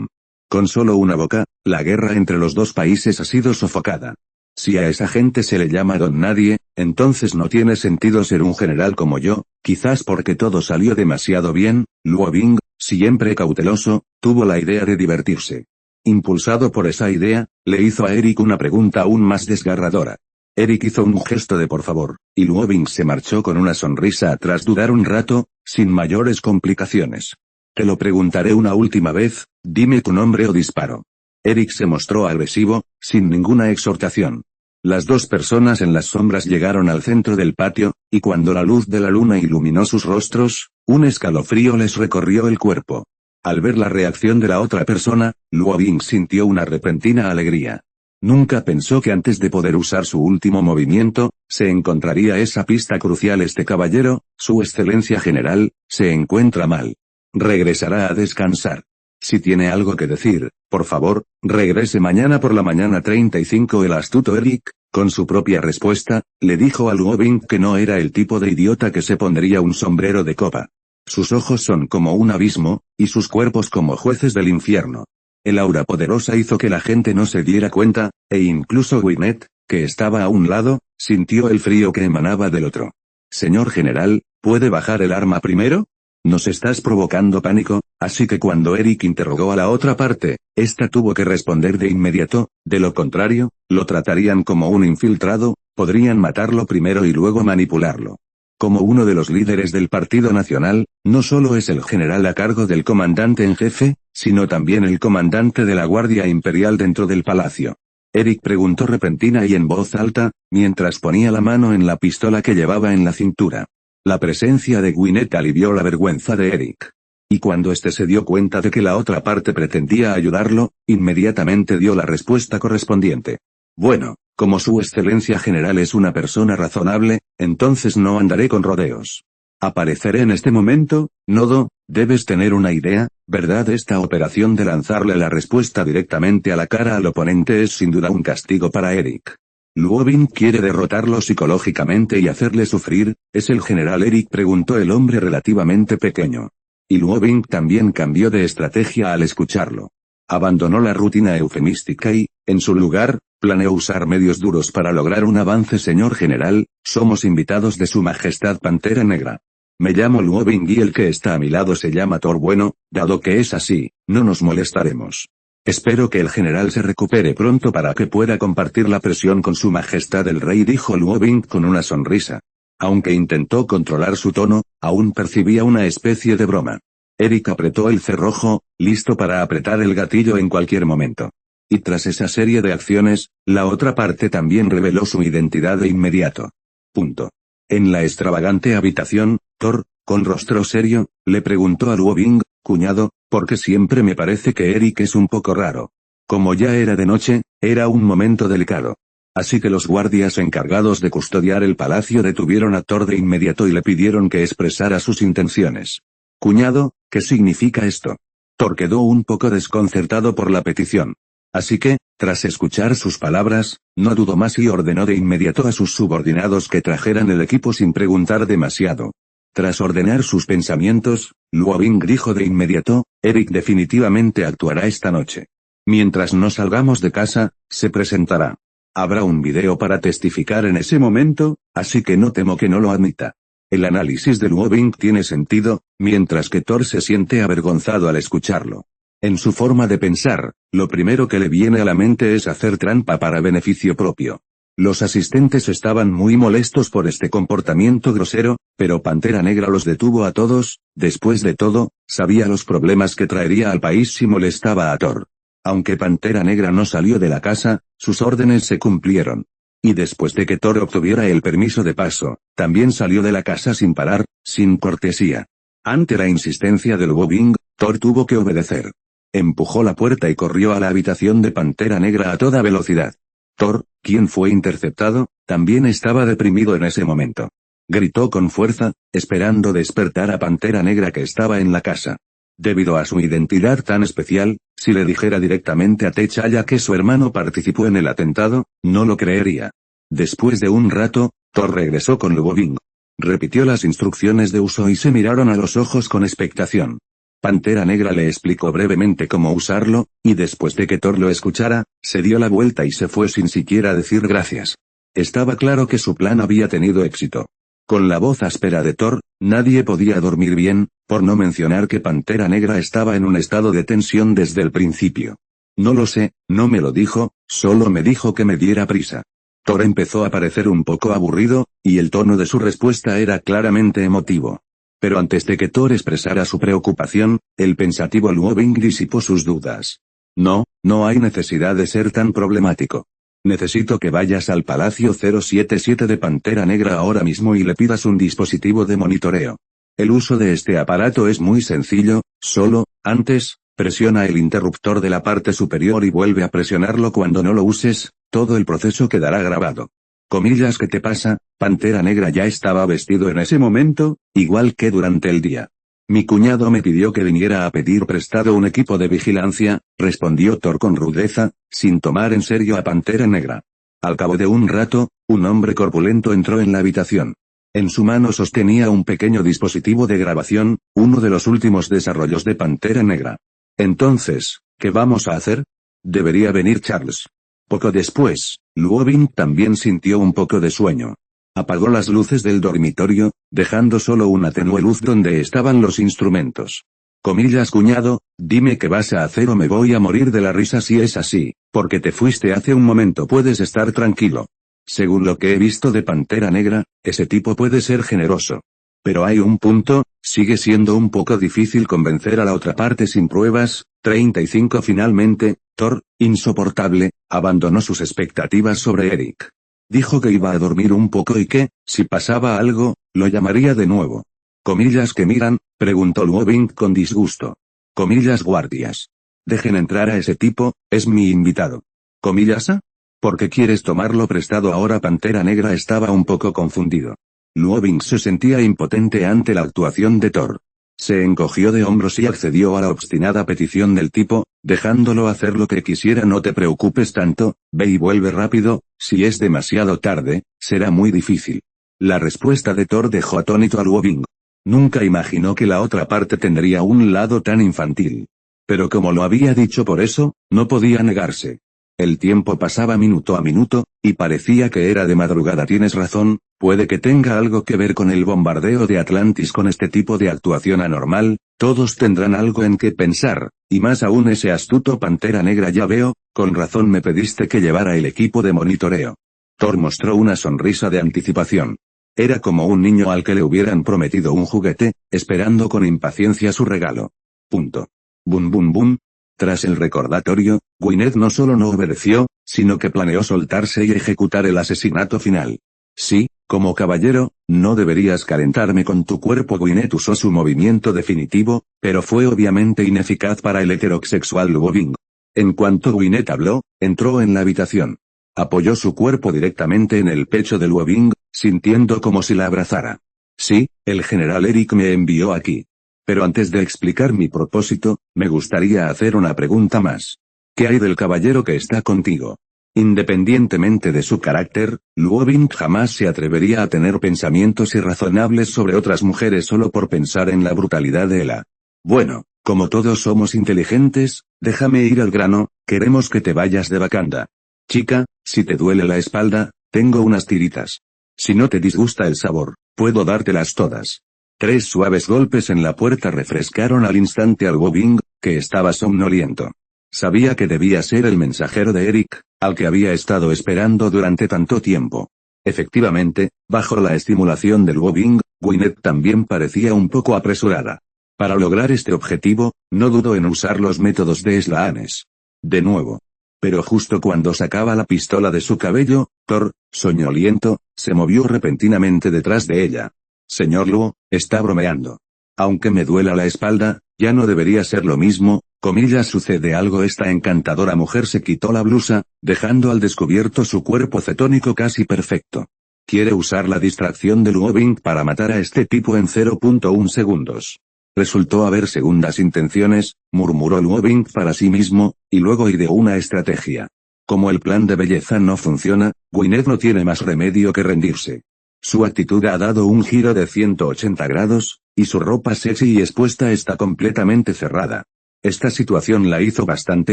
Con solo una boca, la guerra entre los dos países ha sido sofocada. Si a esa gente se le llama don nadie, entonces no tiene sentido ser un general como yo, quizás porque todo salió demasiado bien. Luobing, siempre cauteloso, tuvo la idea de divertirse. Impulsado por esa idea, le hizo a Eric una pregunta aún más desgarradora. Eric hizo un gesto de por favor, y Luobing se marchó con una sonrisa tras dudar un rato, sin mayores complicaciones. Te lo preguntaré una última vez, dime tu nombre o disparo. Eric se mostró agresivo, sin ninguna exhortación. Las dos personas en las sombras llegaron al centro del patio, y cuando la luz de la luna iluminó sus rostros, un escalofrío les recorrió el cuerpo. Al ver la reacción de la otra persona, Luobing sintió una repentina alegría. Nunca pensó que antes de poder usar su último movimiento, se encontraría esa pista crucial. Este caballero, Su Excelencia General, se encuentra mal. Regresará a descansar. Si tiene algo que decir, por favor, regrese mañana por la mañana. 35 El astuto Eric, con su propia respuesta, le dijo a Luobing que no era el tipo de idiota que se pondría un sombrero de copa. Sus ojos son como un abismo, y sus cuerpos como jueces del infierno. El aura poderosa hizo que la gente no se diera cuenta, e incluso Gwyneth, que estaba a un lado, sintió el frío que emanaba del otro. Señor general, ¿puede bajar el arma primero? Nos estás provocando pánico, así que cuando Eric interrogó a la otra parte, esta tuvo que responder de inmediato, de lo contrario, lo tratarían como un infiltrado, podrían matarlo primero y luego manipularlo. Como uno de los líderes del Partido Nacional, no solo es el general a cargo del comandante en jefe, sino también el comandante de la Guardia Imperial dentro del palacio. Eric preguntó repentina y en voz alta, mientras ponía la mano en la pistola que llevaba en la cintura. La presencia de Gwyneth alivió la vergüenza de Eric. Y cuando éste se dio cuenta de que la otra parte pretendía ayudarlo, inmediatamente dio la respuesta correspondiente. Bueno, como Su Excelencia General es una persona razonable, entonces no andaré con rodeos. Apareceré en este momento. Nodo, debes tener una idea, ¿verdad? Esta operación de lanzarle la respuesta directamente a la cara al oponente es sin duda un castigo para Eric. Luobing quiere derrotarlo psicológicamente y hacerle sufrir. ¿Es el general Eric?, preguntó el hombre relativamente pequeño. Y Luobing también cambió de estrategia al escucharlo. Abandonó la rutina eufemística y, en su lugar, planeó usar medios duros para lograr un avance. Señor general, somos invitados de Su Majestad Pantera Negra. Me llamo Luobing y el que está a mi lado se llama Thor. Bueno, dado que es así, no nos molestaremos. Espero que el general se recupere pronto para que pueda compartir la presión con Su Majestad el Rey, dijo Luobing con una sonrisa. Aunque intentó controlar su tono, aún percibía una especie de broma. Eric apretó el cerrojo, listo para apretar el gatillo en cualquier momento. Y tras esa serie de acciones, la otra parte también reveló su identidad de inmediato. Punto. En la extravagante habitación, Thor, con rostro serio, le preguntó a Luo Bing, cuñado, porque siempre me parece que Eric es un poco raro. Como ya era de noche, era un momento delicado. Así que los guardias encargados de custodiar el palacio detuvieron a Thor de inmediato y le pidieron que expresara sus intenciones. Cuñado, ¿qué significa esto? Thor quedó un poco desconcertado por la petición. Así que, tras escuchar sus palabras, no dudó más y ordenó de inmediato a sus subordinados que trajeran el equipo sin preguntar demasiado. Tras ordenar sus pensamientos, Luo Bing dijo de inmediato, Eric definitivamente actuará esta noche. Mientras no salgamos de casa, se presentará. Habrá un video para testificar en ese momento, así que no temo que no lo admita. El análisis de Luo Bing tiene sentido, mientras que Thor se siente avergonzado al escucharlo. En su forma de pensar, lo primero que le viene a la mente es hacer trampa para beneficio propio. Los asistentes estaban muy molestos por este comportamiento grosero, pero Pantera Negra los detuvo a todos. Después de todo, sabía los problemas que traería al país si molestaba a Thor. Aunque Pantera Negra no salió de la casa, sus órdenes se cumplieron. Y después de que Thor obtuviera el permiso de paso, también salió de la casa sin parar, sin cortesía. Ante la insistencia de Luo Bing, Thor tuvo que obedecer. Empujó la puerta y corrió a la habitación de Pantera Negra a toda velocidad. Thor, quien fue interceptado, también estaba deprimido en ese momento. Gritó con fuerza, esperando despertar a Pantera Negra que estaba en la casa. Debido a su identidad tan especial, si le dijera directamente a T'Challa que su hermano participó en el atentado, no lo creería. Después de un rato, Thor regresó con Luo Bing. Repitió las instrucciones de uso y se miraron a los ojos con expectación. Pantera Negra le explicó brevemente cómo usarlo, y después de que Thor lo escuchara, se dio la vuelta y se fue sin siquiera decir gracias. Estaba claro que su plan había tenido éxito. Con la voz áspera de Thor, nadie podía dormir bien, por no mencionar que Pantera Negra estaba en un estado de tensión desde el principio. No lo sé, no me lo dijo, solo me dijo que me diera prisa. Thor empezó a parecer un poco aburrido, y el tono de su respuesta era claramente emotivo. Pero antes de que Thor expresara su preocupación, el pensativo Luo Bing disipó sus dudas. No, no hay necesidad de ser tan problemático. Necesito que vayas al Palacio 077 de Pantera Negra ahora mismo y le pidas un dispositivo de monitoreo. El uso de este aparato es muy sencillo, solo, antes, presiona el interruptor de la parte superior y vuelve a presionarlo cuando no lo uses, todo el proceso quedará grabado. Comillas, ¿qué te pasa? Pantera Negra ya estaba vestido en ese momento, igual que durante el día. Mi cuñado me pidió que viniera a pedir prestado un equipo de vigilancia, respondió Thor con rudeza, sin tomar en serio a Pantera Negra. Al cabo de un rato, un hombre corpulento entró en la habitación. En su mano sostenía un pequeño dispositivo de grabación, uno de los últimos desarrollos de Pantera Negra. Entonces, ¿qué vamos a hacer? Debería venir Charles. Poco después, Luo Bing también sintió un poco de sueño. Apagó las luces del dormitorio, dejando solo una tenue luz donde estaban los instrumentos. Comillas, cuñado, dime qué vas a hacer o me voy a morir de la risa si es así, porque te fuiste hace un momento, puedes estar tranquilo. Según lo que he visto de Pantera Negra, ese tipo puede ser generoso. Pero hay un punto, sigue siendo un poco difícil convencer a la otra parte sin pruebas. 35 Finalmente, Thor, insoportable, abandonó sus expectativas sobre Eric. Dijo que iba a dormir un poco y que, si pasaba algo, lo llamaría de nuevo. Comillas, ¿que miran? Preguntó Luo Bing con disgusto. Comillas, guardias. Dejen entrar a ese tipo, es mi invitado. Comillas, ¿ah? ¿Por qué quieres tomarlo prestado ahora? Pantera Negra estaba un poco confundido. Luo Bing se sentía impotente ante la actuación de Thor. Se encogió de hombros y accedió a la obstinada petición del tipo, dejándolo hacer lo que quisiera. No te preocupes tanto, ve y vuelve rápido, si es demasiado tarde, será muy difícil. La respuesta de Thor dejó atónito a Luo Bing. Nunca imaginó que la otra parte tendría un lado tan infantil. Pero como lo había dicho, por eso, no podía negarse. El tiempo pasaba minuto a minuto, y parecía que era de madrugada. Tienes razón, puede que tenga algo que ver con el bombardeo de Atlantis. Con este tipo de actuación anormal, todos tendrán algo en qué pensar, y más aún ese astuto Pantera Negra. Ya veo, con razón me pediste que llevara el equipo de monitoreo. Thor mostró una sonrisa de anticipación. Era como un niño al que le hubieran prometido un juguete, esperando con impaciencia su regalo. Punto. Bum bum bum. Tras el recordatorio, Gwyneth no solo no obedeció, sino que planeó soltarse y ejecutar el asesinato final. Sí, como caballero, no deberías calentarme con tu cuerpo. Gwyneth usó su movimiento definitivo, pero fue obviamente ineficaz para el heterosexual Luo Bing. En cuanto Gwyneth habló, entró en la habitación. Apoyó su cuerpo directamente en el pecho de Luo Bing, sintiendo como si la abrazara. Sí, el general Eric me envió aquí. Pero antes de explicar mi propósito, me gustaría hacer una pregunta más. ¿Qué hay del caballero que está contigo? Independientemente de su carácter, Luo Bing jamás se atrevería a tener pensamientos irrazonables sobre otras mujeres solo por pensar en la brutalidad de Ella. Bueno, como todos somos inteligentes, déjame ir al grano, queremos que te vayas de Wakanda. Chica, si te duele la espalda, tengo unas tiritas. Si no te disgusta el sabor, puedo dártelas todas. 3 suaves golpes en la puerta refrescaron al instante al Luo Bing, que estaba somnoliento. Sabía que debía ser el mensajero de Eric, al que había estado esperando durante tanto tiempo. Efectivamente, bajo la estimulación de Luo Bing, Gwyneth también parecía un poco apresurada. Para lograr este objetivo, no dudó en usar los métodos de Slaanes. De nuevo. Pero justo cuando sacaba la pistola de su cabello, Thor, soñoliento, se movió repentinamente detrás de ella. Señor Luo, está bromeando. Aunque me duela la espalda, ya no debería ser lo mismo, comillas sucede algo. Esta encantadora mujer se quitó la blusa, dejando al descubierto su cuerpo cetónico casi perfecto. Quiere usar la distracción de Luo Bing para matar a este tipo en 0.1 segundos. Resultó haber segundas intenciones, murmuró Luo Bing para sí mismo, y luego ideó una estrategia. Como el plan de belleza no funciona, Gwyneth no tiene más remedio que rendirse. Su actitud ha dado un giro de 180 grados, y su ropa sexy y expuesta está completamente cerrada. Esta situación la hizo bastante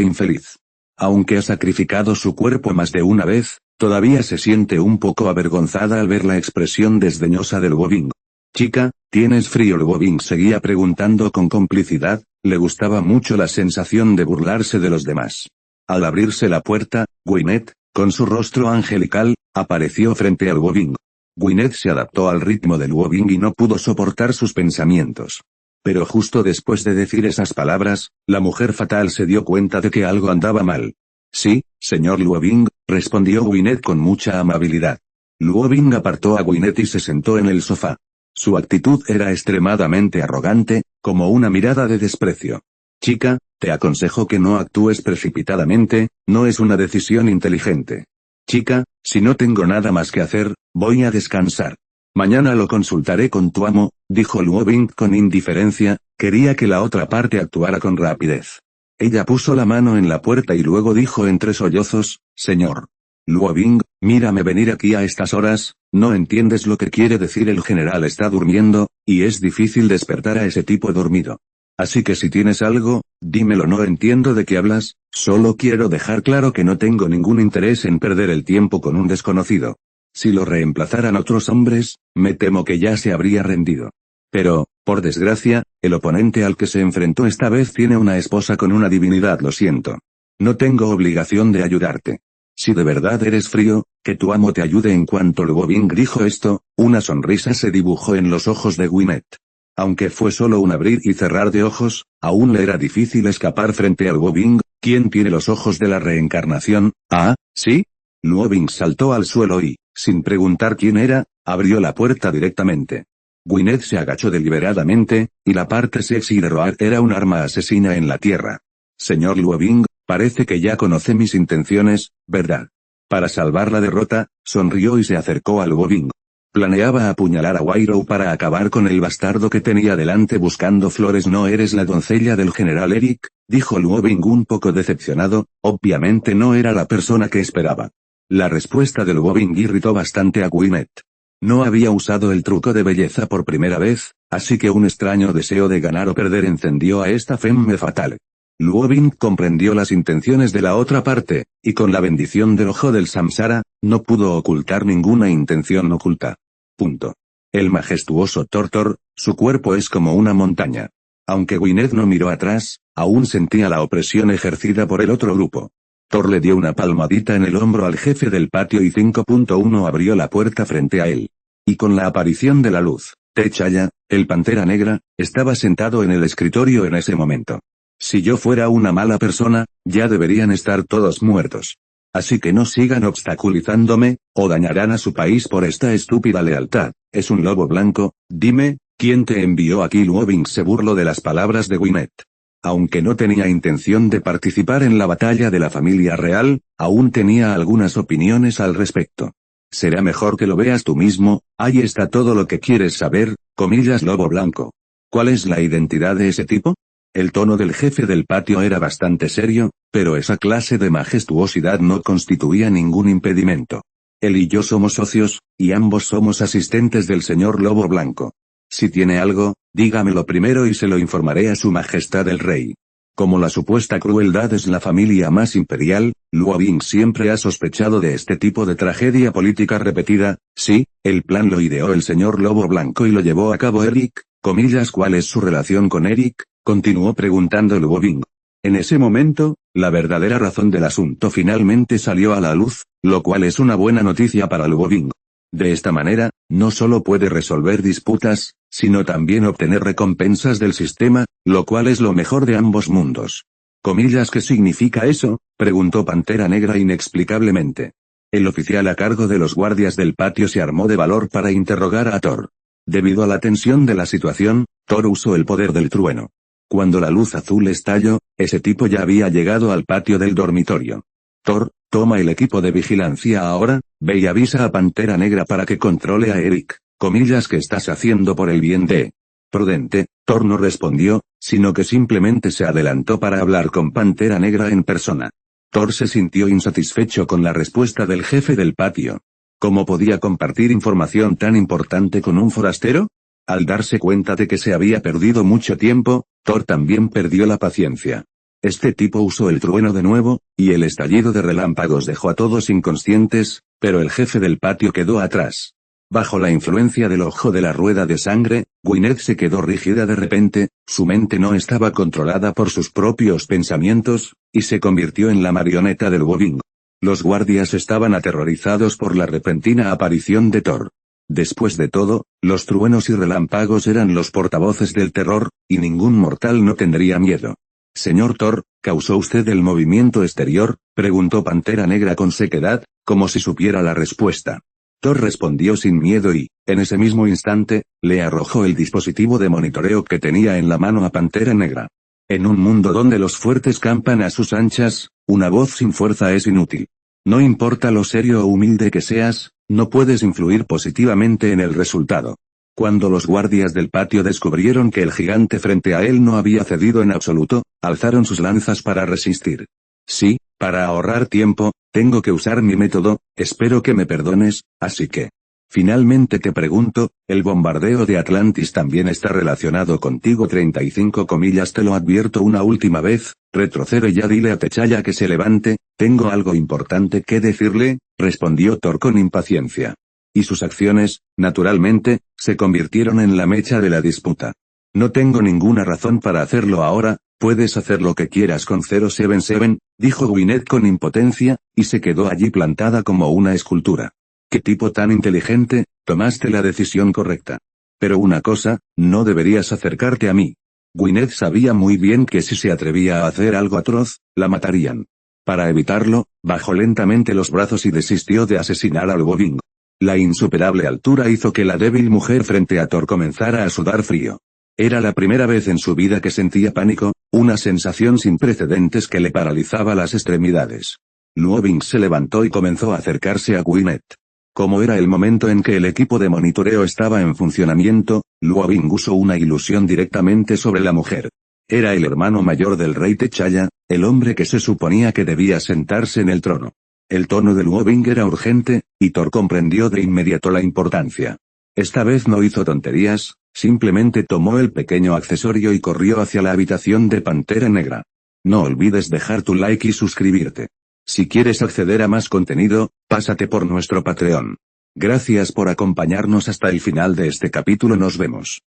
infeliz. Aunque ha sacrificado su cuerpo más de una vez, todavía se siente un poco avergonzada al ver la expresión desdeñosa del Luo Bing. Chica, ¿tienes frío? Luo Bing seguía preguntando con complicidad, le gustaba mucho la sensación de burlarse de los demás. Al abrirse la puerta, Gwyneth, con su rostro angelical, apareció frente al Luo Bing. Gwyneth se adaptó al ritmo del Luo Bing y no pudo soportar sus pensamientos. Pero justo después de decir esas palabras, la mujer fatal se dio cuenta de que algo andaba mal. Sí, señor Luo Bing, respondió Gwyneth con mucha amabilidad. Luo Bing apartó a Gwyneth y se sentó en el sofá. Su actitud era extremadamente arrogante, como una mirada de desprecio. Chica, te aconsejo que no actúes precipitadamente, no es una decisión inteligente. Chica, si no tengo nada más que hacer, voy a descansar. Mañana lo consultaré con tu amo, dijo Luo Bing con indiferencia, quería que la otra parte actuara con rapidez. Ella puso la mano en la puerta y luego dijo entre sollozos, señor Luo Bing, mírame venir aquí a estas horas, no entiendes lo que quiere decir. El general está durmiendo, y es difícil despertar a ese tipo dormido. Así que si tienes algo, dímelo. No entiendo de qué hablas, solo quiero dejar claro que no tengo ningún interés en perder el tiempo con un desconocido. Si lo reemplazaran otros hombres, me temo que ya se habría rendido. Pero, por desgracia, el oponente al que se enfrentó esta vez tiene una esposa con una divinidad. Lo siento. No tengo obligación de ayudarte. Si de verdad eres frío, que tu amo te ayude. En cuanto Luo Bing dijo esto, una sonrisa se dibujó en los ojos de Gwyneth. Aunque fue solo un abrir y cerrar de ojos, aún le era difícil escapar frente a Luo Bing, quien tiene los ojos de la reencarnación. ¿Ah, sí? Luo Bing saltó al suelo y, sin preguntar quién era, abrió la puerta directamente. Gwyneth se agachó deliberadamente, y la parte sexy de Roar era un arma asesina en la tierra. Señor Luo Bing, parece que ya conoce mis intenciones, ¿verdad? Para salvar la derrota, sonrió y se acercó a Luo Bing. Planeaba apuñalar a Wairow para acabar con el bastardo que tenía delante buscando flores. ¿No eres la doncella del general Eric?, dijo Luo Bing un poco decepcionado, obviamente no era la persona que esperaba. La respuesta de Luo Bing irritó bastante a Gwyneth. No había usado el truco de belleza por primera vez, así que un extraño deseo de ganar o perder encendió a esta femme fatale. Luo Bing comprendió las intenciones de la otra parte, y con la bendición del ojo del Samsara, no pudo ocultar ninguna intención oculta. Punto. El majestuoso Thor, su cuerpo es como una montaña. Aunque Gwyneth no miró atrás, aún sentía la opresión ejercida por el otro grupo. Thor le dio una palmadita en el hombro al jefe del patio y 5.1 abrió la puerta frente a él. Y con la aparición de la luz, T'Challa, el Pantera Negra, estaba sentado en el escritorio en ese momento. Si yo fuera una mala persona, ya deberían estar todos muertos. Así que no sigan obstaculizándome, o dañarán a su país por esta estúpida lealtad. Es un lobo blanco, dime, ¿quién te envió aquí? Luo Bing se burló de las palabras de Gwyneth. Aunque no tenía intención de participar en la batalla de la familia real, aún tenía algunas opiniones al respecto. Será mejor que lo veas tú mismo, ahí está todo lo que quieres saber, comillas lobo blanco. ¿Cuál es la identidad de ese tipo? El tono del jefe del patio era bastante serio, pero esa clase de majestuosidad no constituía ningún impedimento. Él y yo somos socios, y ambos somos asistentes del señor Lobo Blanco. Si tiene algo, dígamelo primero y se lo informaré a su majestad el rey. Como la supuesta crueldad es la familia más imperial, Luo Bing siempre ha sospechado de este tipo de tragedia política repetida. Sí, el plan lo ideó el señor Lobo Blanco y lo llevó a cabo Eric, comillas ¿cuál es su relación con Eric? Continuó preguntando Luo Bing. En ese momento, la verdadera razón del asunto finalmente salió a la luz, lo cual es una buena noticia para Luo Bing. De esta manera, no solo puede resolver disputas, sino también obtener recompensas del sistema, lo cual es lo mejor de ambos mundos. ¿Comillas qué significa eso? Preguntó Pantera Negra inexplicablemente. El oficial a cargo de los guardias del patio se armó de valor para interrogar a Thor. Debido a la tensión de la situación, Thor usó el poder del trueno. Cuando la luz azul estalló, ese tipo ya había llegado al patio del dormitorio. Thor, toma el equipo de vigilancia ahora, ve y avisa a Pantera Negra para que controle a Eric, comillas que estás haciendo por el bien de... Prudente, Thor no respondió, sino que simplemente se adelantó para hablar con Pantera Negra en persona. Thor se sintió insatisfecho con la respuesta del jefe del patio. ¿Cómo podía compartir información tan importante con un forastero? Al darse cuenta de que se había perdido mucho tiempo, Thor también perdió la paciencia. Este tipo usó el trueno de nuevo, y el estallido de relámpagos dejó a todos inconscientes, pero el jefe del patio quedó atrás. Bajo la influencia del ojo de la rueda de sangre, Gwyneth se quedó rígida de repente, su mente no estaba controlada por sus propios pensamientos, y se convirtió en la marioneta del Luo Bing. Los guardias estaban aterrorizados por la repentina aparición de Thor. Después de todo, los truenos y relámpagos eran los portavoces del terror, y ningún mortal no tendría miedo. Señor Thor, ¿causó usted el movimiento exterior? Preguntó Pantera Negra con sequedad, como si supiera la respuesta. Thor respondió sin miedo y, en ese mismo instante, le arrojó el dispositivo de monitoreo que tenía en la mano a Pantera Negra. En un mundo donde los fuertes campan a sus anchas, una voz sin fuerza es inútil. No importa lo serio o humilde que seas, no puedes influir positivamente en el resultado. Cuando los guardias del patio descubrieron que el gigante frente a él no había cedido en absoluto, alzaron sus lanzas para resistir. Sí, para ahorrar tiempo, tengo que usar mi método, espero que me perdones, así que... Finalmente te pregunto, ¿el bombardeo de Atlantis también está relacionado contigo? 35 comillas te lo advierto una última vez, retrocede ya dile a T'Challa que se levante, tengo algo importante que decirle, respondió Thor con impaciencia. Y sus acciones, naturalmente, se convirtieron en la mecha de la disputa. No tengo ninguna razón para hacerlo ahora, puedes hacer lo que quieras con 077, dijo Gwyneth con impotencia, y se quedó allí plantada como una escultura. ¡Qué tipo tan inteligente! Tomaste la decisión correcta. Pero una cosa, no deberías acercarte a mí. Gwyneth sabía muy bien que si se atrevía a hacer algo atroz, la matarían. Para evitarlo, bajó lentamente los brazos y desistió de asesinar al Luo Bing. La insuperable altura hizo que la débil mujer frente a Thor comenzara a sudar frío. Era la primera vez en su vida que sentía pánico, una sensación sin precedentes que le paralizaba las extremidades. Luo Bing se levantó y comenzó a acercarse a Gwyneth. Como era el momento en que el equipo de monitoreo estaba en funcionamiento, Luo Bing usó una ilusión directamente sobre la mujer. Era el hermano mayor del rey T'Challa, el hombre que se suponía que debía sentarse en el trono. El tono de Luo Bing era urgente, y Thor comprendió de inmediato la importancia. Esta vez no hizo tonterías, simplemente tomó el pequeño accesorio y corrió hacia la habitación de Pantera Negra. No olvides dejar tu like y suscribirte. Si quieres acceder a más contenido, pásate por nuestro Patreon. Gracias por acompañarnos hasta el final de este capítulo, nos vemos.